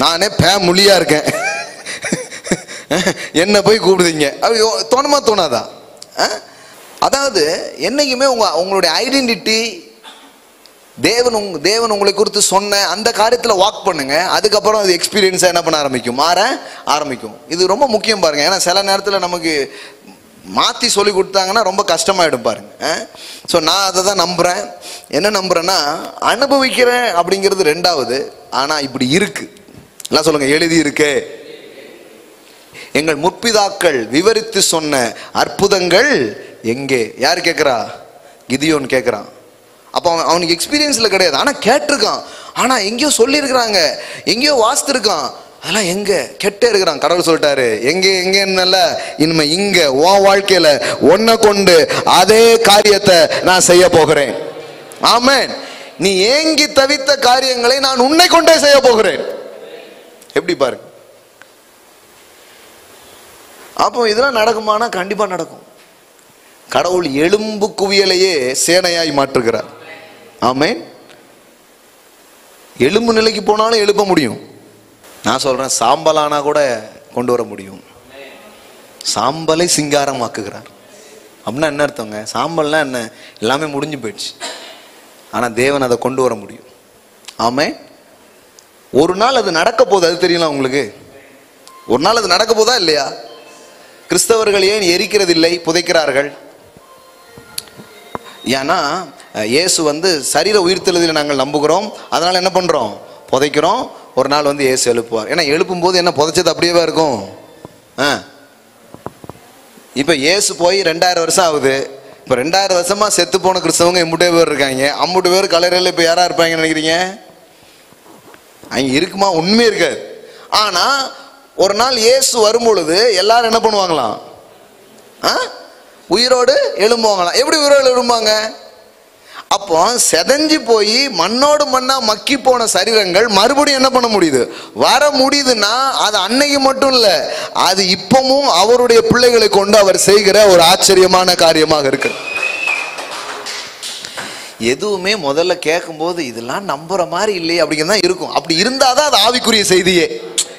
நானே ஃபேமிலியா இருக்கேன், என்ன போய் கூப்பிடுதீங்க, அப்படி தோணுமா தோணாதா? அதாவது என்னைக்குமே உங்களுடைய ஐடென்டிட்டி தேவன் உங்களை குறித்து சொன்ன அந்த காரியத்தில் வாக் பண்ணுங்க. அதுக்கப்புறம் அது எக்ஸ்பீரியன்ஸாக என்ன பண்ண ஆரம்பிக்கும், மாற ஆரம்பிக்கும். இது ரொம்ப முக்கியம் பாருங்க. ஏன்னா சில நேரத்தில் நமக்கு மாற்றி சொல்லி கொடுத்தாங்கன்னா ரொம்ப கஷ்டமாயிடும் பாருங்க. ஸோ நான் அதை தான் நம்புகிறேன். என்ன நம்புகிறேன்னா, அனுபவிக்கிறேன் அப்படிங்கிறது ரெண்டாவது. ஆனால் இப்படி இருக்கு, எல்லாம் சொல்லுங்க, எழுதி இருக்கு. எங்கள் முற்பிதாக்கள் விவரித்து சொன்ன அற்புதங்கள் எங்கே? யார் கேட்குறா? கிதியோன் கேட்குறான். அப்போ அவனுக்கு எக்ஸ்பீரியன்ஸில் கிடையாது, ஆனால் கேட்டிருக்கான். ஆனால் எங்கேயோ சொல்லியிருக்கிறாங்க, எங்கேயோ வாசித்திருக்கான். அதெல்லாம் எங்கே கெட்டே இருக்கிறான். கடவுள் சொல்லிட்டாரு, எங்கேன்னு இனிமே இங்கே உன் வாழ்க்கையில் ஒன்றை கொண்டு அதே காரியத்தை நான் செய்ய போகிறேன். ஆமென். நீ ஏங்கி தவித்த காரியங்களை நான் உன்னை கொண்டே செய்ய போகிறேன். எப்படி பாருங்க. அப்போ இதெல்லாம் நடக்குமானா கண்டிப்பாக நடக்கும். கடவுள் எலும்பு குவியலையே சேனையாய் மாற்றுகிறார். ஆமென். எலும்பு நிலைக்கு போனாலும் எழுப்ப முடியும். நான் சொல்றேன், சாம்பலானா கூட கொண்டு வர முடியும். சாம்பலை சிங்காரமாக்குகிறார். அப்படின்னா என்ன அர்த்தங்க? சாம்பல்னா என்ன? எல்லாமே முடிஞ்சு போயிடுச்சு. ஆனா தேவன் அதை கொண்டு வர முடியும். ஆமென். ஒரு நாள் அது நடக்க போகுது, அது தெரியலாம் உங்களுக்கு. ஒரு நாள் அது நடக்க போதா இல்லையா? கிறிஸ்தவர்கள் ஏன் எரிக்கிறதில்லை, புதைக்கிறார்கள்? ஏன்னா இயேசு சரீர உயிர்த்தெழுதலில் நாங்கள் நம்புகிறோம், அதனால என்ன பண்றோம், புதைக்கிறோம். ஒரு நாள் இயேசு எழுப்புவார். ஏன்னா எழுப்பும் போது என்ன புதைச்சது அப்படியே இருக்கும். இப்ப இயேசு போய் 2000 வருஷம் ஆகுது. இப்ப 2000 வருஷமா செத்து போன கிறிஸ்தவங்க 50 பேர் இருக்காங்க. 50 பேர் கல்லறையில் இப்ப யாரா இருப்பாங்கன்னு நினைக்கிறீங்க? அங்க இருக்குமா? உண்மையே இருக்காது. ஆனா ஒரு நாள் இயேசு வரும் பொழுது எல்லாரும் என்ன பண்ணுவாங்களாம்? உயிரோடு எழும்புவாங்களாம். எப்படி உயிரோடு எழும்புவாங்க? அப்போ செதஞ்சு போய் மண்ணோடு மண்ணா மக்கி போன சரீரங்கள் மறுபடியும் என்ன பண்ண முடியுது, வர முடியுதுன்னா அது அன்னைக்கு மட்டும் இல்ல, அது இப்பவும் அவருடைய பிள்ளைகளை கொண்டு அவர் செய்கிற ஒரு ஆச்சரியமான காரியமாக இருக்கு. எதுவுமே முதல்ல கேட்கும் போது இதெல்லாம் நம்புற மாதிரி இல்லையே அப்படிங்கிறதான் இருக்கும். அப்படி இருந்தாதான் அது ஆவிக்குரிய செய்தியே.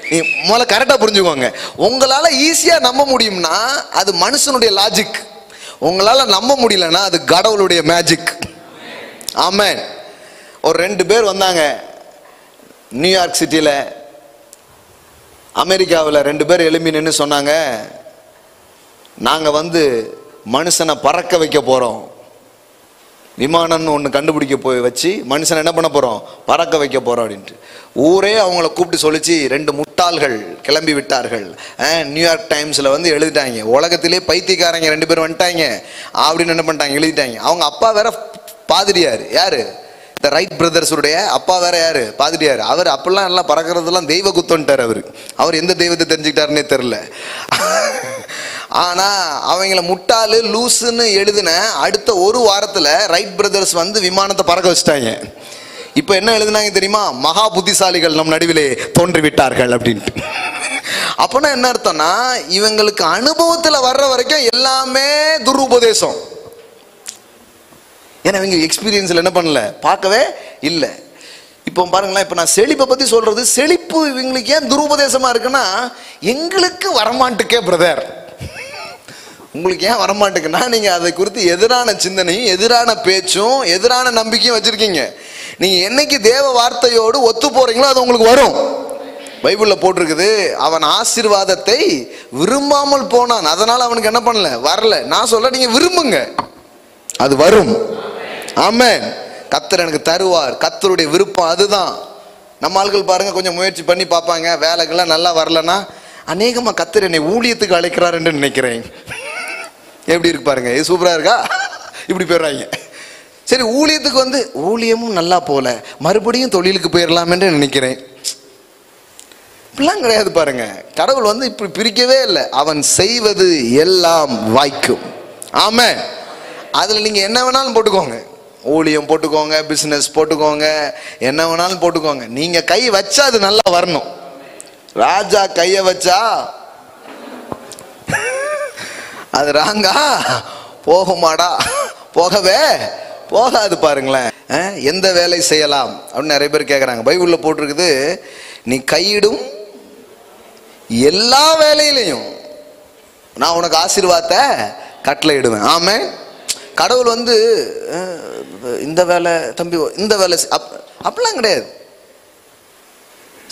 நீ முதல்ல கரெக்டா புரிஞ்சுக்கோங்க. உங்களால ஈஸியா நம்ப முடியும்னா அது மனுஷனுடைய லாஜிக். உங்களால நம்ப முடியலன்னா அது கடவுளுடைய மேஜிக். ஆமென். ஒரு 2 பேர் வந்தாங்க நியூயார்க் சிட்டியில, அமெரிக்காவில். 2 பேர் எழும்பி நின்று சொன்னாங்க, நாங்க மனுஷனை பறக்க வைக்க போறோம். விமானம்னு ஒன்று கண்டுபிடிக்க போய் வச்சு மனுஷனை என்ன பண்ண போறோம், பறக்க வைக்க போறோம் அப்படின்ட்டு. ஊரே அவங்கள கூப்பிட்டு சொல்லிச்சு. 2 முட்டாள்கள் கிளம்பி விட்டார்கள். நியூயார்க் டைம்ஸ்ல எழுதிட்டாங்க, உலகத்திலே பைத்தியக்காரங்க 2 பேர் வந்துட்டாங்க அப்படின்னு என்ன பண்ணிட்டாங்க, எழுதிட்டாங்க. அவங்க அப்பா வேற பாதிரியார். யாரு? இந்த ரைட் பிரதர்ஸுடைய அப்பா வேற யாரு? பாதிரியார். அவர் அப்பெல்லாம் எல்லாம் பறக்கிறதெல்லாம் தெய்வ குத்தம்ட்டார். அவர் எந்த தெய்வத்தை தெரிஞ்சுக்கிட்டாருன்னே தெரியல. ஆனா அவங்கள முட்டாளு லூசுன்னு எழுதின அடுத்த ஒரு வாரத்துல ரைட் பிரதர்ஸ் விமானத்தை பறக்க வச்சுட்டாங்க. இப்ப என்ன எழுதினாங்க தெரியுமா? மகா புத்திசாலிகள் நம் நடுவிலே தோன்றி விட்டார்கள் அப்படின்ட்டு. அப்பனா என்ன அர்த்தம்னா, இவங்களுக்கு அனுபவத்துல வர்ற வரைக்கும் எல்லாமே துருபதேசம். ஏன்னா இவங்க எக்ஸ்பீரியன்ஸ்ல என்ன பண்ணல, பார்க்கவே இல்லை. இப்போ பாருங்களேன், இப்போ நான் செழிப்பை பத்தி சொல்றது, செழிப்பு இவங்களுக்கு ஏன் துருபதேசமா இருக்குன்னா, எங்களுக்கு வரமாட்டுக்கே பிரதர், உங்களுக்கு ஏன் வரமாட்டுக்குன்னா நீங்க அதை குறித்து எதிரான சிந்தனையும் எதிரான பேச்சும் எதிரான நம்பிக்கையும் வச்சிருக்கீங்க. நீங்க என்னைக்கு தேவ வார்த்தையோடு ஒத்து போறீங்களோ அது உங்களுக்கு வரும். பைபிள்ல போட்டிருக்குது, அவன் ஆசீர்வாதத்தை விரும்பாமல் போனான், அதனால அவனுக்கு என்ன பண்ணல, வரல. நான் சொல்ல, நீங்க விரும்புங்க, அது வரும். ஆமென். கர்த்தர் எனக்கு தருவார். கர்த்தருடைய விருப்பம் அதுதான். நம்ம ஆட்கள் பாருங்க, கொஞ்சம் முயற்சி பண்ணி பார்ப்பாங்க, வேலைக்கெல்லாம் நல்லா வரலன்னா அநேகமா கர்த்தர் என்னை ஊழியத்துக்கு அழைக்கிறார் என்று நினைக்கிறேன். எப்படி இருக்கு பாருங்க, இது சூப்பரா இருக்கா? இப்படி போயிடுறாங்க. சரி, ஊழியத்துக்கு ஊழியமும் நல்லா போல, மறுபடியும் தொழிலுக்கு போயிடலாம் என்று நினைக்கிறேன். இப்படிலாம் கிடையாது பாருங்க. கடவுள் இப்படி பிரிக்கவே இல்லை. அவன் செய்வது எல்லாம் வாய்க்கும். ஆமென். அதுல நீங்க என்ன வேணாலும் போட்டுக்கோங்க. ஊழியம் போட்டுக்கோங்க, பிசினஸ் போட்டுக்கோங்க, என்ன வேணாலும் போட்டுக்கோங்க, நீங்க கை வச்சா அது நல்லா வரணும். ராஜா கைய வச்சா அது ராங்கா போகுமாடா? போகவே போகாது. பாருங்களேன், எந்த வேலை செய்யலாம் அப்படின்னு நிறைய பேர் கேட்குறாங்க. பைபிளில் போட்டிருக்குது, நீ கையிடும் எல்லா வேலையிலையும் நான் உனக்கு ஆசீர்வாதத்தை கட்டளையிடுவேன். ஆமென். கடவுள் வந்து இந்த வேலை தம்பி, இந்த வேலை அப்படிலாம் கிடையாது.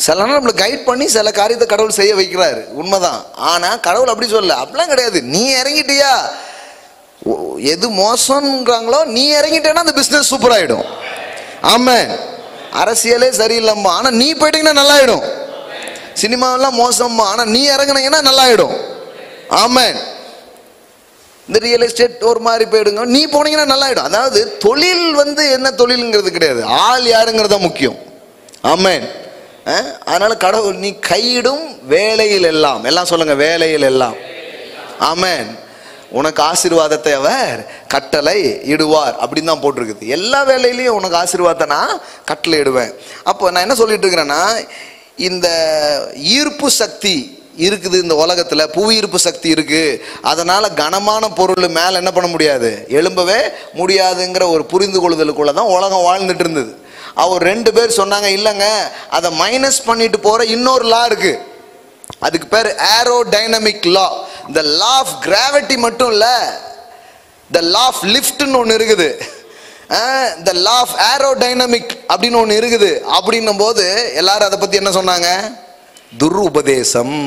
சில நாள் நம்மளை கைட் பண்ணி சில காரியத்தை கடவுள் செய்ய வைக்கிறாரு, உண்மைதான். ஆனால் கடவுள் அப்படி சொல்லல, அப்படிலாம் கிடையாது. நீ இறங்கிட்டியா, எது மோசம்ங்கிறாங்களோ நீ இறங்கிட்டேன்னா அந்த பிஸ்னஸ் சூப்பர் ஆகிடும். ஆமாம். அரசியலே சரியில்லைம்மா, ஆனால் நீ போயிட்டீங்கன்னா நல்லாயிடும். சினிமாவெல்லாம் மோசம்மா, ஆனால் நீ இறங்குனீங்கன்னா நல்லாயிடும். ஆமாம். இந்த ரியல் எஸ்டேட் ஒரு மாதிரி போயிடுங்க, நீ போனீங்கன்னா நல்லாயிடும். அதாவது தொழில் வந்து என்ன தொழிலுங்கிறது கிடையாது, ஆள் யாருங்கிறத முக்கியம். ஆமாம். அதனால கடவுள் நீ கையிடும் வேலையில் எல்லாம், எல்லாம் சொல்லுங்க, வேலையில் எல்லாம். ஆமென். உனக்கு ஆசீர்வாதத்தை அவர் கட்டளை இடுவார் அப்படின்னு தான் போட்டிருக்குது. எல்லா வேலையிலையும் உனக்கு ஆசீர்வாதத்தை நான் கட்டளை இடுவேன். அப்போ நான் என்ன சொல்லிட்டு இருக்கிறேன்னா, இந்த ஈர்ப்பு சக்தி இருக்குது இந்த உலகத்துல, புவி ஈர்ப்பு சக்தி இருக்கு. அதனால கனமான பொருள் மேல என்ன பண்ண முடியாது, எழும்பவே முடியாதுங்கிற ஒரு புரிந்து கொள்ளுதலுக்குள்ள தான் உலகம் வாழ்ந்துட்டு இருந்தது. அவர் 2 பேர் சொன்னாங்க, இல்லைங்க அதை மைனஸ் பண்ணிட்டு போற இன்னொரு லா இருக்கு, அதுக்கு பேர் ஏரோடைனமிக் லா. இந்த லா ஆஃப் கிராவிட்டி மட்டும் இல்ல, த லா ஆஃப் லிஃப்ட்னு ஒன்று இருக்குது, த லா ஆஃப் ஏரோடைனமிக் அப்படின்னு ஒன்று இருக்குது. அப்படின்னும் போது எல்லாரும் அதை பத்தி என்ன சொன்னாங்க, துருபதேசம்.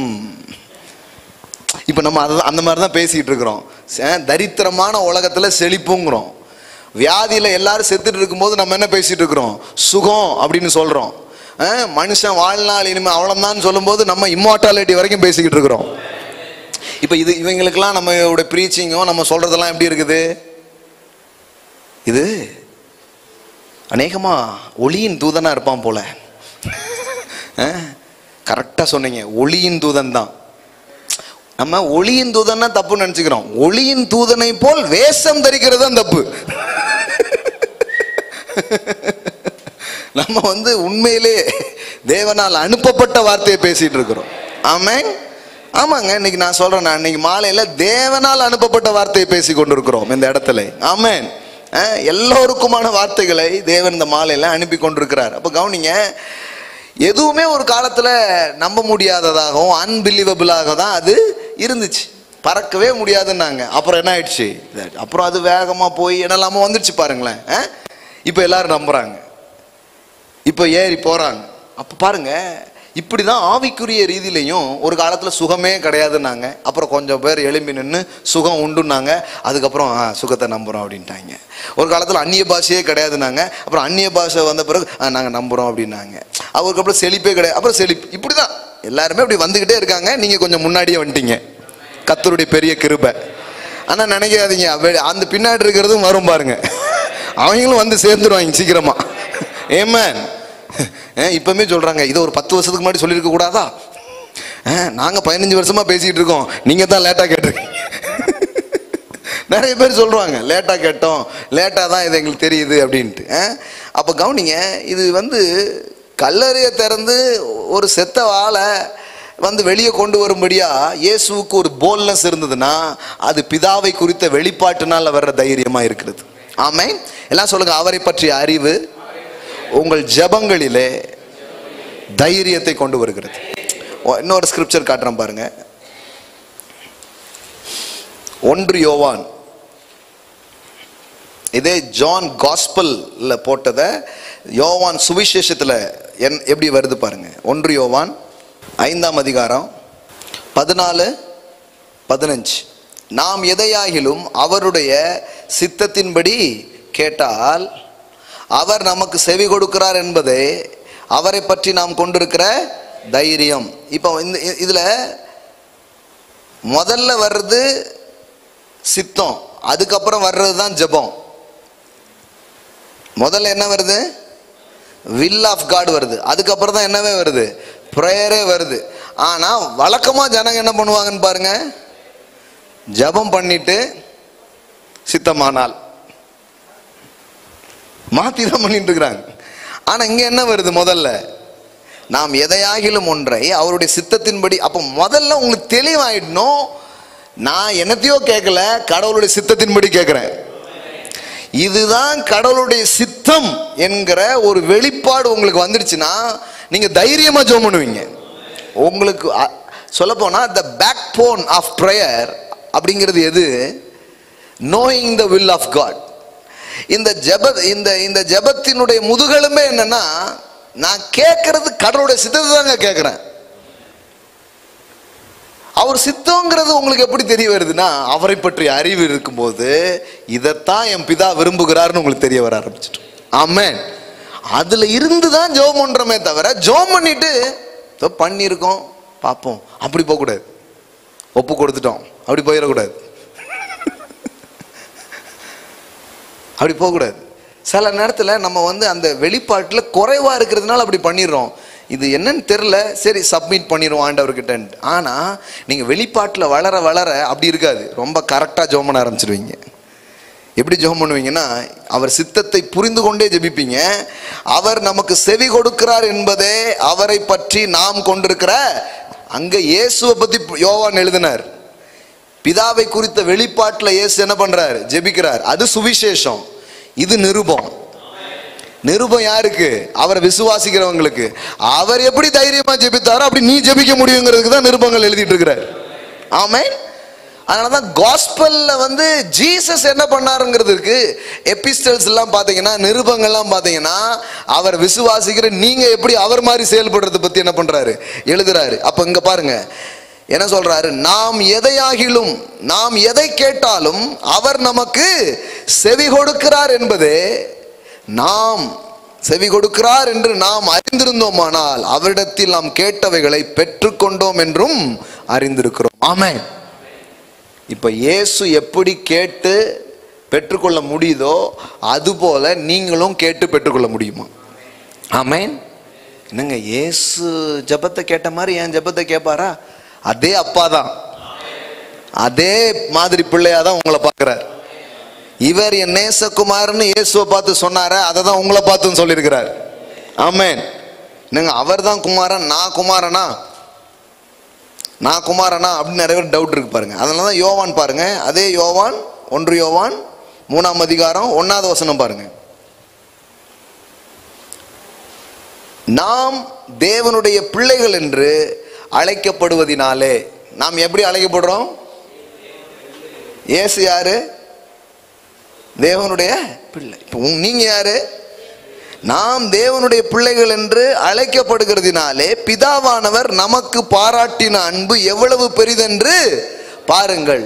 இப்போ நம்ம அந்த மாதிரி தான் பேசிட்டு இருக்கிறோம். தரித்திரமான உலகத்தில் செழிப்புங்கிறோம், வியாதியில் எல்லாரும் செத்துட்டு இருக்கும்போது நம்ம என்ன பேசிட்டு இருக்கிறோம், சுகம் அப்படின்னு சொல்றோம். மனுஷன் வாழ்நாள் இனிமே அவ்வளோதான் சொல்லும்போது நம்ம இம்மார்டாலிட்டி வரைக்கும் பேசிக்கிட்டு இருக்கிறோம். இப்போ இது இவங்களுக்கெல்லாம் நம்மளோட ப்ரீச்சிங்கும் நம்ம சொல்றதெல்லாம் எப்படி இருக்குது, இது அநேகமா ஒளியின் தூதனா இருப்பான் போல. கரெக்டா சொன்னீங்க, ஒளியின் தூதன் தான். நம்ம ஒளியின் தூதன்னா தப்புன்னு நினைச்சுக்கிறோம், ஒளியின் தூதனை போல் வேஷம் தரிக்கிறது தான் தப்பு. நம்ம வந்து உண்மையிலே தேவனால் அனுப்பப்பட்ட வார்த்தையை பேசிட்டு இருக்கிறோம். ஆமென். ஆமாங்க, இன்னைக்கு நான் சொல்றேன், நான் இன்னைக்கு மாலையில தேவனால் அனுப்பப்பட்ட வார்த்தையை பேசி கொண்டிருக்கிறோம் இந்த இடத்துல. ஆமென். எல்லோருக்குமான வார்த்தைகளை தேவன் இந்த மாலையில அனுப்பி கொண்டிருக்கிறார். அப்ப கவனிங்க, எதுவுமே ஒரு காலத்துல நம்ப முடியாததாகவும் அன்பிலீவபிளாக தான் அது இருந்துச்சு, பறக்கவே முடியாதுன்னாங்க. அப்புறம் என்ன ஆயிடுச்சு, அப்புறம் அது வேகமா போய் என்னெல்லாமோ வந்துடுச்சு பாருங்களேன். இப்ப எல்லாரும் நம்புறாங்க, இப்ப ஏறி போறாங்க. அப்ப பாருங்க, இப்படிதான் ஆவிக்குரிய ரீதியிலையும் ஒரு காலத்துல சுகமே கிடையாதுன்னாங்க, அப்புறம் கொஞ்சம் பேர் எழும்பி நின்று சுகம் உண்டுன்னாங்க, அதுக்கப்புறம் சுகத்தை நம்புறோம் அப்படின்ட்டாங்க. ஒரு காலத்துல அந்நிய பாஷையே கிடையாதுன்னாங்க, அப்புறம் அந்நிய பாஷை வந்த பிறகு நாங்க நம்புறோம் அப்படின்னாங்க. அவருக்கு அப்புறம் செழிப்பே கிடையாது, அப்புறம் செழிப்பு. இப்படிதான் எல்லாருமே அப்படி வந்துகிட்டே இருக்காங்க. நீங்க கொஞ்சம் முன்னாடியே வந்துட்டீங்க, கர்த்தருடைய பெரிய கிருபை. ஆனா நினைக்காதீங்க, அந்த பின்னாடி இருக்கிறதும் வரும் பாருங்க, அவங்களும் வந்து சேர்ந்துருவாங்க சீக்கிரமா. ஆமென். இப்பவுமே சொல்றாங்க, இதை ஒரு 10 வருஷத்துக்கு முன்னாடி சொல்லியிருக்க கூடாதா, நாங்க 15 வருஷமா பேசிட்டு இருக்கோம், நீங்க தான் லேட்டா கேட்டிருக்கீங்க. நிறைய பேர் சொல்றாங்க, லேட்டா கேட்டோம், லேட்டா தான் இது எங்களுக்கு தெரியுது அப்படின்ட்டு. அப்ப கவனிங்க, இது வந்து கல்லறையை திறந்து ஒரு செத்த ஆளை வந்து வெளியே கொண்டு வரும்படியா இயேசுவுக்கு ஒரு போல்னஸ் இருந்ததுன்னா அது பிதாவை குறித்த வெளிப்பாட்டினால் வர்ற தைரியமா இருக்கிறது. ஆமென். எல்லாம் சொல்லுங்க, அவரை பற்றிய அறிவு உங்கள் ஜெபங்களிலே தைரியத்தை கொண்டு வருகிறது. இன்னொரு ஸ்கிரிப்சர் காட்டுறேன் பாருங்க, 1 யோவான். இதே ஜான் காஸ்பல்ல போட்டத யோவான் சுவிசேஷத்துல எப்படி வருது பாருங்க. 1 யோவான் 5ஆம் அதிகாரம் 14-15. நாம் எதையாகிலும் அவருடைய சித்தத்தின்படி கேட்டால் அவர் நமக்கு செவி கொடுக்கிறார் என்பதே அவரை பற்றி நாம் கொண்டிருக்கிற தைரியம். இப்போ இதுல முதல்ல வர்றது சித்தம், அதுக்கப்புறம் வர்றது தான் ஜெபம். முதல்ல என்ன வருது, வில் ஆஃப் காட் வருது, அதுக்கப்புறம் தான் என்னவே வருது, ப்ரேயரே வருது. ஆனா வழக்கமா ஜனங்க என்ன பண்ணுவாங்கன்னு பாருங்க, ஜெபம் பண்ணிட்டு சித்தமானால் மாத்தி தான் பண்ணிட்டு இருக்கிறாங்க. ஆனா இங்க என்ன வருது? முதல்ல நாம் எதையாகிலும் ஒன்றை அவருடைய சித்தத்தின்படி. அப்போ முதல்ல உங்களுக்கு தெளிவாயிடணும், நான் என்னத்தையோ கேட்கல, கடவுளுடைய சித்தத்தின்படி கேட்கிறேன். இதுதான் கடவுளுடைய சித்தம் என்கிற ஒரு வெளிப்பாடு உங்களுக்கு வந்துடுச்சுன்னா நீங்க தைரியமா ஜெபம் பண்ணுவீங்க. உங்களுக்கு சொல்ல போனா the backbone of prayer அப்படிங்கிறது எது? knowing the will of God. இந்த ஜெபத்தினுடைய முதுகெலும்பே என்னன்னா, நான் கேட்கறது கடவுளுடைய சித்தத்தை தாங்க கேட்கிறேன். அவர் சித்தங்கிறது உங்களுக்கு எப்படி தெரிய வருதுன்னா, அவரை பற்றிய அறிவு இருக்கும்போது இதைத்தான் என் பிதா விரும்புகிறார்னு உங்களுக்கு தெரிய வர ஆரம்பிச்சிட்டு. ஆமென். அதுல இருந்து தான் ஜெபம் பண்றோமே தவிர, ஜெபம் பண்ணிட்டு பண்ணியிருக்கோம் பார்ப்போம் அப்படி போகக்கூடாது. ஒப்பு கொடுத்துட்டோம் அப்படி போயிடக்கூடாது. அப்படி போகக்கூடாது. சில நேரத்தில் நம்ம அந்த வெளிப்பாட்டில் குறைவா இருக்கிறதுனால அப்படி பண்ணிடுறோம். இது என்னன்னு தெரில, சரி சப்மிட் பண்ணிடுவோம் ஆண்டவர்கிட்ட. ஆனால் நீங்கள் வெளிப்பாட்டில் வளர வளர அப்படி இருக்காது. ரொம்ப கரெக்டாக ஜெபம் பண்ண ஆரம்பிச்சிடுவீங்க. எப்படி ஜெபம் பண்ணுவீங்கன்னா, அவர் சித்தத்தை புரிந்து கொண்டே ஜெபிப்பீங்க. அவர் நமக்கு செவி கொடுக்கிறார் என்பதே அவரை பற்றி நாம் கொண்டிருக்கிற, அங்க இயேசுவை பத்தி யோவான் எழுதினார். பிதாவை குறித்த வெளிப்பாட்டில் இயேசு என்ன பண்றார்? ஜெபிக்கிறார். அது சுவிசேஷம். இது நிருபம். நிருபம் யாருக்கு? அவரை விசுவாசிக்கிறவங்களுக்கு. அவர் எப்படி தைரியமா ஜெபித்தாரோ அப்படி நீ ஜெபிக்க முடியுங்கிறதுக்கு தான் நிருபங்கள் எழுதிட்டு இருக்கிறார். ஆமென். அதனாலதான் காஸ்பல்ல ஜீசஸ் என்ன பண்ணாருங்கிறதுக்கு எபிஸ்டல்ஸ் எல்லாம் பாத்தீங்கன்னா, நிருபங்கள்லாம் பாத்தீங்கன்னா, அவர் விசுவாசிக்கிற நீங்க எப்படி அவர் மாதிரி செயல்படுறதை பத்தி என்ன பண்றாரு? எழுதுறாரு. அப்ப இங்க பாருங்க என்ன சொல்றாரு? நாம் எதையாகிலும், நாம் எதை கேட்டாலும் அவர் நமக்கு செவி கொடுக்கிறார் என்பது, நாம் செவி கொடுக்கிறார் என்று நாம் அறிந்திருந்தோமானால் அவரிடத்தில் நாம் கேட்டவைகளை பெற்றுக்கொண்டோம் என்றும் அறிந்திருக்கிறோம். ஆமென். இப்ப இயேசு எப்படி கேட்டு பெற்றுக்கொள்ள முடியுதோ அதுபோல நீங்களும் கேட்டு பெற்றுக்கொள்ள முடியுமா? ஆமென். என்னங்க, இயேசு ஜெபத்தை கேட்ட மாதிரி என் ஜெபத்தை கேட்பாரா? அதே அப்பா தான், அதே மாதிரி பிள்ளையா தான் உங்களை பார்க்கிறார். இவர் என் நேசகுமாரன்னு இயேசுவை பார்த்து சொன்னார, அதை தான் உங்களை பார்த்துன்னு சொல்லியிருக்கிறார். ஆமென். என்னங்க, அவர் தான் குமாரன், நான் குமாரனா அப்படின்னு நிறைய பேர் டவுட் இருக்கு பாருங்க. அதனால தான் யோவான் பாருங்க, அதே யோவான் 1 யோவான் 3ஆம் அதிகாரம் 1வது வசனம் பாருங்க. நாம் தேவனுடைய பிள்ளைகள் என்று அழைக்கப்படுவதினாலே. நாம் எப்படி அழைக்கப்படுறோம்? இயேசு யாரு? தேவனுடைய பிள்ளை. நீங்க யாரு? நாம் தேவனுடைய பிள்ளைகள் என்று அழைக்கப்படுகிறதினாலே பிதாவானவர் நமக்கு பாராட்டின அன்பு எவ்வளவு பெரிதென்று பாருங்கள்.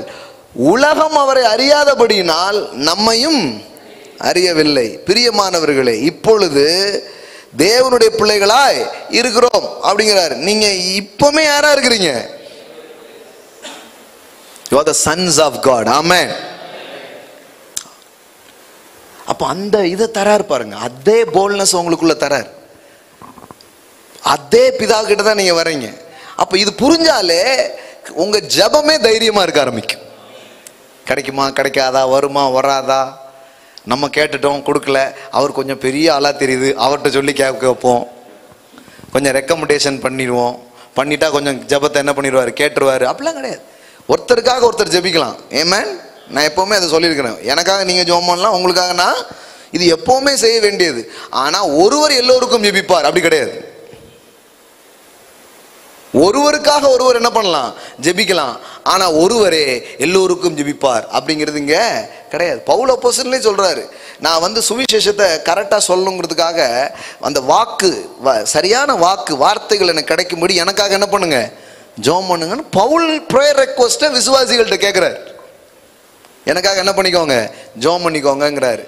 உலகம் அவரை அறியாதபடியினால் நம்மையும் அறியவில்லை. பிரியமானவர்களே, இப்பொழுது தேவனுடைய பிள்ளைகளாய் இருக்கிறோம் அப்படிங்கிறார். நீங்க இப்பவுமே யாரா இருக்கிறீங்க? You are the sons of God. Amen. அப்ப அந்த இதை தரார் பாருங்க, அதே போல்னஸ் உங்களுக்குள்ள தரார். அதே பிதா கிட்ட தான் நீங்க வரீங்க. அப்ப இது புரிஞ்சாலே உங்க ஜெபமே தைரியமா இருக்க ஆரம்பிக்கும். கிடைக்குமா கிடைக்காதா, வருமா வராதா, நம்ம கேட்டுட்டோம் கொடுக்கல, அவர் கொஞ்சம் பெரிய ஆளா தெரியுது, அவர்கிட்ட சொல்லி கேட்க வைப்போம், கொஞ்சம் ரெக்கமெண்டேஷன் பண்ணிடுவோம், பண்ணிட்டா கொஞ்சம் ஜெபத்தை என்ன பண்ணிடுவாரு? கேட்டுருவாரு. அப்படிலாம் கிடையாது. ஒருத்தருக்காக ஒருத்தர் ஜெபிக்கலாம். ஆமென். நான் எப்பவுமே அதை சொல்லியிருக்கிறேன். எனக்காக நீங்க ஜெபம் பண்ணலாம், உங்களுக்காக நான். இது எப்பவுமே செய்ய வேண்டியது. ஆனா ஒருவர் எல்லோருக்கும் ஜெபிப்பார் அப்படி கிடையாது. ஒருவருக்காக ஒருவர் என்ன பண்ணலாம்? ஜெபிக்கலாம். ஆனா ஒருவரே எல்லோருக்கும் ஜெபிப்பார் அப்படிங்கிறது இங்க கிடையாது. பவுல் அப்போஸ்தலனே சொல்றாரு, நான் சுவிசேஷத்தை கரெக்டா சொல்லணுங்கிறதுக்காக அந்த வாக்கு, சரியான வார்த்தைகள் எனக்கு கிடைக்கும்படி எனக்காக என்ன பண்ணுங்க? ஜெபம் பண்ணுங்கன்னு பவுல் பிரேயர் ரெக்வெஸ்ட்டை விசுவாசிகள்கிட்ட கேட்கிறார். எனக்காக என்ன பண்ணிக்கோங்க? ஜெபம் பண்ணிக்கோங்கிறாரு.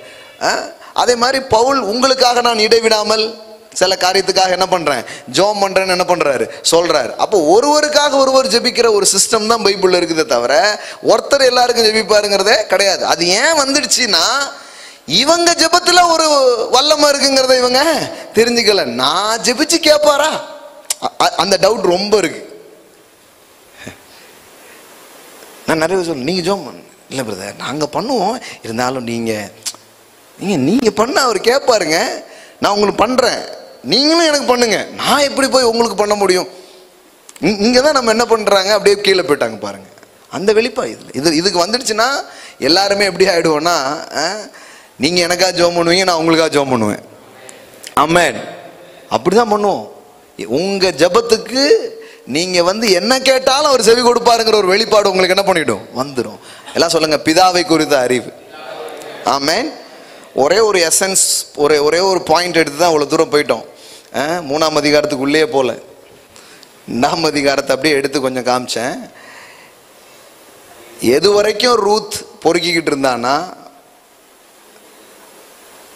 அதே மாதிரி பவுல் உங்களுக்காக நான் இடைவிடாமல் சில காரியத்துக்காக என்ன பண்றேன்? ஜெபம் பண்றேன்னு என்ன பண்றாரு? சொல்றாரு. அப்போ ஒருவருக்காக ஒருவர் ஜெபிக்கிற ஒரு சிஸ்டம் தான் பைபிள்ல இருக்குதே தவிர ஒருத்தர் எல்லாருக்கும் ஜெபிப்பாருங்கிறதே கிடையாது. அது ஏன் வந்துடுச்சுன்னா, இவங்க ஜெபத்துல ஒரு வல்லமை இருக்குங்கிறத இவங்க தெரிஞ்சுக்கல. நான் ஜெபிச்சு கேட்பாரா, அந்த டவுட் ரொம்ப இருக்கு. நான் நிறைய சொல்ல, நீங்க ஜெபம் பண்ணு. இல்லை பிரதர், நாங்கள் பண்ணுவோம், இருந்தாலும் நீங்கள் நீங்க பண்ண அவர் கேட்பாருங்க. நான் உங்களுக்கு பண்றேன், நீங்களும் எனக்கு பண்ணுங்க. நான் எப்படி போய் உங்களுக்கு பண்ண முடியும்? இங்கதான் நம்ம என்ன பண்றாங்க, அப்படியே கீழே போயிட்டாங்க பாருங்க. அந்த வெளிப்பா இதுக்கு வந்துடுச்சுன்னா எல்லாருமே எப்படி ஆயிடுவோம்னா, நீங்க எனக்கா ஜெபம் பண்ணுவீங்க, நான் உங்களுக்கா ஜெபம் பண்ணுவேன். ஆமென். அப்படிதான் பண்ணுவோம். உங்க ஜெபத்துக்கு நீங்க என்ன கேட்டாலும் அவர் செவி கொடுப்பாருங்கிற ஒரு வெளிப்பாடு உங்களுக்கு என்ன பண்ணிடும், வந்துடும். எல்லாம் சொல்லுங்க, பிதாவை குறித்த அறிவு. ஆமென். ஒரே ஒரு எசன்ஸ், ஒரே ஒரு பாயிண்ட் எடுத்து தான் அவ்வளோ தூரம் போயிட்டோம். 3ஆம் அதிகாரத்துக்குள்ளேயே போல 2ஆம் அதிகாரத்தை அப்படியே எடுத்து கொஞ்சம் காமிச்சேன். எது வரைக்கும் ரூத் பொறுக்கிக்கிட்டு இருந்தானா,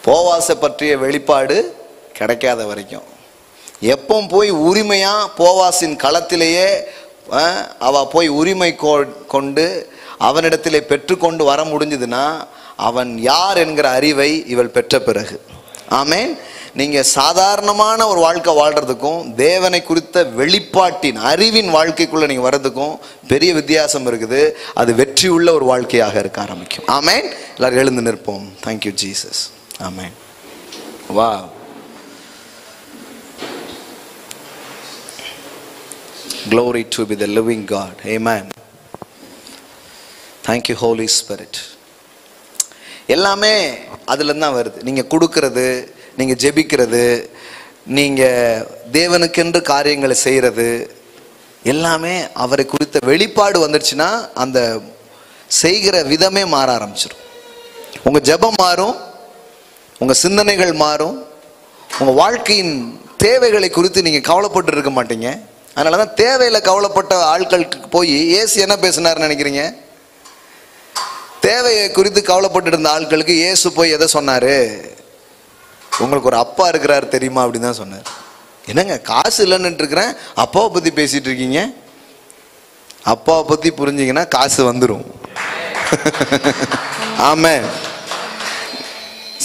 போவாசை பற்றிய வெளிப்பாடு கிடைக்காத வரைக்கும். எப்போ போய் உரிமையா போவாசின் களத்திலேயே அவ போய் உரிமை கொண்டு அவனிடத்திலே பெற்றுக்கொண்டு வர முடிஞ்சதுன்னா, அவன் யார் என்கிற அறிவை இவள் பெற்ற பிறகு. ஆமென். நீங்க சாதாரணமான ஒரு வாழ்க்கை வாழ்றதுக்கும் தேவனை குறித்த வெளிப்பாட்டின் அறிவின் வாழ்க்கைக்குள்ள நீங்க வர்றதுக்கும் பெரிய வித்தியாசம் இருக்குது. அது வெற்றி உள்ள ஒரு வாழ்க்கையாக இருக்க ஆரம்பிக்கும். ஆமென். எல்லாரும் எழுந்து நிற்போம். Thank you Jesus. ஆமென். வா, glory to be the living God. Amen. Thank you Holy Spirit. எல்லாமே அதுல தான் வருது. நீங்க கொடுக்கிறது, நீங்க ஜெபிக்கிறது, நீங்க தேவனுக்கென்று காரியங்களை செய்யறது, எல்லாமே அவரை குறித்த வெளிப்பாடு வந்துடுச்சுன்னா அந்த செய்கிற விதமே மாற ஆரம்பிச்சிடும். உங்க ஜெபம் மாறும், உங்க சிந்தனைகள் மாறும், உங்க வாழ்க்கையின் தேவைகளை குறித்து நீங்க கவலைப்பட்டு இருக்க மாட்டீங்க. அதனாலதான் தேவையில கவலைப்பட்ட ஆட்களுக்கு போய் இயேசு என்ன பேசினார்னு நினைக்கிறீங்க? தேவையை குறித்து கவலைப்பட்டு இருந்த ஆட்களுக்கு இயேசு போய் எதை சொன்னாரு? உங்களுக்கு ஒரு அப்பா இருக்கிறார் தெரியுமா அப்படின்னு தான் சொன்னார். என்னங்க காசு இல்லைன்னு இருக்கிறேன், அப்பாவை பத்தி பேசிட்டு இருக்கீங்க? அப்பாவை பத்தி புரிஞ்சிங்கன்னா காசு வந்துடும். ஆமென்.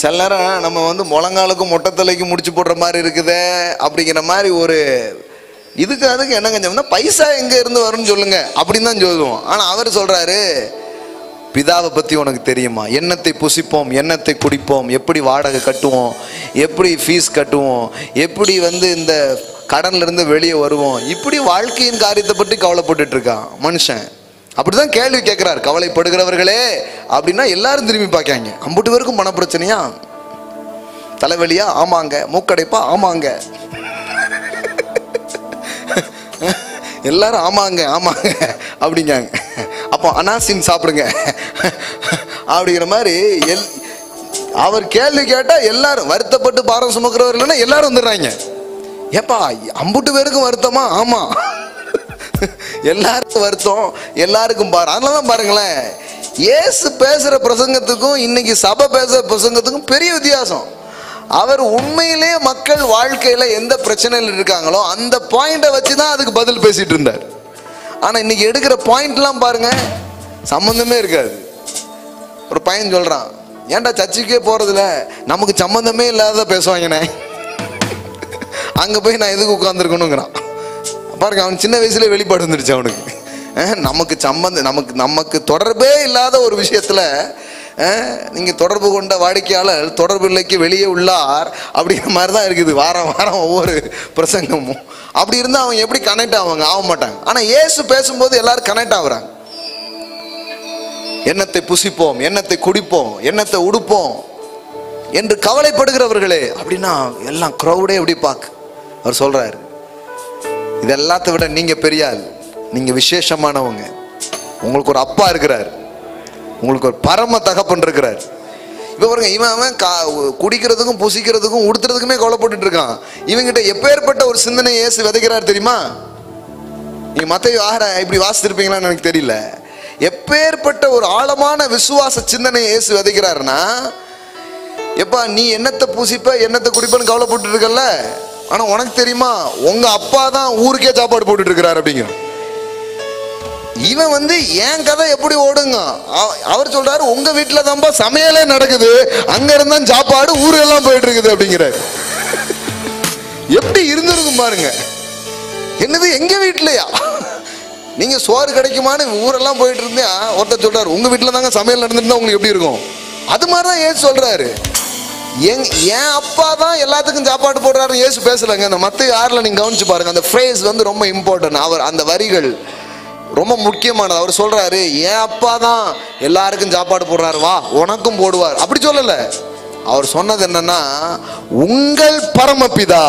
சில நேரம் நம்ம முழங்காலுக்கும் மொட்டத்தலைக்கும் முடிச்சு போடுற மாதிரி இருக்குதே அப்படிங்கிற மாதிரி ஒரு அதுக்கு என்னங்க பைசா எங்க இருந்து வரும்னு சொல்லுங்க அப்படின்னு தான் சொல்லுவோம். ஆனா அவர் சொல்றாரு, பிதாவை பத்தி உனக்கு தெரியுமா? எண்ணத்தை புசிப்போம், எண்ணத்தை குடிப்போம், எப்படி வாடகை கட்டுவோம், எப்படி ஃபீஸ் கட்டுவோம், எப்படி இந்த கடன்ல இருந்து வெளியே வருவோம், இப்படி வாழ்க்கையின் காரியத்தை பற்றி கவலைப்பட்டுட்டு இருக்கான் மனுஷன். அப்படிதான் கேள்வி கேட்கிறார். கவலைப்படுகிறவர்களே அப்படின்னா எல்லாரும் திரும்பி பார்க்காங்க. அம்புட்டு பேருக்கும் பண பிரச்சனையா, தலைவலியா, ஆமாங்க, மூக்கடைப்பா, ஆமாங்க, எல்லாரும் ஆமாங்க ஆமாங்க அப்படிங்காங்க. அப்போ அனாசின் சாப்பிடுங்க அப்படிங்கிற மாதிரி அவர் கேள்வி கேட்டா எல்லாரும் வருத்தப்பட்டு பாரம் சுமக்கிறவர் இல்லைன்னா எல்லாரும் வந்துடுறாங்க. ஏப்பா அம்புட்டு பேருக்கும் வருத்தமா? ஆமா, எல்லாருக்கும் வருத்தம், எல்லாருக்கும் பாரம். அதனாலதான் பாருங்களேன், இயேசு பேசுற பிரசங்கத்துக்கும் இன்னைக்கு சபை பேசுற பிரசங்கத்துக்கும் பெரிய வித்தியாசம். அவர் உண்மையிலே மக்கள் வாழ்க்கையில எந்த பிரச்சனையில் இருக்காங்களோ அந்த பாயிண்ட வச்சுதான் அதுக்கு பதில் பேசிட்டு இருந்தார். ஆனா இன்னைக்கு எடுக்கிற பாயிண்ட்லாம் பாருங்க, சம்பந்தமே இருக்காது. ஒரு பையன் சொல்றான், ஏன்டா சர்ச்சுக்கே போறதுல நமக்கு சம்பந்தமே இல்லாத பேசுவாங்கண்ணே, அங்க போய் நான் எதுக்கு உட்கார்ந்துருக்கணுங்கிறான். பாருங்க, அவன் சின்ன வயசுல வெளிப்பாடு வந்துருச்சு அவனுக்கு. நமக்கு தொடர்பே இல்லாத ஒரு விஷயத்துல நீங்க தொடர்பு கொண்ட வாடிக்கையாளர் தொடர்பு இல்லைக்கு வெளியே உள்ளார் அப்படிங்கிற மாதிரி தான் இருக்குது வாரம் வாரம் ஒவ்வொரு பிரசங்கமும். அப்படி இருந்தா அவங்க எப்படி கனெக்ட் ஆக மாட்டாங்க. ஆனா இயேசு பேசும்போது எல்லாரும் கனெக்ட் ஆகுறாங்க. எண்ணத்தை புசிப்போம், எண்ணத்தை குடிப்போம், எண்ணத்தை உடுப்போம் என்று கவலைப்படுகிறவர்களே அப்படின்னா எல்லாம் கிரௌடே எப்படி பார்க்க அவர் சொல்றாரு, இது எல்லாத்தை விட நீங்க பெரிய ஆள், நீங்க விசேஷமானவங்க, உங்களுக்கு ஒரு அப்பா இருக்கிறார், உங்களுக்கு ஒரு பரம தகப்பன் இருக்கிறார். இப்ப பாருங்க, இவன் குடிக்கிறதுக்கும் புசிக்கிறதுக்கும் உடுத்துறதுக்குமே கவலைப்பட்டு இருக்கான். இவங்கிட்ட எப்பேற்பட்ட ஒரு சிந்தனை இயேசு விதைக்கிறார் தெரியுமா? நீங்க மத்தேயு 6 இப்படி வாசித்திருப்பீங்களான்னு எனக்கு தெரியல. எப்பேற்பட்ட ஒரு ஆழமான விசுவாச சிந்தனை இயேசு விதைக்கிறாருன்னா, எப்பா நீ என்னத்தை பூசிப்ப என்னத்தை குடிப்பன்னு கவலைப்பட்டு இருக்கல, ஆனா உனக்கு தெரியுமா உங்க அப்பா தான் ஊருக்கே சாப்பாடு போட்டுட்டு இருக்கிறார் அப்படிங்கிற. இவன் என் கதை எப்படி ஓடுங்க, அவர் சொல்றாரு உங்க வீட்டுல தான்ப்பா சமையலே நடக்குது, அங்க இருந்தா சாப்பாடு ஊரெல்லாம் போயிட்டு இருக்குது அப்படிங்கிறாரு. எப்படி இருந்திருக்கும் பாருங்க. என்னது எங்க வீட்லயா நீங்க சோறு கிடைக்குமான்னு ஊரெல்லாம் போயிட்டு இருந்தேன். ஒருத்தர் சொல்றாரு உங்க வீட்டுல தாங்க சமையல் நடந்துருந்தா உங்களுக்கு எப்படி இருக்கும். அது மாதிரிதான் ஏன் சொல்றாரு, என் அப்பா தான் எல்லாத்துக்கும் சாப்பாடு போடுறாரு இயேசு பேசலங்க. அந்த மத்தேயு 6ல் நீங்க கவனிச்சு பாருங்க, அந்த ஃப்ரேஸ் வந்து ரொம்ப இம்பார்ட்டன்ட். அவர் அந்த வரிகள் ரொம்ப முக்கியமானது. அவர் சொல்றாரு, என் அப்பா தான் எல்லாருக்கும் சாப்பாடு போடுறாரு, வா உனக்கும் போடுவார். அப்படி சொல்லல. அவர் சொன்னது என்னன்னா, உங்கள் பரமபிதா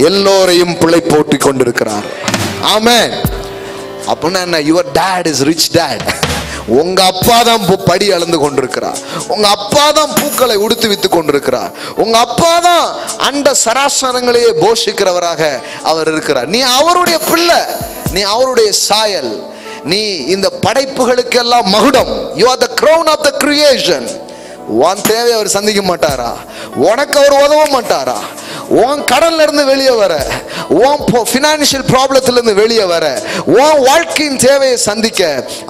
எல்லோரையும் பிழை போட்டி கொண்டிருக்கிறார். ஆமென். அப்படின்னா என்ன? Your dot is rich dad. உங்க அப்பா தான் படி அளந்து கொண்டிருக்கிறார். உங்க அப்பா தான் பூக்களை உடுத்து வித்து கொண்டிருக்கிறார். உங்க அப்பா தான் அண்ட சராசரங்களையே போஷிக்கிறவராக அவர் இருக்கிறார். நீ அவருடைய பிள்ளை, நீ அவருடைய சாயல், நீ இந்த படைப்புகளுக்கெல்லாம் மகுடம். You are the crown of the creation. உன் தேவை அவர் சந்திக்க மாட்டாரா? உனக்கு அவர் உதவ மாட்டாரா? உன் கடன்ல இருந்து வெளியே வர, உன் பினான்சியல் ப்ராப்ளத்துல இருந்து வெளியே வர, உன் வாழ்க்கையின் தேவையை சந்திக்க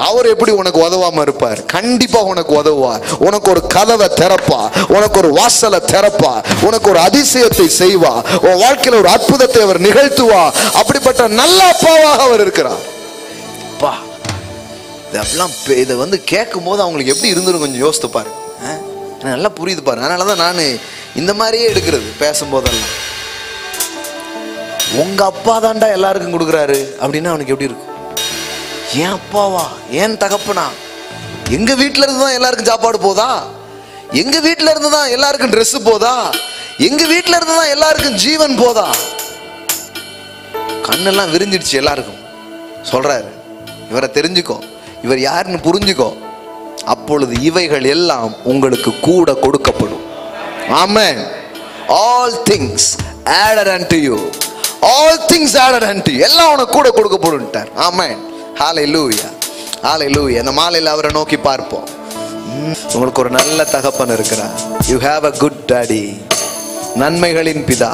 அவர் எப்படி உனக்கு உதவாம இருப்பார்? கண்டிப்பா உனக்கு உதவுவார். உனக்கு ஒரு கதவை திறப்பா, உனக்கு ஒரு வாசலை திறப்பா, உனக்கு ஒரு அதிசயத்தை செய்வா, உன் வாழ்க்கையில ஒரு அற்புதத்தை அவர் நிகழ்த்துவா. அப்படிப்பட்ட நல்ல அப்பாவாக அவர் இருக்கிறார். அப்பா, இதெல்லாம் இதை வந்து கேட்கும் போது அவங்களுக்கு எப்படி இருந்துரும் கொஞ்சம் யோசித்து பாரு. நல்லா புரியுது பாரு. அதனாலதான் நான் இந்த மாதிரியே எடுக்கிறது பேசும்போதெல்லாம். உங்க அப்பா தான்டா எல்லாருக்கும் கொடுக்குறாரு அப்படின்னா அவனுக்கு எப்படி இருக்கும்? ஏன் அப்பாவா, ஏன் தகப்பனா? எங்க வீட்டுல இருந்து தான் எல்லாருக்கும் சாப்பாடு போதா? எங்க வீட்டுல இருந்து தான் எல்லாருக்கும் ட்ரெஸ் போதா? எங்க வீட்டுல இருந்து தான் எல்லாருக்கும் ஜீவன் போதா? கண்ணெல்லாம் விரிஞ்சிடுச்சு எல்லாருக்கும். சொல்றாரு, இவரை தெரிஞ்சுக்கோ, இவர் யாருன்னு புரிஞ்சுக்கோ, அப்பொழுது இவைகள் எல்லாம் உங்களுக்கு கூட கொடுக்கப்படும். ஆமென். All things added unto you. All things added unto you. எல்லாம் உனக்கு கூட கொடுக்கப்படும். ஆமென். ஹalleluya. ஹalleluya. இந்த மாலையில் அவரை நோக்கி பார்ப்போம். உங்களுக்கு ஒரு நல்ல தகப்பன் இருக்கிறார். You have a good daddy. நன்மைகளின் பிதா.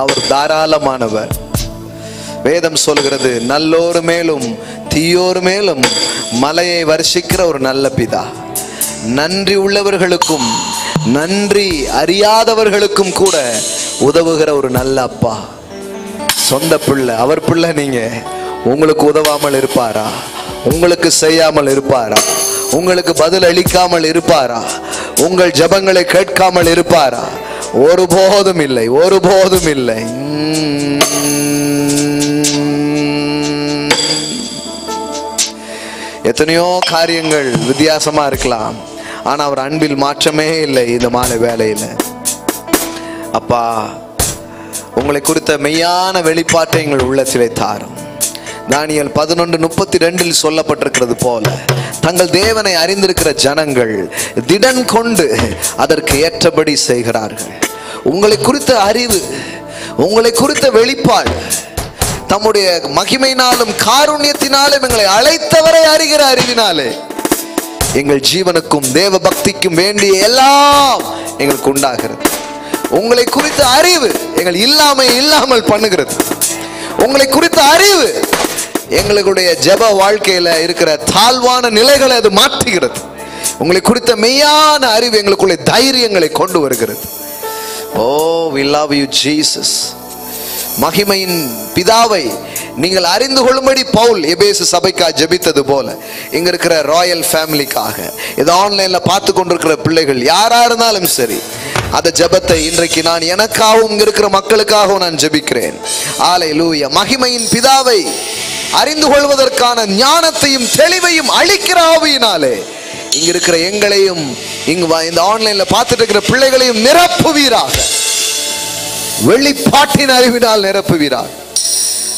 அவர் தாராளமானவர். வேதம் சொல்கிறது, நல்லோர் மேலும் தீயோர் மேலும் மலையை வருஷிக்கிற ஒரு நல்ல பிதா. நன்றி உள்ளவர்களுக்கும் நன்றி அறியாதவர்களுக்கும் கூட உதவுகிற ஒரு நல்ல அப்பா. சொந்த பிள்ளை, அவர் பிள்ளை நீங்க. உங்களுக்கு உதவாமல் இருப்பாரா? உங்களுக்கு செய்யாமல் இருப்பாரா? உங்களுக்கு பதில் அளிக்காமல் இருப்பாரா? உங்கள் ஜெபங்களை கேட்காமல் இருப்பாரா? ஒருபோதும் இல்லை, ஒருபோதும் இல்லை. எத்தனையோ காரியங்கள் வித்தியாசமா இருக்கலாம், ஆனா அவர் அன்பில் மாற்றமே இல்லை. இந்த மாலை வேளையில அப்பா, உங்களை குறித்த மெய்யான வெளிப்பாட்டை எங்கள் உள்ளத்திலே தாரும். தானியேல் 11:32 சொல்லப்பட்டிருக்கிறது போல, தங்கள் தேவனை அறிந்திருக்கிற ஜனங்கள் திடன் கொண்டு அதற்கு ஏற்றபடி செய்கிறார்கள். உங்களை குறித்த அறிவு, உங்களை குறித்த வெளிப்பாடு, தம்முடைய மகிமையினாலும் காருண்யத்தினாலும் எங்களை அழைத்தவரை அறிகிற அறிவினாலே எங்கள் ஜீவனுக்கும் தேவ பக்திக்கும் வேண்டிய எல்லாம் எங்களுக்கு உண்டாகிறது. உங்களை குறித்த அறிவு எங்கள் இல்லாமல் பண்ணுகிறது. உங்களை குறித்த அறிவு எங்களுடைய ஜெப வாழ்க்கையில இருக்கிற தாழ்வான நிலைகளை அது மாற்றுகிறது. உங்களை குறித்த மெய்யான அறிவு எங்களுக்குள்ள தைரியங்களை கொண்டு வருகிறது. ஓ, we love you Jesus. மகிமையின் பிதாவை நீங்கள் அறிந்து கொள்ளும்படி பவுல் எபேசு சபைக்காக ஜெபித்தது போல, இங்க இருக்கிற ராயல் ஃபேமிலிக்காக, இது ஆன்லைன்ல பார்த்து கொண்டிருக்கிற பிள்ளைகள் யாரா இருந்தாலும் சரி, அந்த ஜெபத்தை இன்றைக்கு நான் எனக்காகவும் இங்க இருக்கிற மக்களுக்காகவும் நான் ஜெபிக்கிறேன். ஹல்லேலூயா. மகிமையின் பிதாவை அறிந்து கொள்வதற்கான ஞானத்தையும் தெளிவையும் அளிக்கிற ஆவியினாலே இங்க இருக்கிற எங்களையும் இந்த ஆன்லைன்ல பார்த்துட்டு இருக்கிற பிள்ளைகளையும் நிரப்புவீராக. வெளிப்பாட்டின் அறிவினால் நிரப்புவீராக.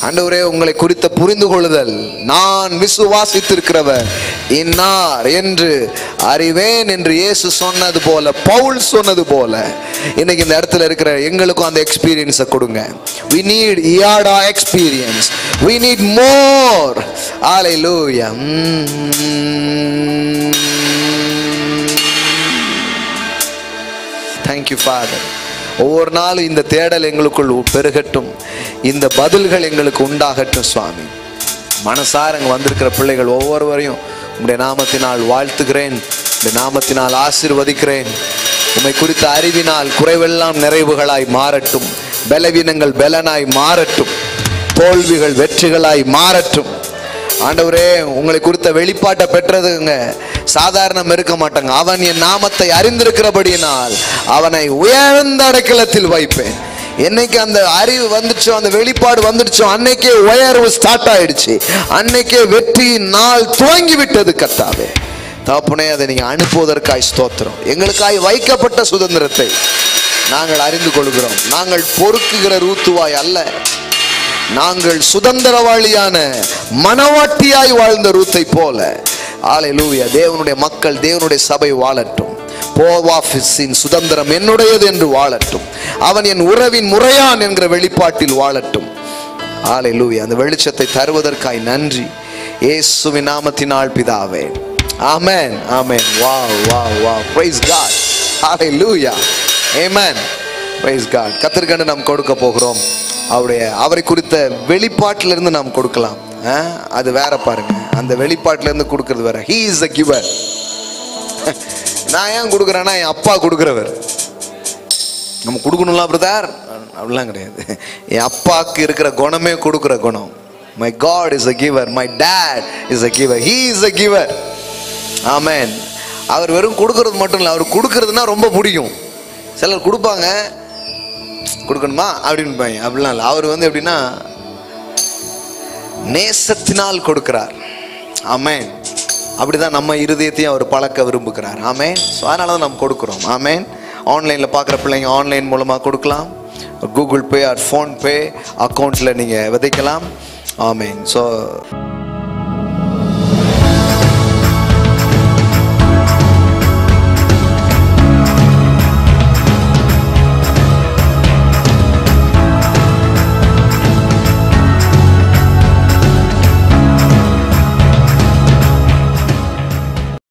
ஆண்டவரே, உங்களை குறித்த புரிந்து கொள்ளுதல், நான் விசுவாசித்திருக்கிறவர் இன்னார் என்று அறிவேன் என்று இயேசு சொன்னது போல, பவுல் சொன்னது போல, இன்னைக்கு இந்த இடத்துல இருக்கிற எங்களுக்கும் அந்த எக்ஸ்பீரியன்ஸை கொடுங்க. we need iada experience, we need more. hallelujah. thank you Father. ஒவ்வொரு நாளும் இந்த தேடல் எங்களுக்குள் பெருகட்டும், இந்த பதில்கள் எங்களுக்கு உண்டாகட்டும் சுவாமி. மனசார அங்கே வந்திருக்கிற பிள்ளைகள் ஒவ்வொருவரையும் உம்முடைய நாமத்தினால் வாழ்த்துகிறேன், உம்முடைய நாமத்தினால் ஆசீர்வதிக்கிறேன். உம்மை குறித்த அறிவினால் குறைவெல்லாம் நிறைவுகளாய் மாறட்டும், பலவீனங்கள் பலனாய் மாறட்டும், தோல்விகள் வெற்றிகளாய் மாறட்டும். ஆண்டவரே, உங்களை குறித்த வெளிப்பாட்டை பெற்றதுங்க சாதாரணம் இருக்க மாட்டாங்க. அவன் என் நாமத்தை அறிந்திருக்கிறபடியினால் அவனை உயர்ந்த அடைக்கலத்தில் வைப்பேன். என்னைக்கு அந்த அறிவு வந்துச்சோ, அந்த வெளிப்பாடு வந்துடுச்சோ, அன்னைக்கே உயர்வு ஸ்டார்ட் ஆயிடுச்சு. அன்னைக்கே வெற்றியின் நாள் துவங்கி விட்டது. கர்த்தாவே தகப்பனே, அதை நீங்க அனுப்புவதற்காய் ஸ்தோத்திரம். எங்களுக்காய் வைக்கப்பட்ட சுதந்திரத்தை நாங்கள் அறிந்து கொள்கிறோம். நாங்கள் பொறுக்குகிற ரூத்துவாய் அல்ல, நாங்கள் சுதந்திரவாளியான மனவாட்டியாய் வாழ்ந்த ரூத்தை போல. ஹல்லேலூயா. தேவனுடைய மக்கள், தேவனுடைய சபை வாழட்டும். போவாஃபிஸின் சுதந்திரம் என்னுடையது என்று வாழட்டும். அவன் என் உறவின் முறையான் என்கிற வெளிப்பாட்டில் வாழட்டும். ஹல்லேலூயா. அந்த வெளிச்சத்தை தருவதற்காய் நன்றி. இயேசுவின் நாமத்தினால் பிதாவே, amen, amen. Wow wow wow. Praise God. Hallelujah. Amen. Praise God. கர்த்தருக்கு நாம் கொடுக்க போகிறோம். அவரை குறித்த வெளிப்பாட்டிலிருந்து நாம் கொடுக்கலாம். அது வேற பாருங்க. அந்த வெளிப்பாட்டிலிருந்து கொடுக்கறது வேற. He is a giver. நான் ஏன் கொடுக்குறேன்னா, என் அப்பா கொடுக்குறவர். நம்ம கொடுக்கணும்ல பிரதர், அப்படிலாம் கிடையாது. என் அப்பாவுக்கு இருக்கிற குணமே கொடுக்குற குணம். My God is a giver. My dad is a giver. He is a giver. ஆமென். அவர் வெறும் கொடுக்கறது மட்டும் இல்லை, அவர் கொடுக்கறதுனா ரொம்ப பிடிக்கும். சிலர் கொடுப்பாங்க, கொடுக்கணுமா அப்படின்னு, அப்படிலாம் இல்லை. அவர் எப்படின்னா நேசத்தினால் கொடுக்கிறார். ஆமென். அப்படிதான் நம்ம இருதயத்தையும் அவர் பழக்க விரும்புகிறார். ஆமென். ஸோ அதனால தான் நம்ம கொடுக்குறோம். ஆமென். ஆன்லைனில் பார்க்குற பிள்ளைங்க ஆன்லைன் மூலமாக கொடுக்கலாம். கூகுள் பே ஆர் ஃபோன்பே அக்கௌண்ட்டில் நீங்கள் விதைக்கலாம். ஆமென். ஸோ